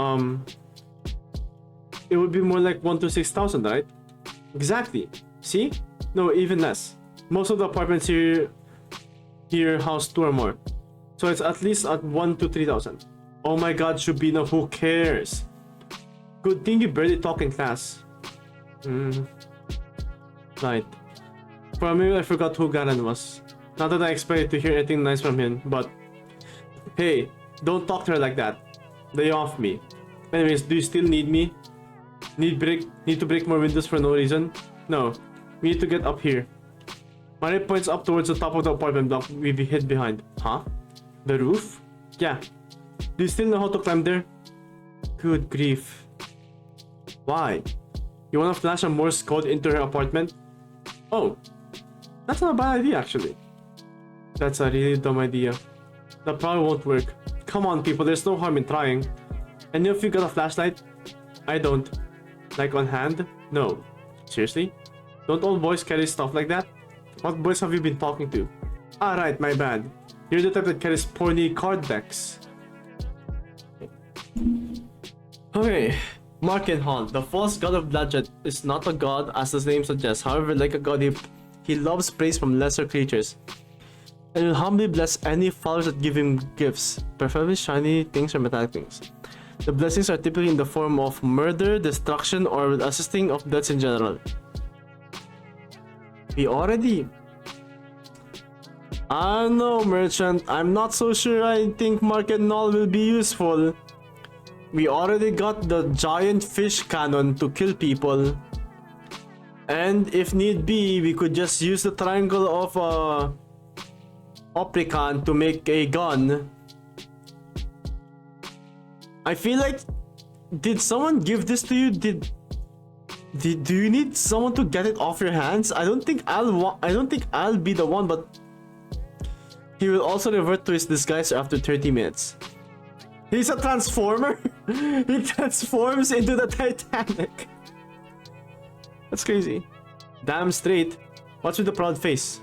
it would be more like 1 to 6,000, right? Exactly. See? No, even less. Most of the apartments here house 2 or more. So it's at least at 1 to 3,000. Oh my god, Shubina, who cares? Good thing you barely talk in class. Right. For a minute I forgot who Garan was. Not that I expected to hear anything nice from him, but hey, don't talk to her like that. Lay off me. Anyways, do you still need me? Need to break more windows for no reason? No. We need to get up here. Maria points up towards the top of the apartment block we hid behind. Huh? The roof? Yeah. Do you still know how to climb there? Good grief. Why? You wanna flash a Morse code into her apartment? Oh. That's not a bad idea, actually. That's a really dumb idea. That probably won't work. come on, people, there's no harm in trying. And if you got a flashlight? I don't. Like on hand? No. Seriously? Don't all boys carry stuff like that? What boys have you been talking to? Ah, right, my bad. You're the type that carries porny card decks. Okay. Markenhall, the false god of bloodshed, is not a god as the name suggests. However, like a god, he loves praise from lesser creatures. And will humbly bless any followers that give him gifts, preferably shiny things or metallic things. The blessings are typically in the form of murder, destruction, or assisting of deaths in general. We already... I don't know, merchant. I'm not so sure I think Markenhall will be useful. We already got the giant fish cannon to kill people. And if need be, we could just use the triangle of Opricon to make a gun. I feel like, did someone give this to you? Do you need someone to get it off your hands? I don't think I'll be the one, but he will also revert to his disguise after 30 minutes. He's a transformer. He transforms into the Titanic. That's crazy. Damn straight. What's with the proud face?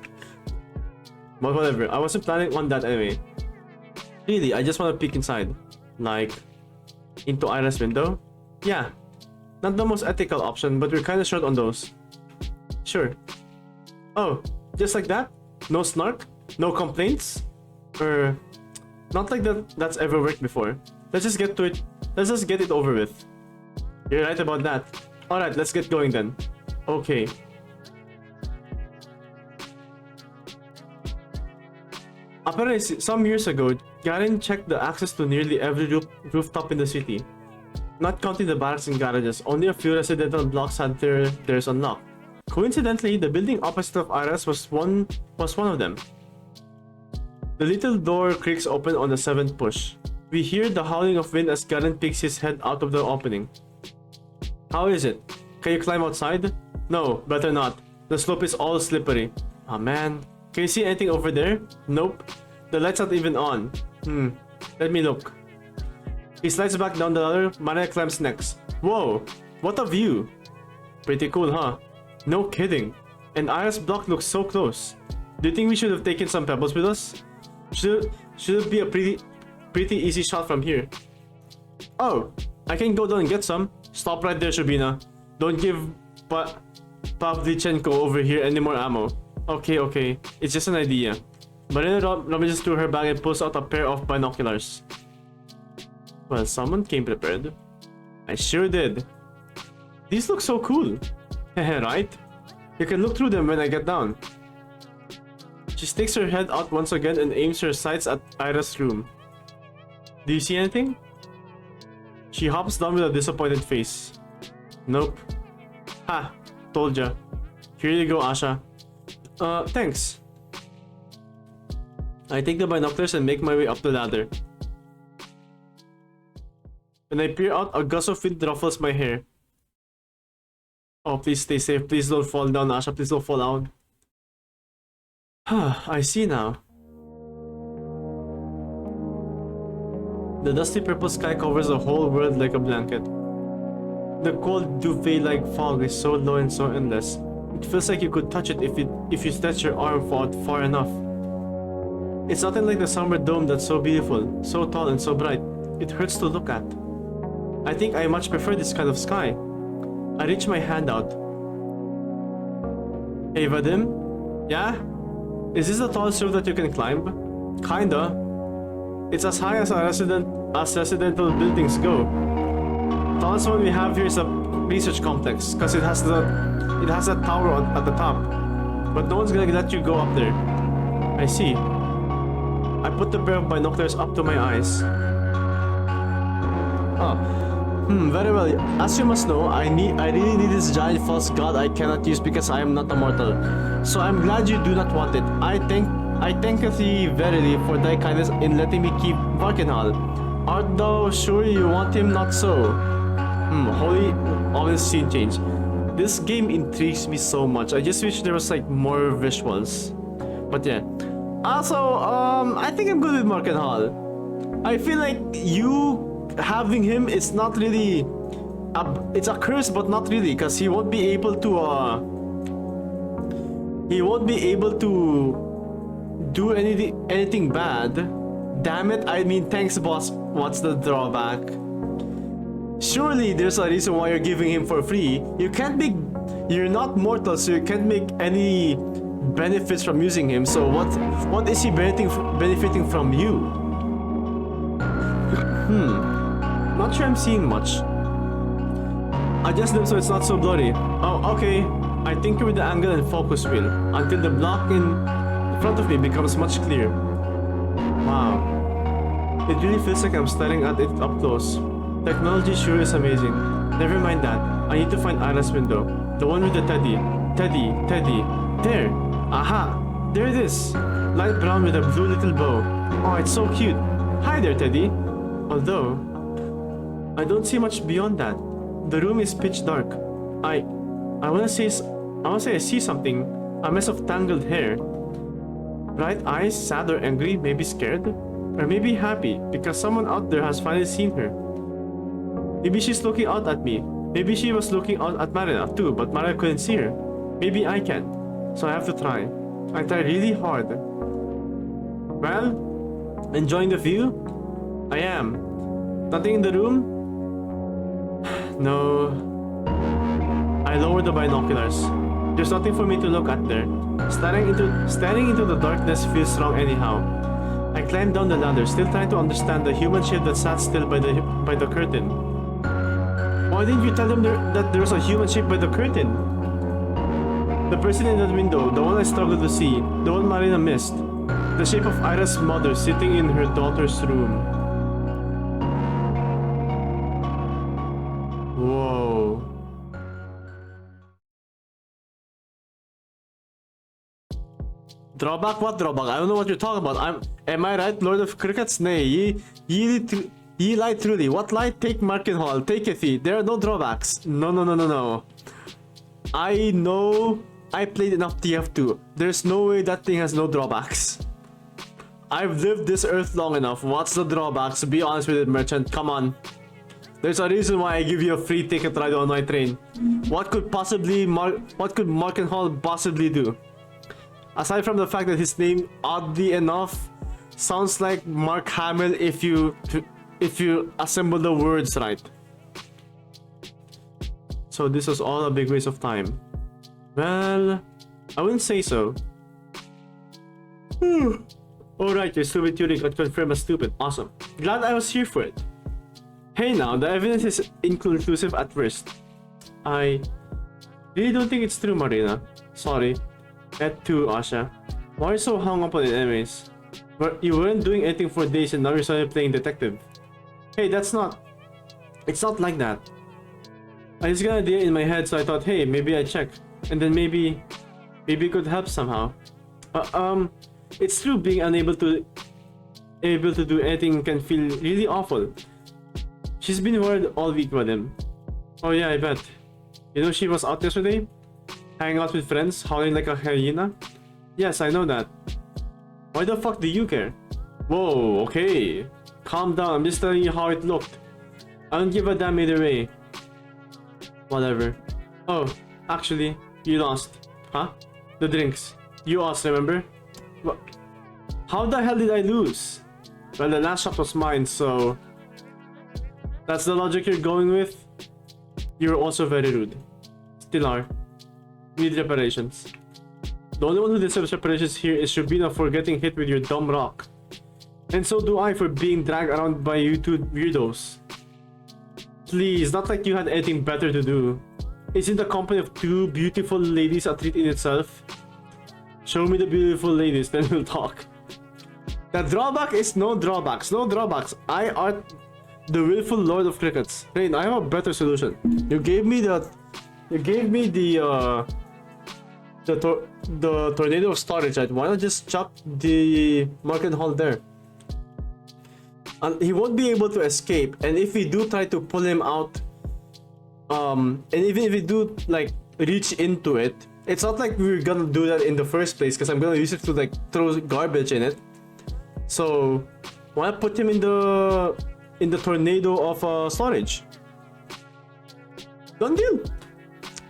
But whatever. I wasn't planning on that anyway. Really, I just want to peek inside. Like, into Ira's window? Yeah. Not the most ethical option, but we're kind of short on those. Sure. Oh, just like that? No snark? No complaints? Or... not like that's ever worked before. Let's just get to it. Let's just get it over with. You're right about that. Alright, let's get going then. Okay. Apparently, some years ago, Garen checked the access to nearly every rooftop in the city. Not counting the barracks and garages, only a few residential blocks had theirs unlocked. Coincidentally, the building opposite of Iras was one of them. The little door creaks open on the 7th push. We hear the howling of wind as Garen peeks his head out of the opening. How is it? Can you climb outside? No, better not. The slope is all slippery. Oh man. Can you see anything over there? Nope. The light's not even on. Let me look. He slides back down the ladder. Maria climbs next. Whoa! What a view! Pretty cool, huh? No kidding. And Ira's block looks so close. Do you think we should have taken some pebbles with us? Should it be a pretty easy shot from here? Oh, I can go down and get some. Stop right there, Shubina. Don't give Pavlichenko over here any more ammo. Okay, it's just an idea. Marina rummages through her bag and pulls out a pair of binoculars. Well, someone came prepared. I sure did. These look so cool. Hehe, right? You can look through them when I get down. She sticks her head out once again and aims her sights at Ira's room. Do you see anything? She hops down with a disappointed face. Nope. Ha! Told ya. Here you go, Asha. Thanks. I take the binoculars and make my way up the ladder. When I peer out, a gust of wind ruffles my hair. Oh, please stay safe. Please don't fall down, Asha. Please don't fall out. I see now. The dusty purple sky covers the whole world like a blanket. The cold duvet-like fog is so low and so endless. It feels like you could touch it if you stretch your arm out far enough. It's nothing like the summer dome that's so beautiful, so tall and so bright. It hurts to look at. I think I much prefer this kind of sky. I reach my hand out. Hey Vadim? Yeah? Is this the tallest roof that you can climb? Kinda. It's as high as residential buildings go. The tallest one we have here is a research complex, cause it has a tower at the top. But no one's gonna let you go up there. I see. I put the pair of binoculars up to my eyes. Very well. As you must know, I really need this giant false god I cannot use because I am not a mortal. So I'm glad you do not want it. I thank thee verily for thy kindness in letting me keep Markenhall. Art thou sure you want him not so? Holy honest scene change. This game intrigues me so much. I just wish there was like more visuals. But yeah. Also, I think I'm good with Markenhall. I feel like you having him is not really it's a curse, but not really, because he won't be able to do anything bad. Damn it, I mean, thanks boss. What's the drawback? Surely there's a reason why you're giving him for free. You're not mortal, so you can't make any benefits from using him. So what is he benefiting from you? Not sure I'm seeing much. Adjust them so it's not so blurry. Oh, okay. I tinker with the angle and focus wheel until the block in front of me becomes much clearer. Wow. It really feels like I'm staring at it up close. Technology sure is amazing. Never mind that. I need to find Ira's window. The one with the teddy. Teddy. There. Aha. There it is. Light brown with a blue little bow. Oh, it's so cute. Hi there, Teddy. Although, I don't see much beyond that. The room is pitch dark. I wanna say I see something. A mess of tangled hair. Bright eyes, sad or angry, maybe scared? Or maybe happy, because someone out there has finally seen her. Maybe she's looking out at me. Maybe she was looking out at Marina too, but Marina couldn't see her. Maybe I can. So I have to try. I try really hard. Well, enjoying the view? I am. Nothing in the room? No. I lowered the binoculars. There's nothing for me to look at there. Staring into the darkness feels wrong anyhow. I climbed down the ladder, still trying to understand the human shape that sat still by the curtain. Why didn't you tell them that there was a human shape by the curtain? The person in that window, the one I struggled to see, the one Marina missed. The shape of Ira's mother sitting in her daughter's room. Whoa. Drawback? What drawback? I don't know what you're talking about. Am I right, Lord of Crickets? Nay, ye lie truly. What lie? Take Markenhall, take it ye. There are no drawbacks. No. I know. I played enough TF2. There's no way that thing has no drawbacks. I've lived this earth long enough. What's the drawbacks? Be honest with it, merchant. Come on. There's a reason why I give you a free ticket ride on my train. What could Markenhall possibly do? Aside from the fact that his name, oddly enough, sounds like Mark Hamill if you assemble the words right. So this was all a big waste of time. Well, I wouldn't say so. Alright, your stupid tuning got confirmed as stupid. Awesome. Glad I was here for it. Hey now, the evidence is inconclusive at worst. I really don't think it's true, Marina. Sorry. Z.A.T.O, Asha. Why are you so hung up on it anyways? You weren't doing anything for days and now you're suddenly playing detective. Hey, it's not like that. I just got an idea in my head, so I thought, hey, maybe I check. And then maybe it could help somehow. It's true, being able to do anything can feel really awful. She's been worried all week about him. Oh yeah, I bet. You know she was out yesterday? Hanging out with friends, howling like a hyena? Yes, I know that. Why the fuck do you care? Whoa, okay. Calm down, I'm just telling you how it looked. I don't give a damn either way. Whatever. Oh, actually, you lost. Huh? The drinks. You lost, remember? What? How the hell did I lose? Well, the last shot was mine, so... That's the logic you're going with? You're also very rude. Still are. Need reparations. The only one who deserves reparations here is Shubina for getting hit with your dumb rock. And so do I for being dragged around by you two weirdos. Please, not like you had anything better to do. Isn't the company of two beautiful ladies a treat in itself? Show me the beautiful ladies, then we'll talk. The drawback is no drawbacks. No drawbacks. I are the willful Lord of Crickets. Rain, I have a better solution. You gave me the tornado of storage, right? Why not just chop the market hall there? And he won't be able to escape. And if we do try to pull him out, and even if we do like reach into it, it's not like we're gonna do that in the first place, because I'm gonna use it to like throw garbage in it. So Why put him in the tornado of storage? Done deal.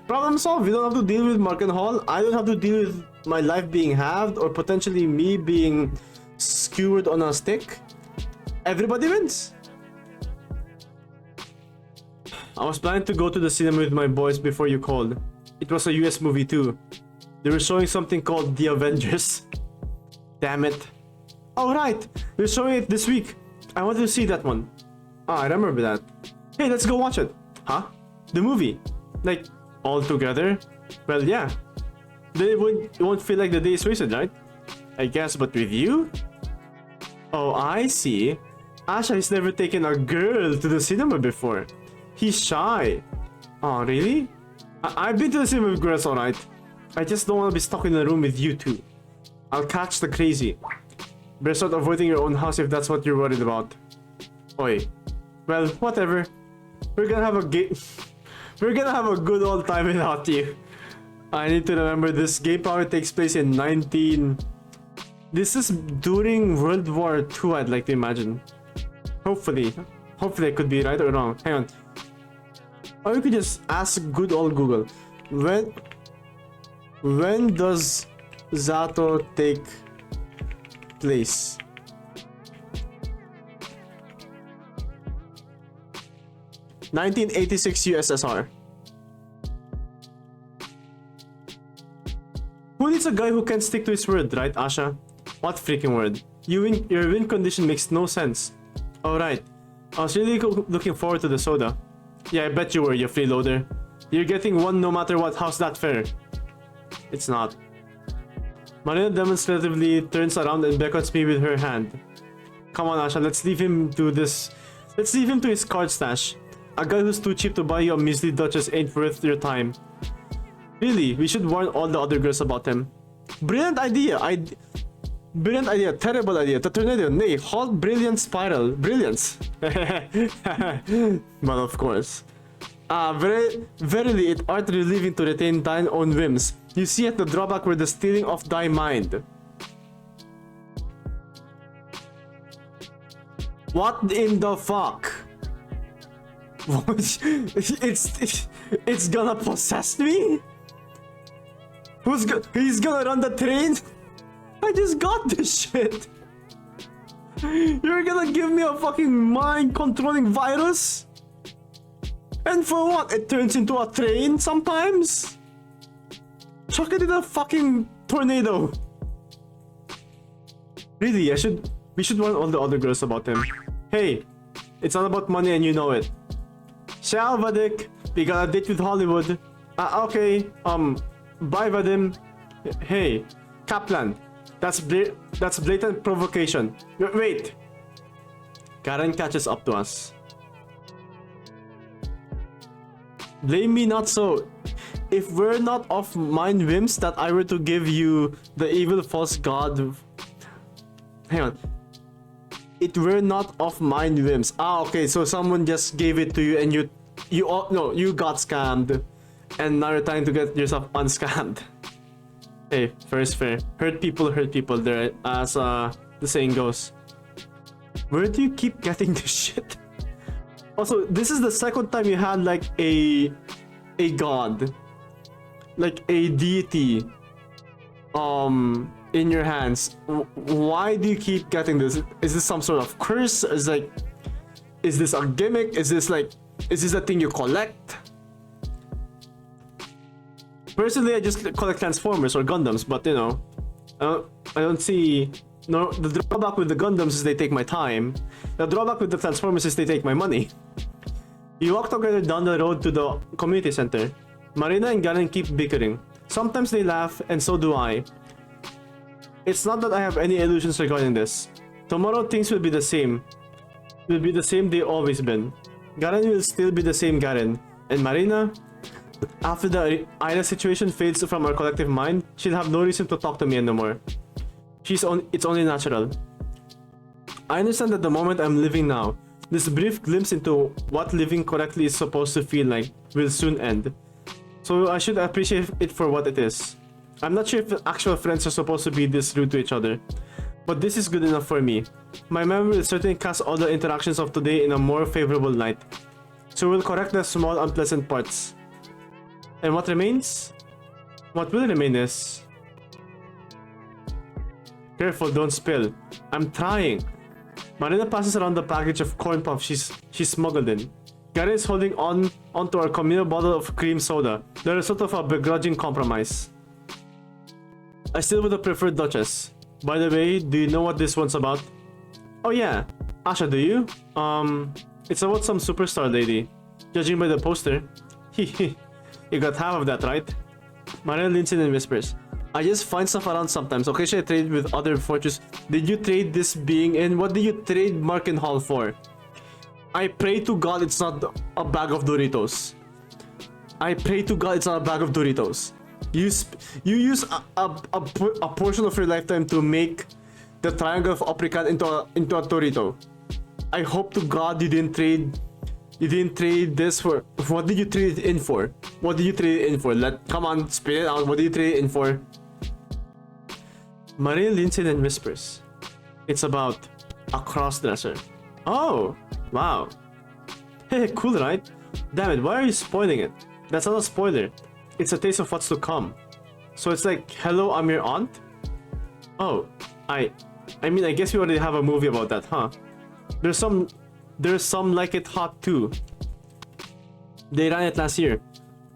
Problem solved. You don't have to deal with Mark and Hall. I don't have to deal with my life being halved or potentially me being skewered on a stick. Everybody wins. I was planning to go to the cinema with my boys before you called. It was a US movie too. They were showing something called The Avengers. Damn it. Oh right, they're showing it this week. I wanted to see that one. Ah, I remember that. Hey, let's go watch it. Huh? The movie? Like, all together? Well, yeah. Then it won't feel like the day is wasted, right? I guess, but with you? Oh, I see. Asha has never taken a girl to the cinema before. He's shy. Oh, really? I've been to the cinema with girls, alright. I just don't want to be stuck in a room with you two. I'll catch the crazy. Better start avoiding your own house if that's what you're worried about. Oi. Well, whatever. We're gonna have a good old time without you. I need to remember this game probably takes place in 19... This is during World War II, I'd like to imagine. Hopefully. Hopefully I could be right or wrong. Hang on. Or you could just ask good old Google. When does Z.A.T.O take place? (1986) USSR. Who needs a guy who can stick to his word, right, Asha? What freaking word? Your win condition makes no sense. Alright. I was really looking forward to the soda. Yeah, I bet you were, you freeloader. You're getting one no matter what. How's that fair? It's not. Marina demonstratively turns around and beckons me with her hand. Come on, Asha, let's leave him to this. Let's leave him to his card stash. A guy who's too cheap to buy you a measly Duchess ain't worth your time. Really, we should warn all the other girls about him. Brilliant idea. Brilliant idea. Terrible idea. The tornado. Nay, halt brilliant spiral. Brilliance. But of course. Verily, it art relieving to retain thine own whims. You see at the drawback were the stealing of thy mind. What in the fuck? It's gonna possess me? He's gonna run the train? I just got this shit. You're gonna give me a fucking mind-controlling virus? And for what? It turns into a train sometimes? Chuck it in a fucking tornado. Really, we should warn all the other girls about him. Hey, it's all about money and you know it. Ciao, Vadik. We got a date with Hollywood. Okay. Bye, Vadim. Hey, Kaplan. That's blatant provocation. Wait. Karen catches up to us. Blame me not so. If we're not of mind whims that I were to give you the evil false god. Hang on. It were not of mind whims. Okay, so someone just gave it to you and you got scammed. And now you're trying to get yourself unscammed. Hey, first fair. Hurt people there, as the saying goes. Where do you keep getting this shit? Also, this is the second time you had like a god, like a deity, in your hands. Why do you keep getting this? Is this some sort of curse? Is this a gimmick? Is this a thing you collect? Personally, I just collect Transformers or Gundams, but you know, I don't see. No, the drawback with the Gundams is they take my time. The drawback with the Transformers is they take my money. You walk together down the road to the community center. Marina and Garen keep bickering. Sometimes they laugh, and so do I. It's not that I have any illusions regarding this. Tomorrow things will be the same. Will be the same they always been. Garen will still be the same Garen. And Marina? After the Ida situation fades from our collective mind, she'll have no reason to talk to me anymore. It's only natural. I understand that the moment I'm living now, this brief glimpse into what living correctly is supposed to feel like, will soon end. So I should appreciate it for what it is. I'm not sure if actual friends are supposed to be this rude to each other. but this is good enough for me. My memory will certainly cast all the interactions of today in a more favorable light. So we'll correct the small unpleasant parts. And what remains? What will remain is... Careful, don't spill. I'm trying. Marina passes around the package of corn puffs she smuggled in. Gary is holding onto our communal bottle of cream soda, the result of a begrudging compromise. I still would have preferred Duchess. By the way, do you know what this one's about? Oh yeah, Asha, do you? It's about some superstar lady. Judging by the poster. Hehe, you got half of that, right? Marina leans in and whispers, I just find stuff around sometimes. Occasionally I trade with other fortunes. Did you trade this being in? What did you trade Markenhall for? I pray to God it's not a bag of Doritos. I pray to God it's not a bag of Doritos. You use a portion of your lifetime to make the triangle of Apricot into a Dorito. I hope to God you didn't trade this for. What did you trade it in for? What did you trade it in for? Come on, spit it out. What did you trade it in for? Maria leans in and whispers, it's about a crossdresser. Oh, wow. Hey, cool, right? Damn it, why are you spoiling it? That's not a spoiler. It's a taste of what's to come. So it's like, hello, I'm your aunt? Oh, I mean, I guess we already have a movie about that, huh? There's some like it hot too. They ran it last year.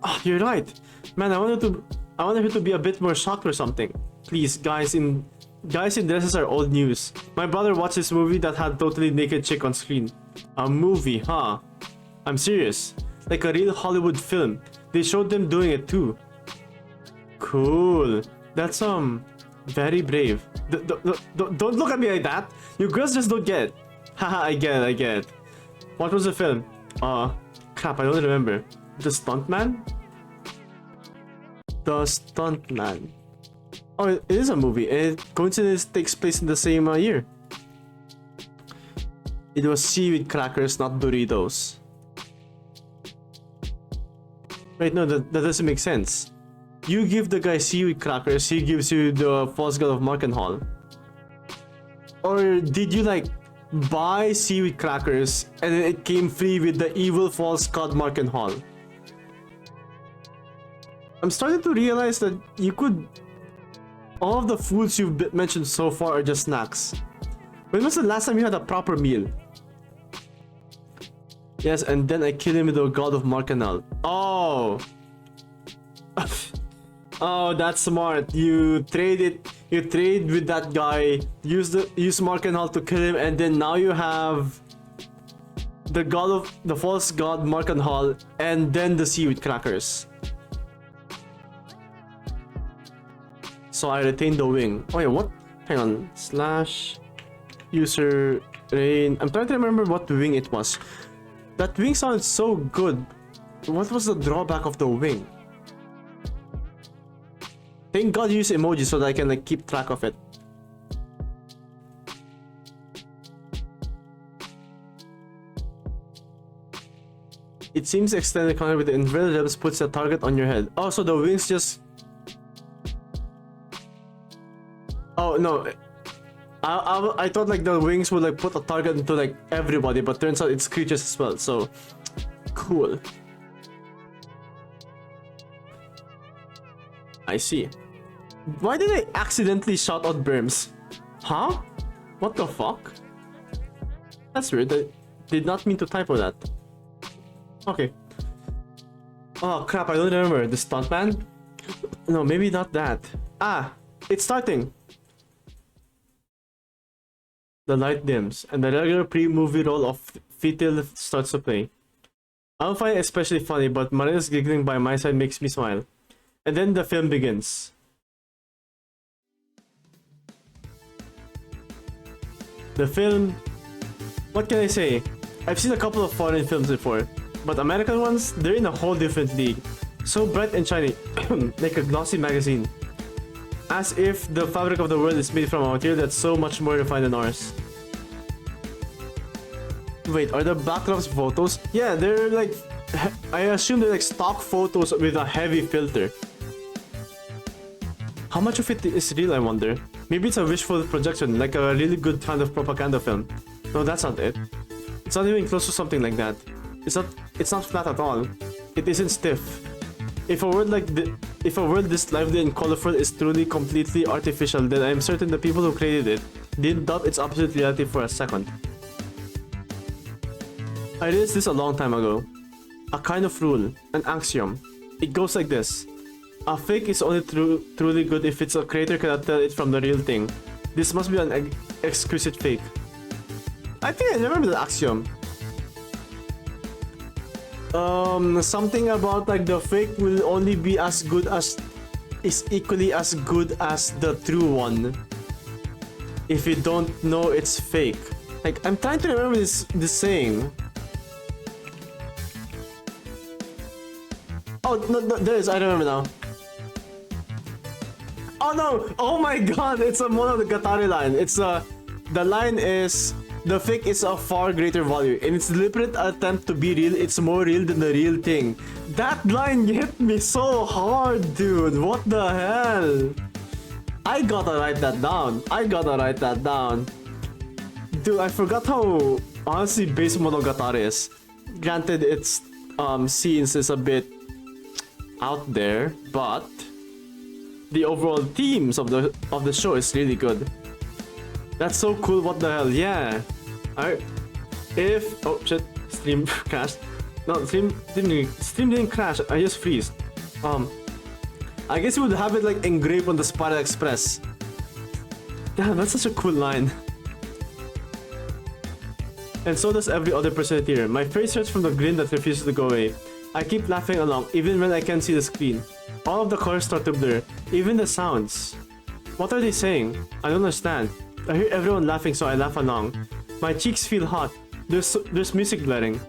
Oh, you're right. Man, I wanted her to be a bit more shocked or something. Please, guys in dresses are old news. My brother watched this movie that had totally naked chick on screen. A movie, huh? I'm serious. Like a real Hollywood film. They showed them doing it too. Cool. That's very brave. Don't look at me like that. You girls just don't get it. Haha, I get it. What was the film? Crap, I don't remember. The Stuntman? The Stuntman. Oh, it is a movie. It coincidence takes place in the same year. It was seaweed crackers, not Doritos. Wait, no, that doesn't make sense. You give the guy seaweed crackers, he gives you the false god of Markenhall. Or did you like buy seaweed crackers and then it came free with the evil false god Markenhall? I'm starting to realize that you could... All of the foods you've mentioned so far are just snacks. When was the last time you had a proper meal? Yes, and then I kill him with the god of Markenhall. Oh! Oh, that's smart. You trade with that guy, use Markenhall to kill him, and then now you have the false god Markenhall, and then the seaweed crackers. So I retain the wing. Oh yeah, what? Hang on. Slash user rain. I'm trying to remember what wing it was. That wing sounded so good. What was the drawback of the wing? Thank God you use emojis so that I can like keep track of it. It seems extended counter with the inverted rebs puts a target on your head. Oh, so the wings just... Oh no, I thought like the wings would like put a target into like everybody, but turns out it's creatures as well, so cool. I see. Why did I accidentally shout out Burms? Huh? What the fuck? That's weird. I did not mean to typo that. Okay. Oh crap, I don't remember. The Stuntman? No, maybe not that. Ah, it's starting. The light dims, and the regular pre-movie roll of Fetal starts to play. I don't find it especially funny, but Marina's giggling by my side makes me smile. And then the film begins. The film... What can I say? I've seen a couple of foreign films before, but American ones, they're in a whole different league. So bright and shiny, like a glossy magazine. As if the fabric of the world is made from a material that's so much more refined than ours. Wait, are the backdrops photos? Yeah, they're like... I assume they're like stock photos with a heavy filter. How much of it is real, I wonder? Maybe it's a wishful projection, like a really good kind of propaganda film. No, that's not it. It's not even close to something like that. It's not flat at all. It isn't stiff. If a world this lively and colorful is truly completely artificial, then I am certain the people who created it didn't doubt its absolute reality for a second. I realized this a long time ago. A kind of rule, an axiom. It goes like this. A fake is only truly good if its creator cannot tell it from the real thing. This must be an exquisite fake. I think I remember the axiom. Something about like the fake will only be as good as is equally as good as the true one. If you don't know it's fake. Like I'm trying to remember this saying. Oh no, there is. I remember now. Oh no! Oh my god! It's a Monogatari line. It's the line is the fake is of far greater value. In its deliberate attempt to be real, it's more real than the real thing. That line hit me so hard, dude. What the hell? I gotta write that down. Dude, I forgot how honestly base Monogatari is. Granted, its scenes is a bit out there, but the overall themes of the show is really good. That's so cool. What the hell? Yeah. Oh shit, stream crashed. No, stream didn't crash. I just freezed. I guess you would have it like engraved on the Spiral Express. Damn, that's such a cool line. And so does every other person here. My face hurts from the grin that refuses to go away. I keep laughing along, even when I can't see the screen. All of the colors start to blur, even the sounds. What are they saying? I don't understand. I hear everyone laughing, so I laugh along. My cheeks feel hot. There's music blaring.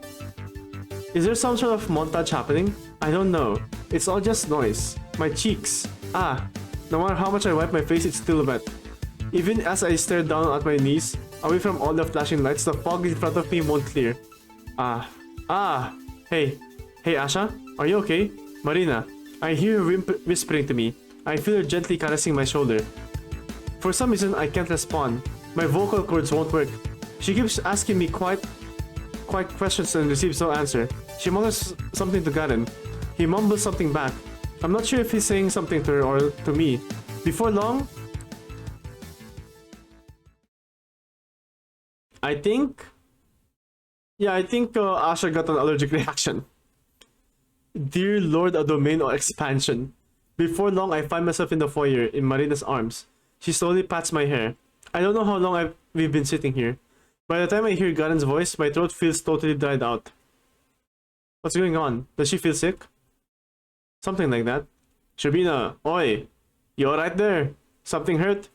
Is there some sort of montage happening? I don't know. It's all just noise. My cheeks. No matter how much I wipe my face, it's still wet. Even as I stare down at my knees, away from all the flashing lights, the fog in front of me won't clear. Hey Asha, are you okay? Marina, I hear her whispering to me. I feel her gently caressing my shoulder. For some reason, I can't respond. My vocal cords won't work. She keeps asking me quite questions and receives no answer. She mutters something to Garen. He mumbles something back. I'm not sure if he's saying something to her or to me. Before long, I think Asha got an allergic reaction. Dear Lord, a domain or expansion. Before long, I find myself in the foyer, in Marina's arms. She slowly pats my hair. I don't know how long we've been sitting here. By the time I hear Garen's voice, my throat feels totally dried out. What's going on? Does she feel sick? Something like that. Shabina, oi! You alright there? Something hurt?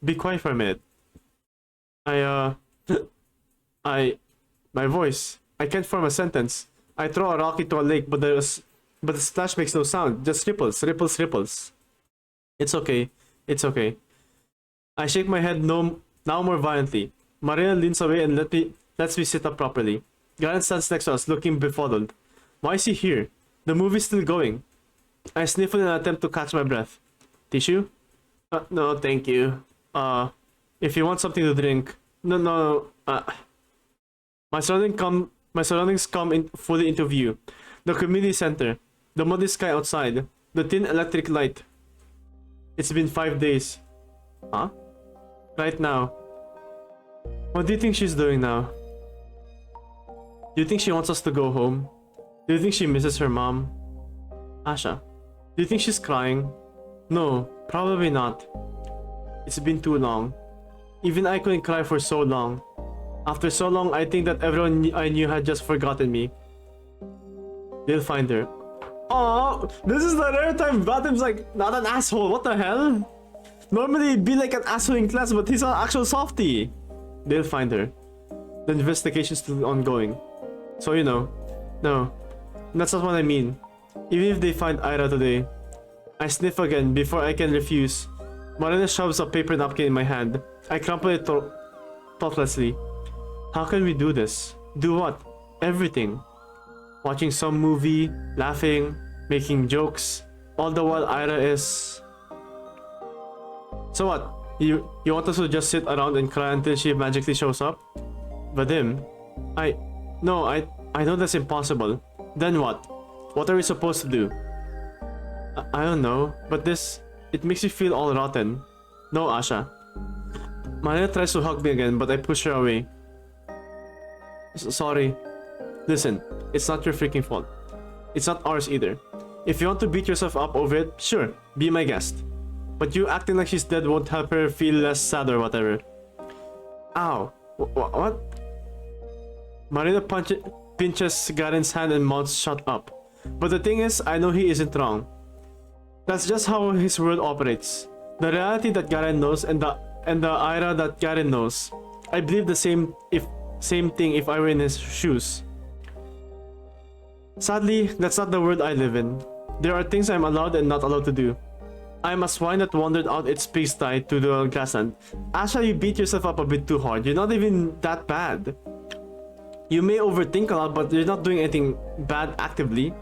Be quiet for a minute. My voice. I can't form a sentence. I throw a rock into a lake, but the splash makes no sound. Just ripples. It's okay. I shake my head now more violently. Marina leans away and lets me sit up properly. Garen stands next to us, looking befuddled. Why is he here? The movie's still going. I sniffle in an attempt to catch my breath. Tissue? No, thank you. If you want something to drink. No. My surroundings come fully into view. The community center, the muddy sky outside, the thin electric light. It's been 5 days. Huh? Right now. What do you think she's doing now? Do you think she wants us to go home? Do you think she misses her mom? Asha, do you think she's crying? No, probably not. It's been too long. Even I couldn't cry for so long. After so long, I think that everyone I knew had just forgotten me. They'll find her. Oh, this is the rare time Batim's like not an asshole. What the hell? Normally he'd be like an asshole in class, but he's an actual softie. They'll find her. The investigation's still ongoing. So you know. No, that's not what I mean. Even if they find Ira today. I sniff again before I can refuse. Marina shoves a paper napkin in my hand. I crumple it thoughtlessly. How can we do this? Do what? Everything. Watching some movie, laughing, making jokes. All the while Ira is... So what? You want us to just sit around and cry until she magically shows up? Vadim, no, I know that's impossible. Then what? What are we supposed to do? I don't know, but it makes me feel all rotten. No, Asha. Marina tries to hug me again, but I push her away. Sorry. Listen, it's not your freaking fault. It's not ours either. If you want to beat yourself up over it, sure, be my guest. But you acting like she's dead won't help her feel less sad or whatever. Ow. What? Marina pinches Garen's hand and mouths shut up. But the thing is, I know he isn't wrong. That's just how his world operates. The reality that Garen knows and the Ira that Garen knows. I believe the same thing if I were in his shoes. Sadly, that's not the world I live in. There are things I'm allowed and not allowed to do. I'm a swine that wandered out its pigsty to the grassland. Asha, you beat yourself up a bit too hard. You're not even that bad. You may overthink a lot, but you're not doing anything bad actively.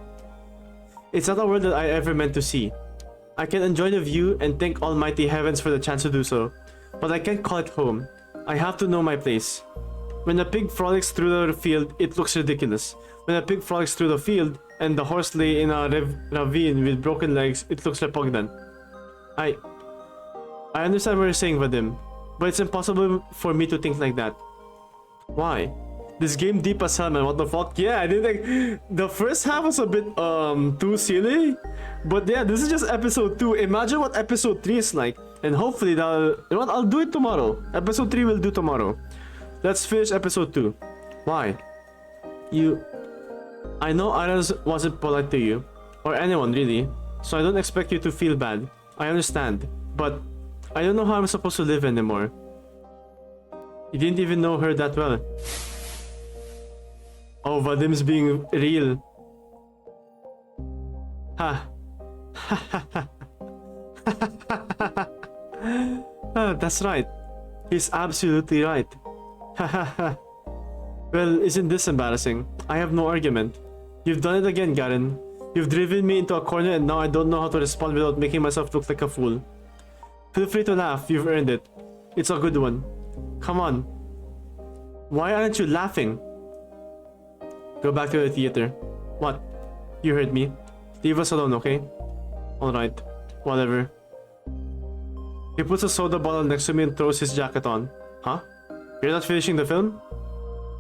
It's not a world that I ever meant to see. I can enjoy the view and thank almighty heavens for the chance to do so. But I can't call it home. I have to know my place. When a pig frolics through the field, it looks ridiculous. When a pig frolics through the field and the horse lay in a ravine with broken legs, it looks repugnant. I understand what you're saying, Vadim, but it's impossible for me to think like that. Why? This game deep as hell, man. What the fuck? Yeah, I did like the first half was a bit too silly, but yeah, this is just episode 2. Imagine what episode 3 is like, and hopefully I'll do it tomorrow. Episode 3 will do tomorrow. Let's finish episode 2. Why? I know Aras wasn't polite to you, or anyone really, so I don't expect you to feel bad. I understand, but I don't know how I'm supposed to live anymore. You didn't even know her that well. Oh, Vadim's being real. Ha. That's right. He's absolutely right. Well, isn't this embarrassing? I have no argument. You've done it again, Garen. You've driven me into a corner and now I don't know how to respond without making myself look like a fool. Feel free to laugh, you've earned it. It's a good one. Come on. Why aren't you laughing? Go back to the theater. What? You heard me. Leave us alone, okay? Alright. Whatever. He puts a soda bottle next to me and throws his jacket on. Huh? You're not finishing the film?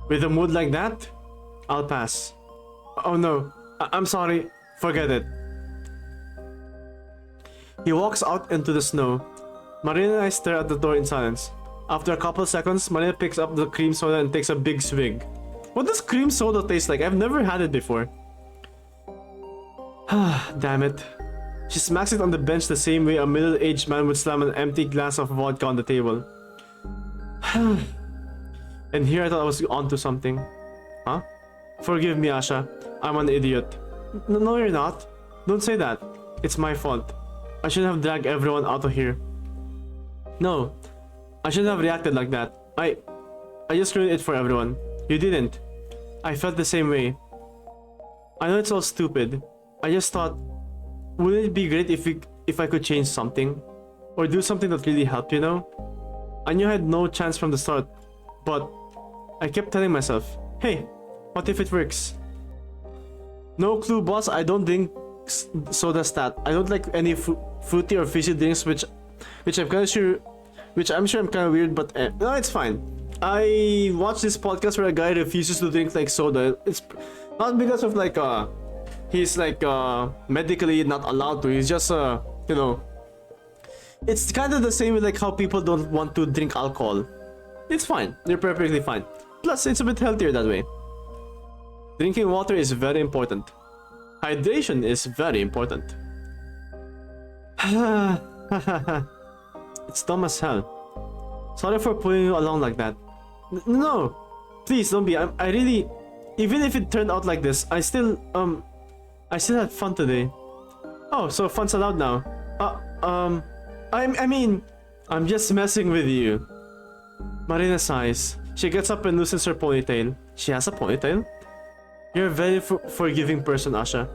With a mood like that? I'll pass. Oh no. I'm sorry. Forget it. He walks out into the snow. Marina and I stare at the door in silence. After a couple seconds, Marina picks up the cream soda and takes a big swig. What does cream soda taste like? I've never had it before. Damn it. She smacks it on the bench the same way a middle-aged man would slam an empty glass of vodka on the table. And here I thought I was onto something. Huh? Forgive me, Asha. I'm an idiot. No, you're not. Don't say that. It's my fault. I shouldn't have dragged everyone out of here. No. I shouldn't have reacted like that. I just ruined it for everyone. You didn't. I felt the same way. I know it's all stupid. I just thought, wouldn't it be great if I could change something? Or do something that really helped, you know? I knew I had no chance from the start, but I kept telling myself, hey, what if it works? No clue, boss. I don't drink soda stat. I don't like any fruity or fizzy drinks, which I'm kind of sure, I'm kind of weird, but no, it's fine. I watched this podcast where a guy refuses to drink like soda. It's not because of like he's like medically not allowed to. He's just you know, it's kind of the same with like how people don't want to drink alcohol. It's fine. They're perfectly fine. Plus, it's a bit healthier that way. Drinking water is very important. Hydration is very important. It's dumb as hell. Sorry for pulling you along like that. No, please don't be. I really, even if it turned out like this, I still had fun today. Oh, so fun's allowed now. I mean, I'm just messing with you. Marina sighs. She gets up and loosens her ponytail. She has a ponytail? You're a very forgiving person, Asha.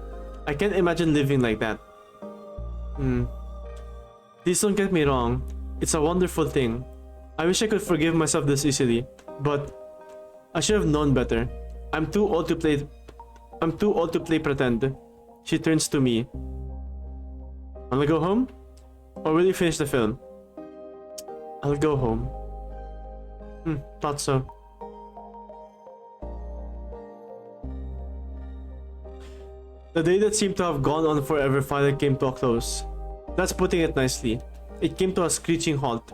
I can't imagine living like that. Please don't get me wrong. It's a wonderful thing. I wish I could forgive myself this easily, but I should have known better. I'm too old to play pretend. She turns to me. Wanna go home? Or will you finish the film? I'll go home. Thought so. The day that seemed to have gone on forever finally came to a close. That's putting it nicely. It came to a screeching halt.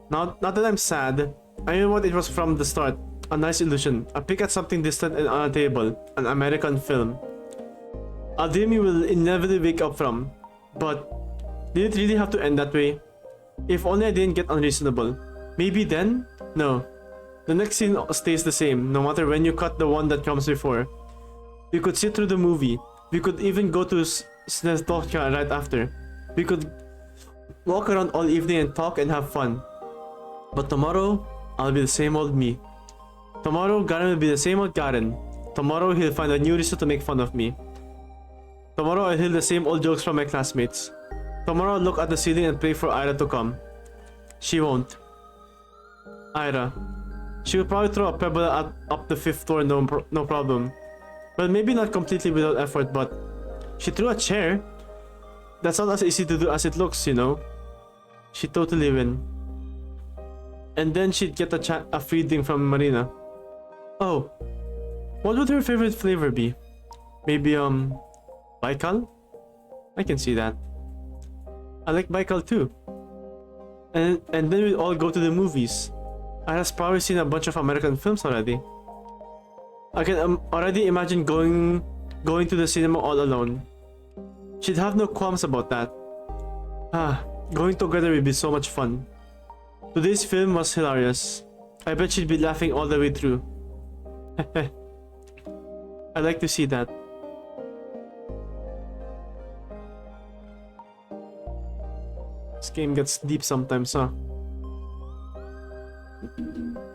Not that I'm sad. I knew what it was from the start. A nice illusion. A pick at something distant and unattainable. An American film. A dream you will inevitably wake up from. But did it really have to end that way? If only I didn't get unreasonable. Maybe then? No. The next scene stays the same, no matter when you cut the one that comes before. We could sit through the movie. We could even go to Snezdochka right after. We could walk around all evening and talk and have fun. But tomorrow, I'll be the same old me. Tomorrow, Garen will be the same old Garen. Tomorrow, he'll find a new reason to make fun of me. Tomorrow, I'll hear the same old jokes from my classmates. Tomorrow, I'll look at the ceiling and pray for Ira to come. She won't. Ira. She will probably throw a pebble up the 5th floor, no problem. Well, maybe not completely without effort, but she threw a chair. That's not as easy to do as it looks, you know. She'd totally win. And then she'd get a free drink from Marina. Oh, what would her favorite flavor be? Maybe, Baikal? I can see that. I like Baikal too. And then we'd all go to the movies. I have probably seen a bunch of American films already. I can already imagine going to the cinema all alone. She'd have no qualms about that. Going together would be so much fun. Today's film was hilarious. I bet she'd be laughing all the way through. I'd like to see that. This game gets deep sometimes, huh?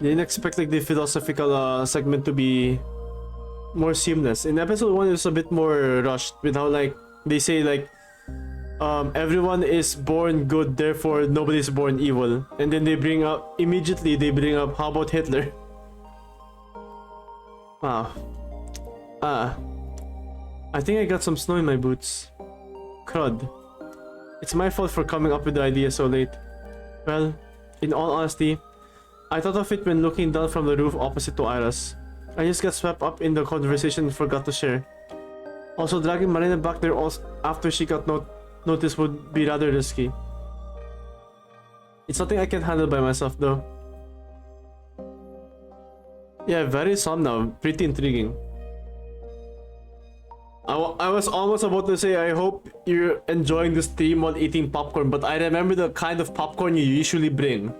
Didn't expect like the philosophical segment to be more seamless. In episode 1 it was a bit more rushed with how like they say like everyone is born good, therefore nobody's born evil. And then they bring up how about Hitler? Wow. I think I got some snow in my boots. Crud. It's my fault for coming up with the idea so late. Well, in all honesty, I thought of it when looking down from the roof opposite to Ira's. I just got swept up in the conversation and forgot to share. Also, dragging Marina back there after she got noticed would be rather risky. It's something I can handle by myself though. Yeah, very some now. Pretty intriguing. I was almost about to say I hope you're enjoying the stream while eating popcorn, but I remember the kind of popcorn you usually bring.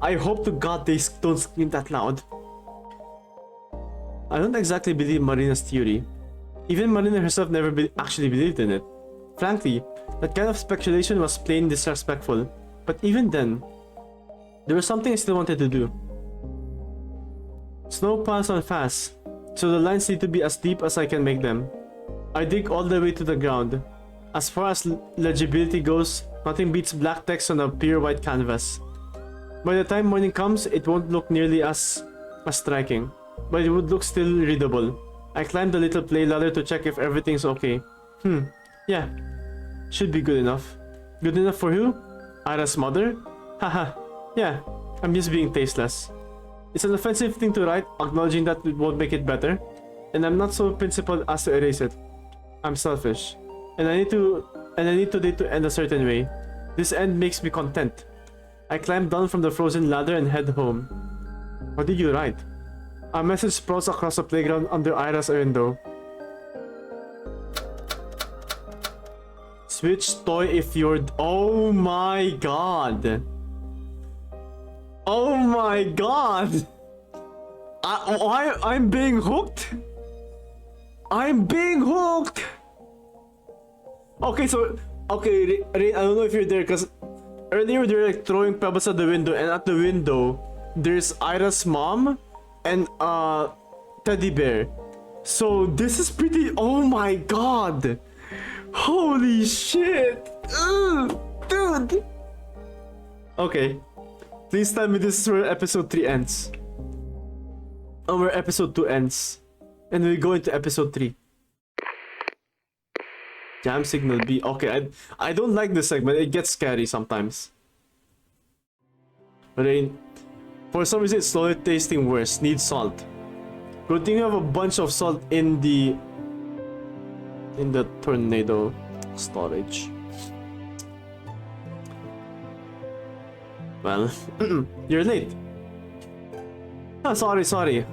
I hope to God they don't scream that loud. I don't exactly believe Marina's theory. Even Marina herself never actually believed in it. Frankly, that kind of speculation was plain disrespectful. But even then, there was something I still wanted to do. Snow piles on fast, so the lines need to be as deep as I can make them. I dig all the way to the ground. As far as legibility goes, nothing beats black text on a pure white canvas. By the time morning comes, it won't look nearly as striking, but it would look still readable. I climbed the little play ladder to check if everything's okay. Yeah, should be good enough. Good enough for who? Ira's mother? Haha, yeah, I'm just being tasteless. It's an offensive thing to write, acknowledging that it won't make it better, and I'm not so principled as to erase it. I'm selfish, and I need today to end a certain way. This end makes me content. I climb down from the frozen ladder and head home. What did you write? A message sprawls across the playground under Ira's window. Switch toy if you're... Oh my god! Oh my god! I'm being hooked? I'm being hooked! Okay, so... Okay, Rain, I don't know if you're there, because... Earlier, they were like throwing pebbles at the window, and at the window, there's Ira's mom and teddy bear. So this is pretty. Oh my god! Holy shit! Ugh, dude! Okay. Please tell me this is where episode 3 ends. Or where episode 2 ends. And we go into episode 3. Jam signal B. Okay, I don't like this segment. It gets scary sometimes. Rain. For some reason it's slowly tasting worse. Need salt. Good thing you have a bunch of salt in the tornado storage. Well, you're late. Oh, sorry.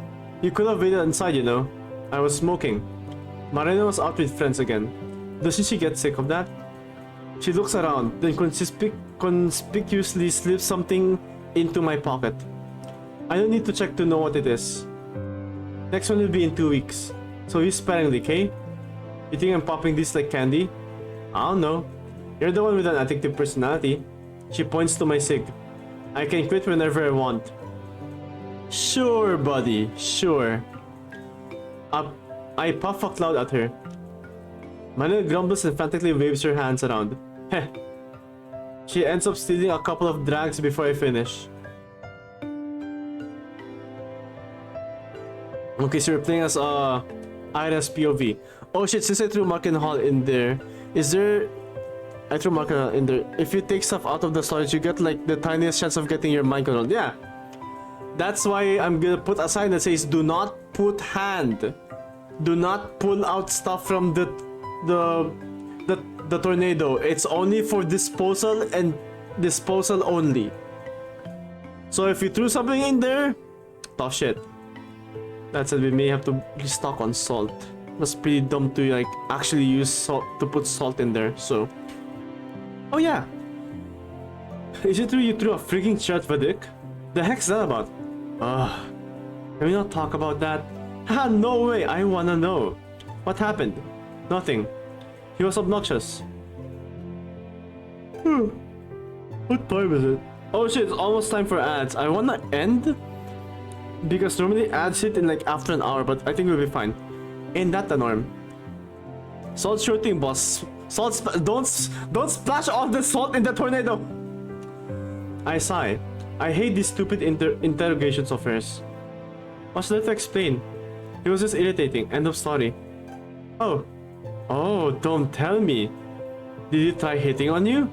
You could have waited inside, you know. I was smoking. Marina was out with friends again. Doesn't she get sick of that? She looks around, then conspicuously slips something into my pocket. I don't need to check to know what it is. Next one will be in 2 weeks. So use sparingly, okay? You think I'm popping this like candy? I don't know. You're the one with an addictive personality. She points to my cig. I can quit whenever I want. Sure, buddy, sure. I puff a cloud at her. Manuel grumbles and frantically waves her hands around. Heh. She ends up stealing a couple of drags before I finish. Okay, so we're playing as Ira's POV. Oh shit, since I threw Marken Hall in there, is there... I threw Marken Hall in there. If you take stuff out of the storage, you get like the tiniest chance of getting your mind controlled. Yeah. That's why I'm gonna put a sign that says, do not put hand. Do not pull out stuff from the tornado. It's only for disposal and disposal only. So if you threw something in there, tough shit. That said, we may have to restock on salt. That's pretty dumb to like actually use salt to put salt in there. So, oh yeah, is it true you threw a freaking shot, Vadik? The heck's that about? Can we not talk about that? Haha, no way. I wanna know. What happened? Nothing. He was obnoxious. What time is it? Oh shit, it's almost time for ads. I wanna end because normally ads hit in like after an hour, but I think we'll be fine. Ain't that the norm? Salt shooting, boss. Don't splash all the salt in the tornado. I sigh. I hate these stupid interrogations of hers. What's there to explain? It was just irritating. End of story. Oh, don't tell me. Did he try hitting on you?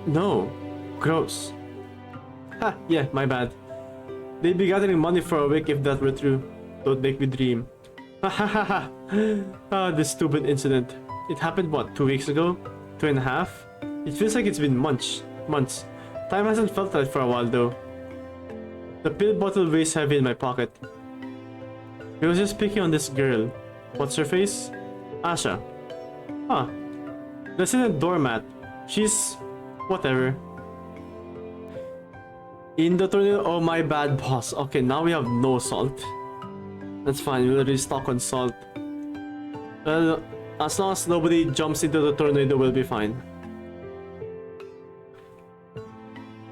No. Gross. Ha, yeah, my bad. They'd be gathering money for a week if that were true. Don't make me dream. Ha ha ha ha. This stupid incident. It happened what, 2 weeks ago? 2.5? It feels like it's been months. Time hasn't felt like for a while though. The pill bottle weighs heavy in my pocket. He was just picking on this girl. What's her face? Asha. Huh. Resident doormat. She's... whatever. In the tornado... Oh, my bad, boss. Okay, now we have no salt. That's fine, we'll restock on salt. Well, as long as nobody jumps into the tornado, we'll be fine.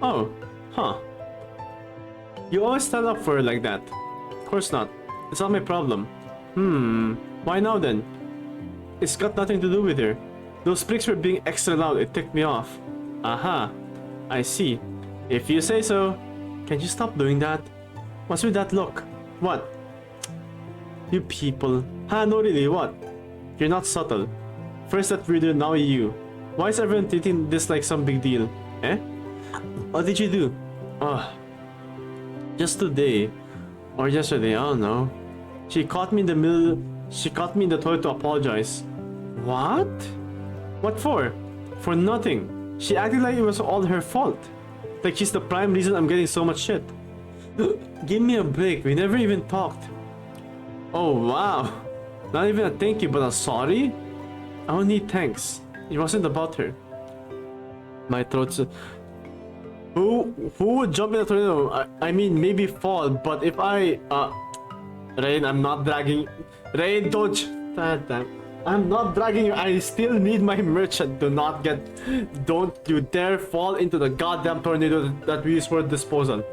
Oh. Huh. You always stand up for her like that. Of course not. It's not my problem. Why now then? It's got nothing to do with her. Those pricks were being extra loud, it ticked me off. Aha. I see. If you say so. Can you stop doing that? What's with that look? What? You people. Ha, no really, what? You're not subtle. First that reader, now you. Why is everyone treating this like some big deal? Eh? What did you do? Just today. Or yesterday, I don't know. She caught me in the toilet to apologize. What? What for? For nothing. She acted like it was all her fault. Like she's the prime reason I'm getting so much shit. Give me a break, we never even talked. Oh wow. Not even a thank you, but a sorry? I don't need thanks. It wasn't about her. My throat's... Who would jump in a tornado? I mean, maybe fall, but if I... Rain, I'm not dragging... Rain, don't... Damn. I'm not dragging you. I still need my merchant. Don't you dare fall into the goddamn tornado that we use for disposal.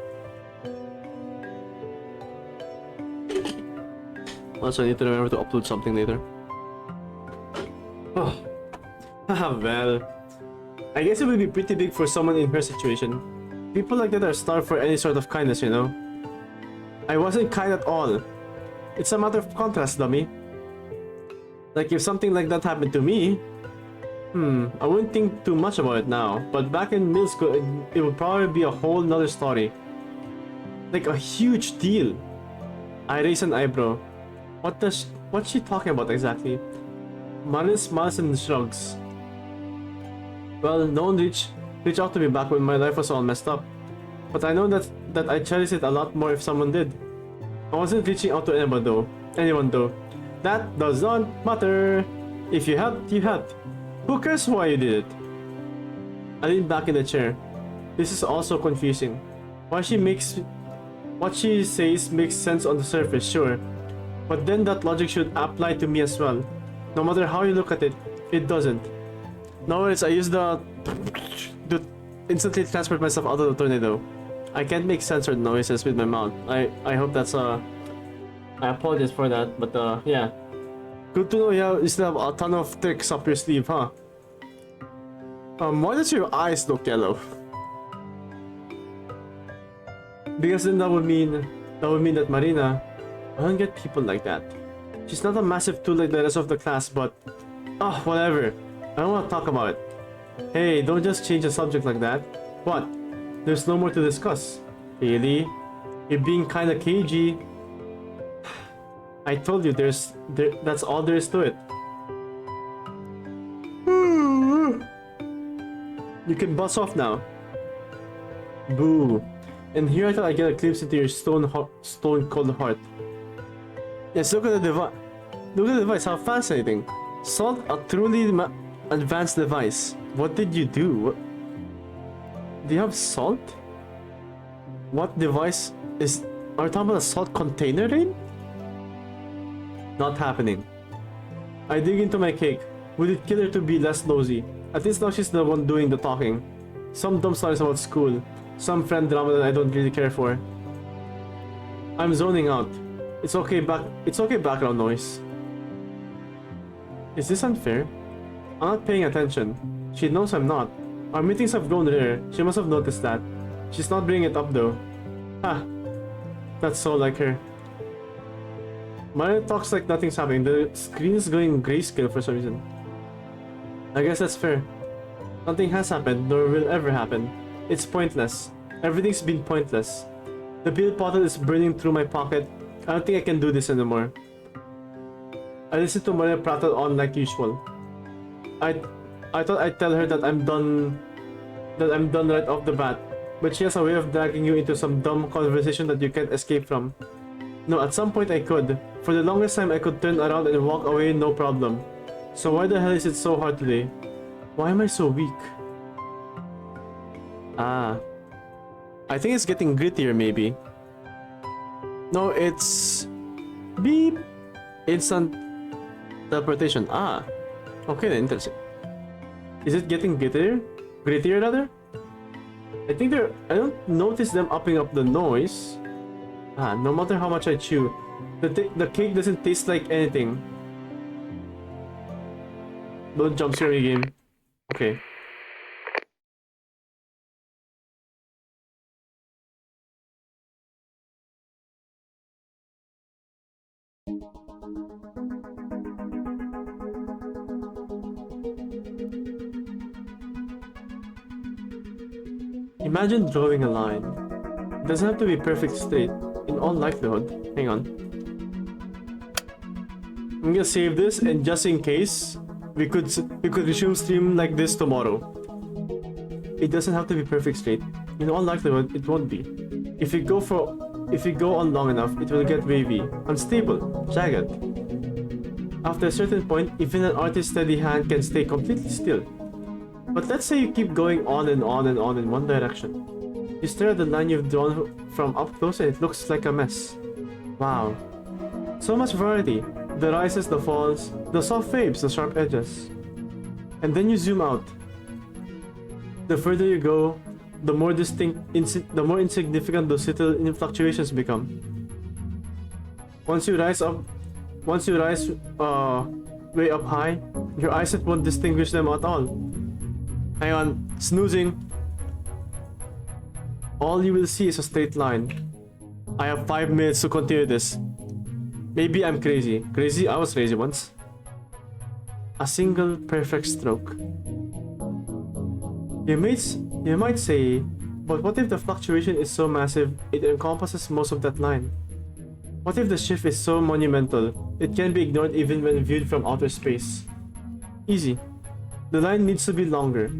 Also, I need to remember to upload something later. Oh. Well, I guess it would be pretty big for someone in her situation. People like that are starved for any sort of kindness, you know? I wasn't kind at all. It's a matter of contrast, dummy. Like, if something like that happened to me, I wouldn't think too much about it now. But back in middle school, it would probably be a whole nother story. Like, a huge deal. I raise an eyebrow. What's she talking about exactly? Marin smiles and shrugs. Well, no one reached out to me back when my life was all messed up. But I know that I cherish it a lot more if someone did. I wasn't reaching out to anyone though. That does not matter. If you helped, you helped. Who cares why you did it? I lean back in the chair. This is also confusing. What she says makes sense on the surface, sure. But then that logic should apply to me as well. No matter how you look at it, it doesn't. Nowadays, I use to instantly transport myself out of the tornado. I can't make censored noises with my mouth. I hope that's I apologize for that, but yeah. Good to know you still have a ton of tricks up your sleeve, huh? Why does your eyes look yellow? Because then that would mean that Marina, I don't get people like that. She's not a massive tool like the rest of the class, but whatever. I don't want to talk about it. Hey, don't just change the subject like that. What? There's no more to discuss. Really? You're being kinda cagey. I told you that's all there is to it. You can buzz off now. Boo. And here I thought I get a glimpse into your stone cold heart. Yes, look at the device. Look at the device, how fascinating. Salt, a truly advanced device. What did you do? Do you have salt? What device is... Are we talking about a salt container rain? Not happening. I dig into my cake. Would it kill her to be less nosy? At least now she's the one doing the talking. Some dumb stories about school. Some friend drama that I don't really care for. I'm zoning out. It's okay background noise. Is this unfair? I'm not paying attention. She knows I'm not. Our meetings have grown rare. She must have noticed that. She's not bringing it up though. Ha! That's so like her. Mario talks like nothing's happening. The screen is going grayscale for some reason. I guess that's fair. Nothing has happened, nor will ever happen. It's pointless. Everything's been pointless. The pill bottle is burning through my pocket. I don't think I can do this anymore. I listen to Maria prattle on like usual. I thought I'd tell her that I'm done right off the bat, but she has a way of dragging you into some dumb conversation that you can't escape from. No, at some point I could. For the longest time I could turn around and walk away no problem. So why the hell is it so hard today? Why am I so weak? I think it's getting grittier maybe. No, it's... beep. Instant teleportation. Okay then, interesting. Is it getting grittier? Grittier rather? I don't notice them upping up the noise. No matter how much I chew, the cake doesn't taste like anything. Don't jump scare me, game. Okay. Imagine drawing a line. It doesn't have to be perfect straight. In all likelihood. Hang on. I'm gonna save this, and just in case, we could resume stream like this tomorrow. It doesn't have to be perfect straight. In all likelihood, it won't be. If we go on long enough, it will get wavy, unstable, jagged. After a certain point, even an artist's steady hand can stay completely still. But let's say you keep going on and on and on in one direction. You stare at the line you've drawn from up close and it looks like a mess. Wow. So much variety. The rises, the falls, the soft waves, the sharp edges. And then you zoom out. The further you go, the more insignificant those little fluctuations become. Once you rise way up high, your eyesight won't distinguish them at all. Hang on, snoozing. All you will see is a straight line. I have 5 minutes to continue this. Maybe I'm crazy. Crazy? I was crazy once. A single perfect stroke. You might say, but what if the fluctuation is so massive it encompasses most of that line? What if the shift is so monumental it can be ignored even when viewed from outer space? Easy. The line needs to be longer.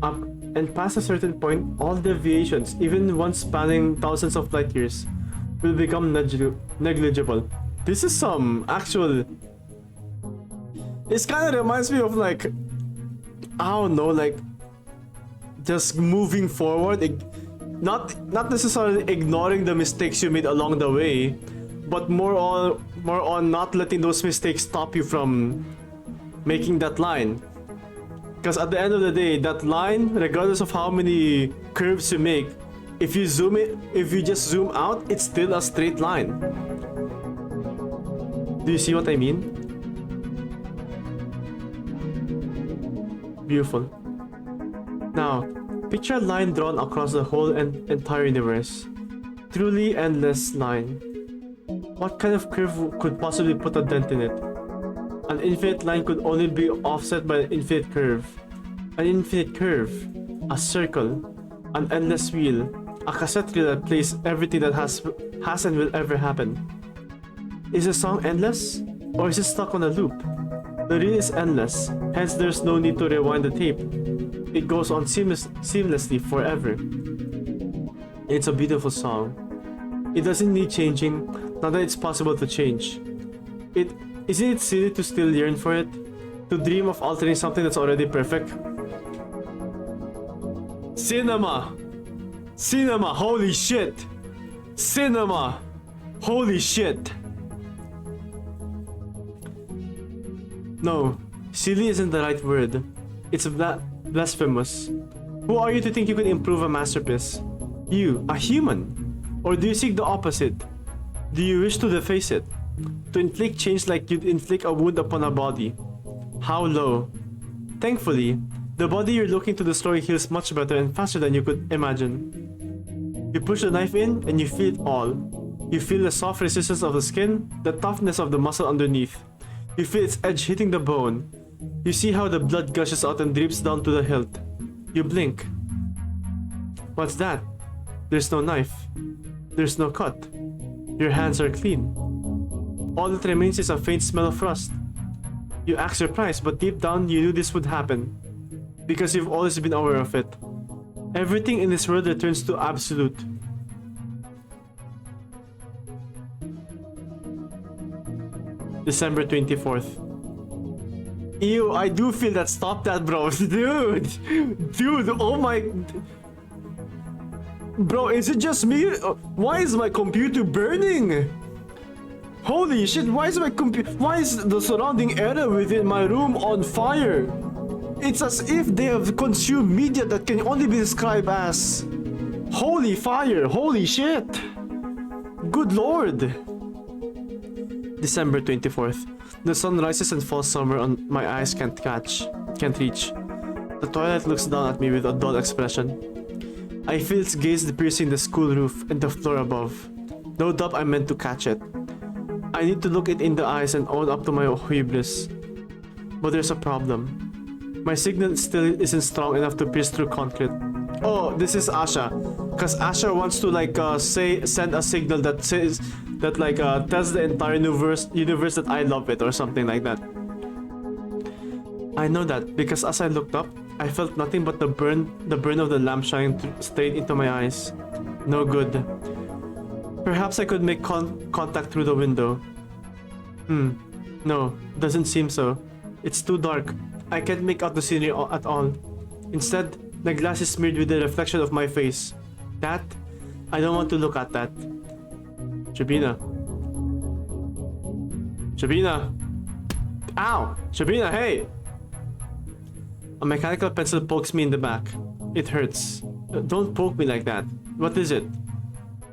Up and past a certain point, all deviations, even ones spanning thousands of light years, will become negligible. This is some actual... This kind of reminds me of like... I don't know, like... Just moving forward, not necessarily ignoring the mistakes you made along the way, but more on not letting those mistakes stop you from making that line. Because at the end of the day, that line, regardless of how many curves you make, if you just zoom out, it's still a straight line. Do you see what I mean? Beautiful. Now, picture a line drawn across the whole and entire universe. Truly endless line. What kind of curve could possibly put a dent in it? An infinite line could only be offset by an infinite curve. An infinite curve, a circle, an endless wheel, a cassette reel that plays everything that has and will ever happen. Is the song endless? Or is it stuck on a loop? The reel is endless, hence there's no need to rewind the tape. It goes on seamlessly forever. It's a beautiful song. It doesn't need changing, now that it's possible to change. Isn't it silly to still yearn for it? To dream of altering something that's already perfect? Cinema! Cinema! Holy shit! Cinema! Holy shit! No, silly isn't the right word. It's blasphemous. Who are you to think you could improve a masterpiece? You, a human? Or do you seek the opposite? Do you wish to deface it? To inflict change like you'd inflict a wound upon a body? How low? Thankfully, the body you're looking to destroy heals much better and faster than you could imagine. You push the knife in and you feel it all. You feel the soft resistance of the skin, the toughness of the muscle underneath. You feel its edge hitting the bone. You see how the blood gushes out and drips down to the hilt. You blink. What's that? There's no knife. There's no cut. Your hands are clean. All that remains is a faint smell of rust. You act surprised, but deep down you knew this would happen. Because you've always been aware of it. Everything in this world returns to absolute. December 24th. Ew, I do feel that. Stop that, bro. Dude, oh my... Bro, is it just me? Why is my computer burning? Holy shit, why is the surrounding area within my room on fire? It's as if they have consumed media that can only be described as holy fire, holy shit. Good lord. December 24th. The sun rises and falls somewhere on my eyes can't reach. The twilight looks down at me with a dull expression. I feel its gaze piercing the school roof and the floor above. No doubt I meant to catch it. I need to look it in the eyes and own up to my hubris. But there's a problem. My signal still isn't strong enough to pierce through concrete. Oh, this is Asha. Cause Asha wants to like send a signal that says that like tells the entire universe that I love it or something like that. I know that because as I looked up, I felt nothing but the burn of the lamp shining straight into my eyes. No good. Perhaps I could make contact through the window. No, doesn't seem so. It's too dark. I can't make out the scenery at all. Instead, the glass is smeared with the reflection of my face. That? I don't want to look at that. Shabina. Shabina! Ow! Shabina, hey! A mechanical pencil pokes me in the back. It hurts. Don't poke me like that. What is it?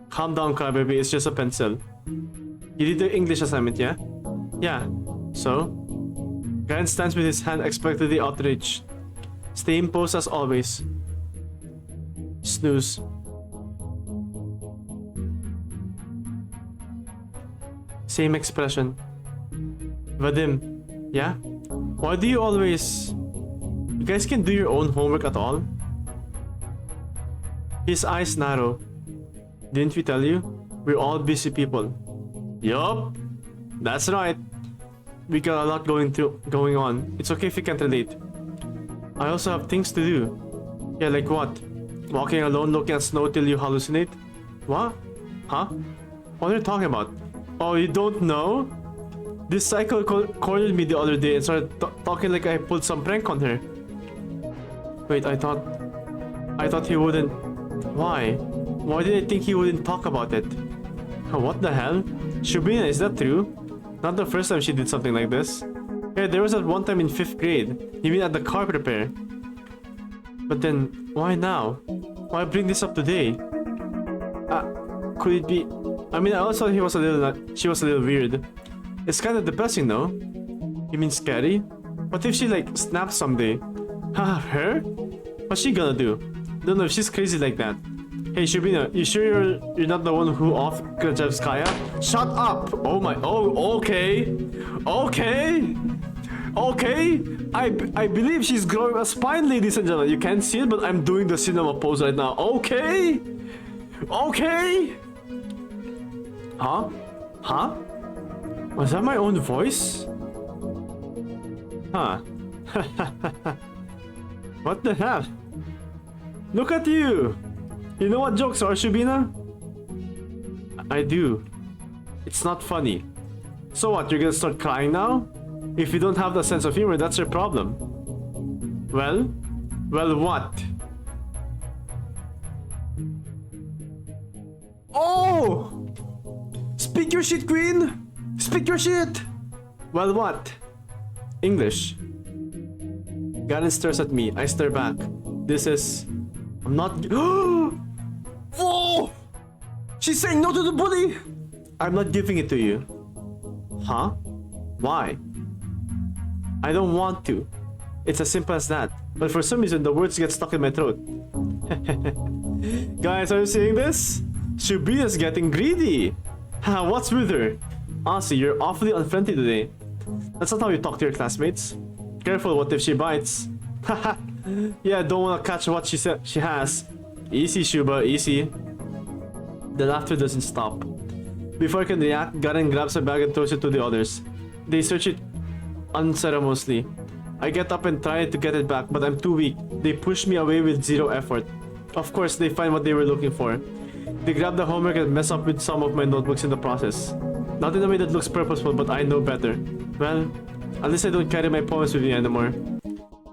Calm down, crybaby. It's just a pencil. You did the English assignment, yeah? Yeah. So? Guy stands with his hand expectantly outraged. Stay in pose as always. Snooze. Same expression. Vadim, yeah? Why do you always... You guys can do your own homework at all? His eyes narrow. Didn't we tell you? We're all busy people. Yup. That's right. We got a lot going on. It's okay if you can't relate. I also have things to do. Yeah, like what? Walking alone looking at snow till you hallucinate? What? Huh? What are you talking about? Oh, you don't know? This cycle cornered me the other day and started talking like I pulled some prank on her. Wait, I thought he wouldn't. Why? Why did I think he wouldn't talk about it? What the hell? Shubina, is that true? Not the first time she did something like this. Yeah, there was that one time in 5th grade. You mean at the car repair? But then, why now? Why bring this up today? Could it be? I mean, I also thought she was a little weird. It's kind of depressing, no? You mean scary? What if she like snaps someday? Her? What's she gonna do? Don't know if she's crazy like that. Hey Shubina, you sure you're not the one who off Krajevskaya? Shut up! Oh my, oh, okay. Okay! Okay! I believe she's growing a spine, ladies and gentlemen. You can't see it, but I'm doing the cinema pose right now. Okay! Okay! Huh? Huh? Was that my own voice? Huh. What the hell? Look at you! You know what jokes are, Shubina? I do. It's not funny. So what, you're gonna start crying now? If you don't have the sense of humor, that's your problem. Well? Well, what? Oh! Speak your shit, queen! Speak your shit! Well, what? English. Garen stares at me. I stare back. This is... I'm not... Whoa! She's saying no to the bully! I'm not giving it to you. Huh? Why? I don't want to. It's as simple as that. But for some reason, the words get stuck in my throat. Guys, are you seeing this? Shubina's getting greedy. What's with her? Honestly, you're awfully unfriendly today. That's not how you talk to your classmates. Careful, what if she bites? Yeah, don't wanna catch what she has. Easy, Shuba, easy. The laughter doesn't stop. Before I can react, Garen grabs a bag and throws it to the others. They search it unceremoniously. I get up and try to get it back, but I'm too weak. They push me away with zero effort. Of course, they find what they were looking for. They grab the homework and mess up with some of my notebooks in the process. Not in a way that looks purposeful, but I know better. Well, at least I don't carry my poems with me anymore.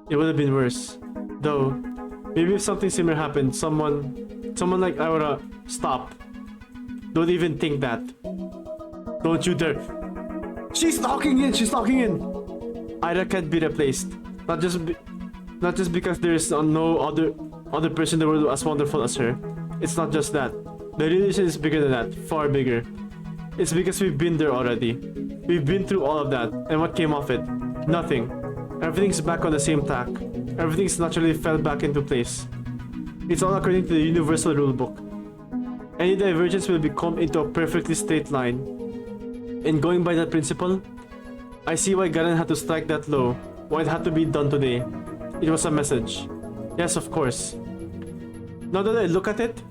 It would have been worse. Though, maybe if something similar happened, someone like Aura, stop. Don't even think that. Don't you dare. She's talking in! She's talking in! Ira can't be replaced. Not just because there is no other person in the world as wonderful as her. It's not just that. The relation is bigger than that. Far bigger. It's because we've been there already. We've been through all of that. And what came of it? Nothing. Everything's back on the same tack. Everything's naturally fell back into place. It's all according to the universal rulebook. Any divergence will be combed into a perfectly straight line. And going by that principle, I see why Garen had to strike that blow. Why it had to be done today. It was a message. Yes, of course. Now that I look at it,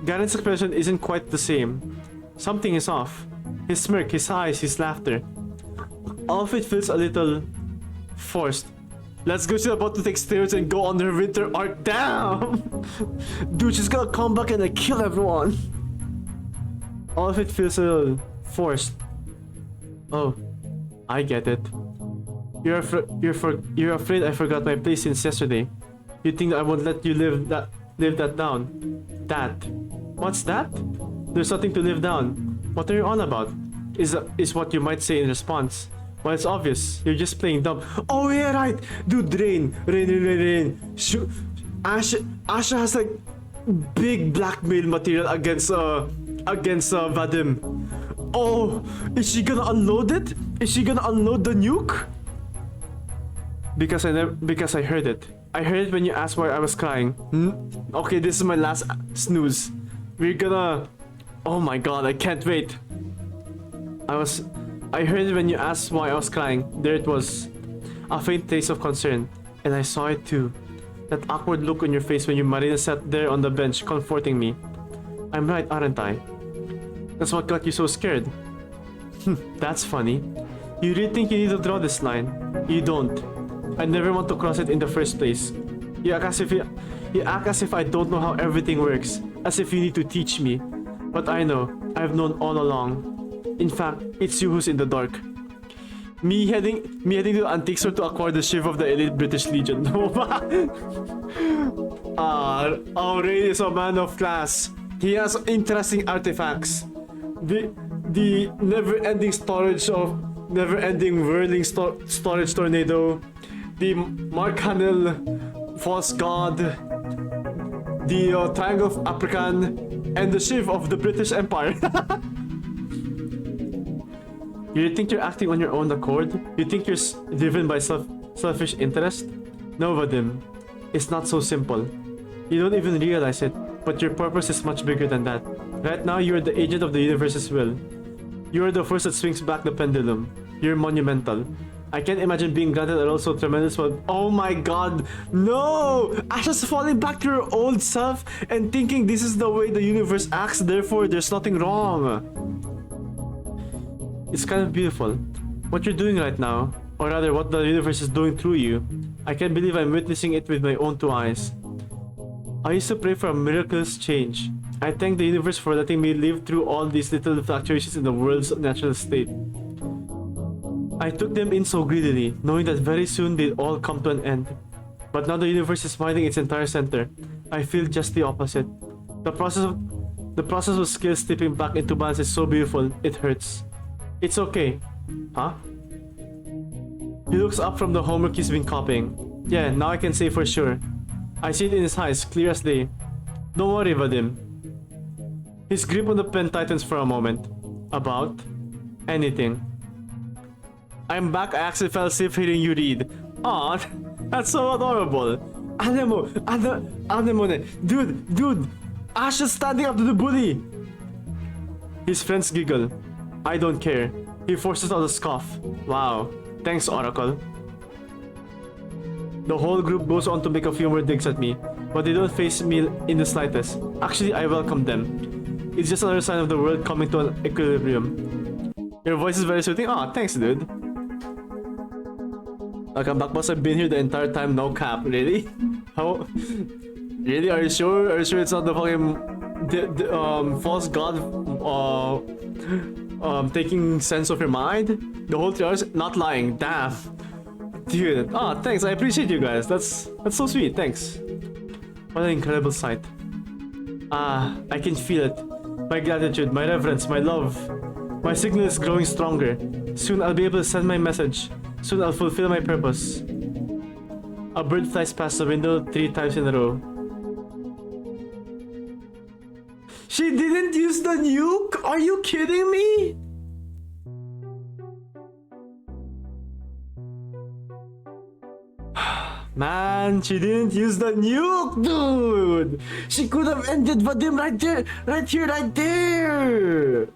Garen's expression isn't quite the same. Something is off. His smirk, his eyes, his laughter. All of it feels a little forced. Let's go, she's about to take steroids and go on her winter arc. Damn! Dude, she's gonna come back and like kill everyone. All of it feels a little forced. Oh, I get it. You're afraid I forgot my place since yesterday. You think I won't let you live that down. That. What's that? There's nothing to live down. What are you on about? Is what you might say in response. Well, it's obvious. You're just playing dumb. Oh yeah, right. Dude, Rain. Asha has like big blackmail material against Vadim. Oh, is she gonna unload it? Is she gonna unload the nuke? Because I heard it. I heard it when you asked why I was crying. Okay, this is my last snooze. We're gonna... Oh my god, I can't wait. I heard when you asked why I was crying. There it was. A faint taste of concern. And I saw it too. That awkward look on your face when you Marina sat there on the bench, comforting me. I'm right, aren't I? That's what got you so scared. That's funny. You really think you need to draw this line? You don't. I never want to cross it in the first place. You act as if I don't know how everything works. As if you need to teach me. But I know. I've known all along. In fact, it's you who's in the dark. Me heading to Antique Store to acquire the Shiv of the elite British Legion. Aurelius is a man of class. He has interesting artifacts. The never-ending whirling storage tornado. The Mark Hamill false god. The Triangle of African, and the Shiv of the British Empire. You think you're acting on your own accord? You think you're driven by selfish interest? No, Vadim. It's not so simple. You don't even realize it, but your purpose is much bigger than that. Right now, you're the agent of the universe's will. You're the force that swings back the pendulum. You're monumental. I can't imagine being granted a role so tremendous, but oh my god, no! Asha's falling back to her old self and thinking this is the way the universe acts, therefore there's nothing wrong. It's kind of beautiful. What you're doing right now, or rather what the universe is doing through you, I can't believe I'm witnessing it with my own two eyes. I used to pray for a miraculous change. I thank the universe for letting me live through all these little fluctuations in the world's natural state. I took them in so greedily, knowing that very soon they'd all come to an end. But now the universe is minding its entire center. I feel just the opposite. The process of scales slipping back into balance is so beautiful, it hurts. It's okay. Huh? He looks up from the homework he's been copying. Yeah, now I can say for sure. I see it in his eyes, clear as day. Don't worry, Vadim. His grip on the pen tightens for a moment. About anything. I'm back. I actually fell asleep hearing you read. Aw, that's so adorable. Dude, Ash is standing up to the bully. His friends giggle. I don't care. He forces out a scoff. Wow. Thanks, Oracle. The whole group goes on to make a few more digs at me, but they don't face me in the slightest. Actually, I welcome them. It's just another sign of the world coming to an equilibrium. Your voice is very soothing. Aw, thanks, dude. Welcome back, boss. I've been here the entire time, no cap. Really? How? Really? Are you sure? Are you sure it's not the fucking false god taking sense of your mind? The whole 3 hours? Not lying. Damn. Dude. Ah, thanks. I appreciate you guys. That's so sweet. Thanks. What an incredible sight. Ah, I can feel it. My gratitude, my reverence, my love. My signal is growing stronger. Soon I'll be able to send my message. Soon I'll fulfill my purpose. A bird flies past the window 3 times in a row. She didn't use the nuke? Are you kidding me? Man, she didn't use the nuke, dude! She could have ended Vadim right there! Right here, right there!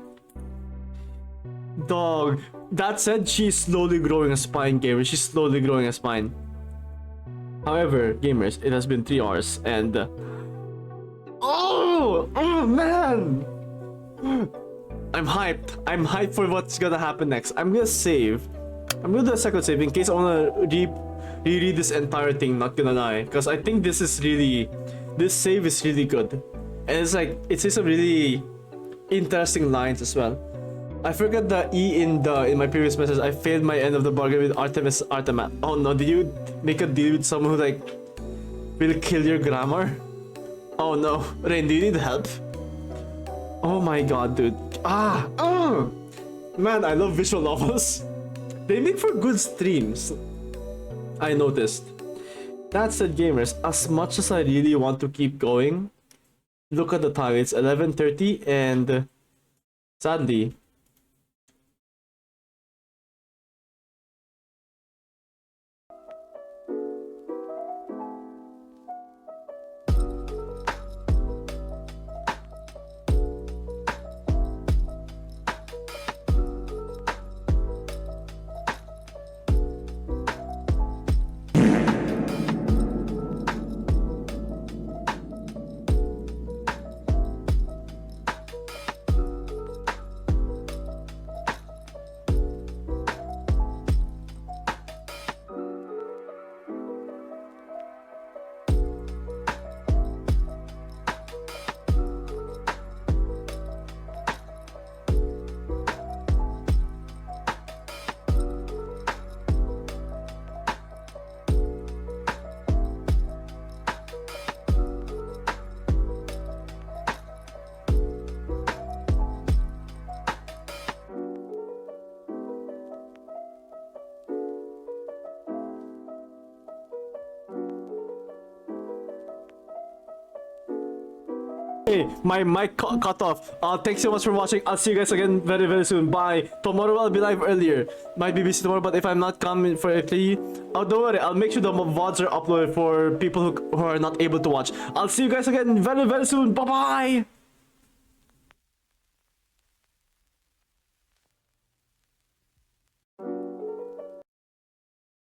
Dog. That said, she's slowly growing a spine, gamer. She's slowly growing a spine. However, gamers, it has been 3 hours and... Oh man! I'm hyped. I'm hyped for what's gonna happen next. I'm gonna save. I'm gonna do a second save in case I wanna reread this entire thing, not gonna lie. Because I think this is really... This save is really good. And it's like, it says some really interesting lines as well. I forgot the E in my previous message. I failed my end of the bargain with Artemis Artemat. Oh no, did you make a deal with someone who like will kill your grammar? Oh no, Rain, do you need help? Oh my god, dude. Man, I love visual novels. They make for good streams. I noticed. That said, gamers, as much as I really want to keep going, look at the time. It's 11:30 and sadly, Hey, my mic cut off. Thanks so much for watching. I'll see you guys again very, very soon. Bye. Tomorrow I'll be live earlier. Might be busy tomorrow, but if I'm not coming for a plea, oh, don't worry. I'll make sure the VODs are uploaded for people who are not able to watch. I'll see you guys again very, very soon. Bye-bye.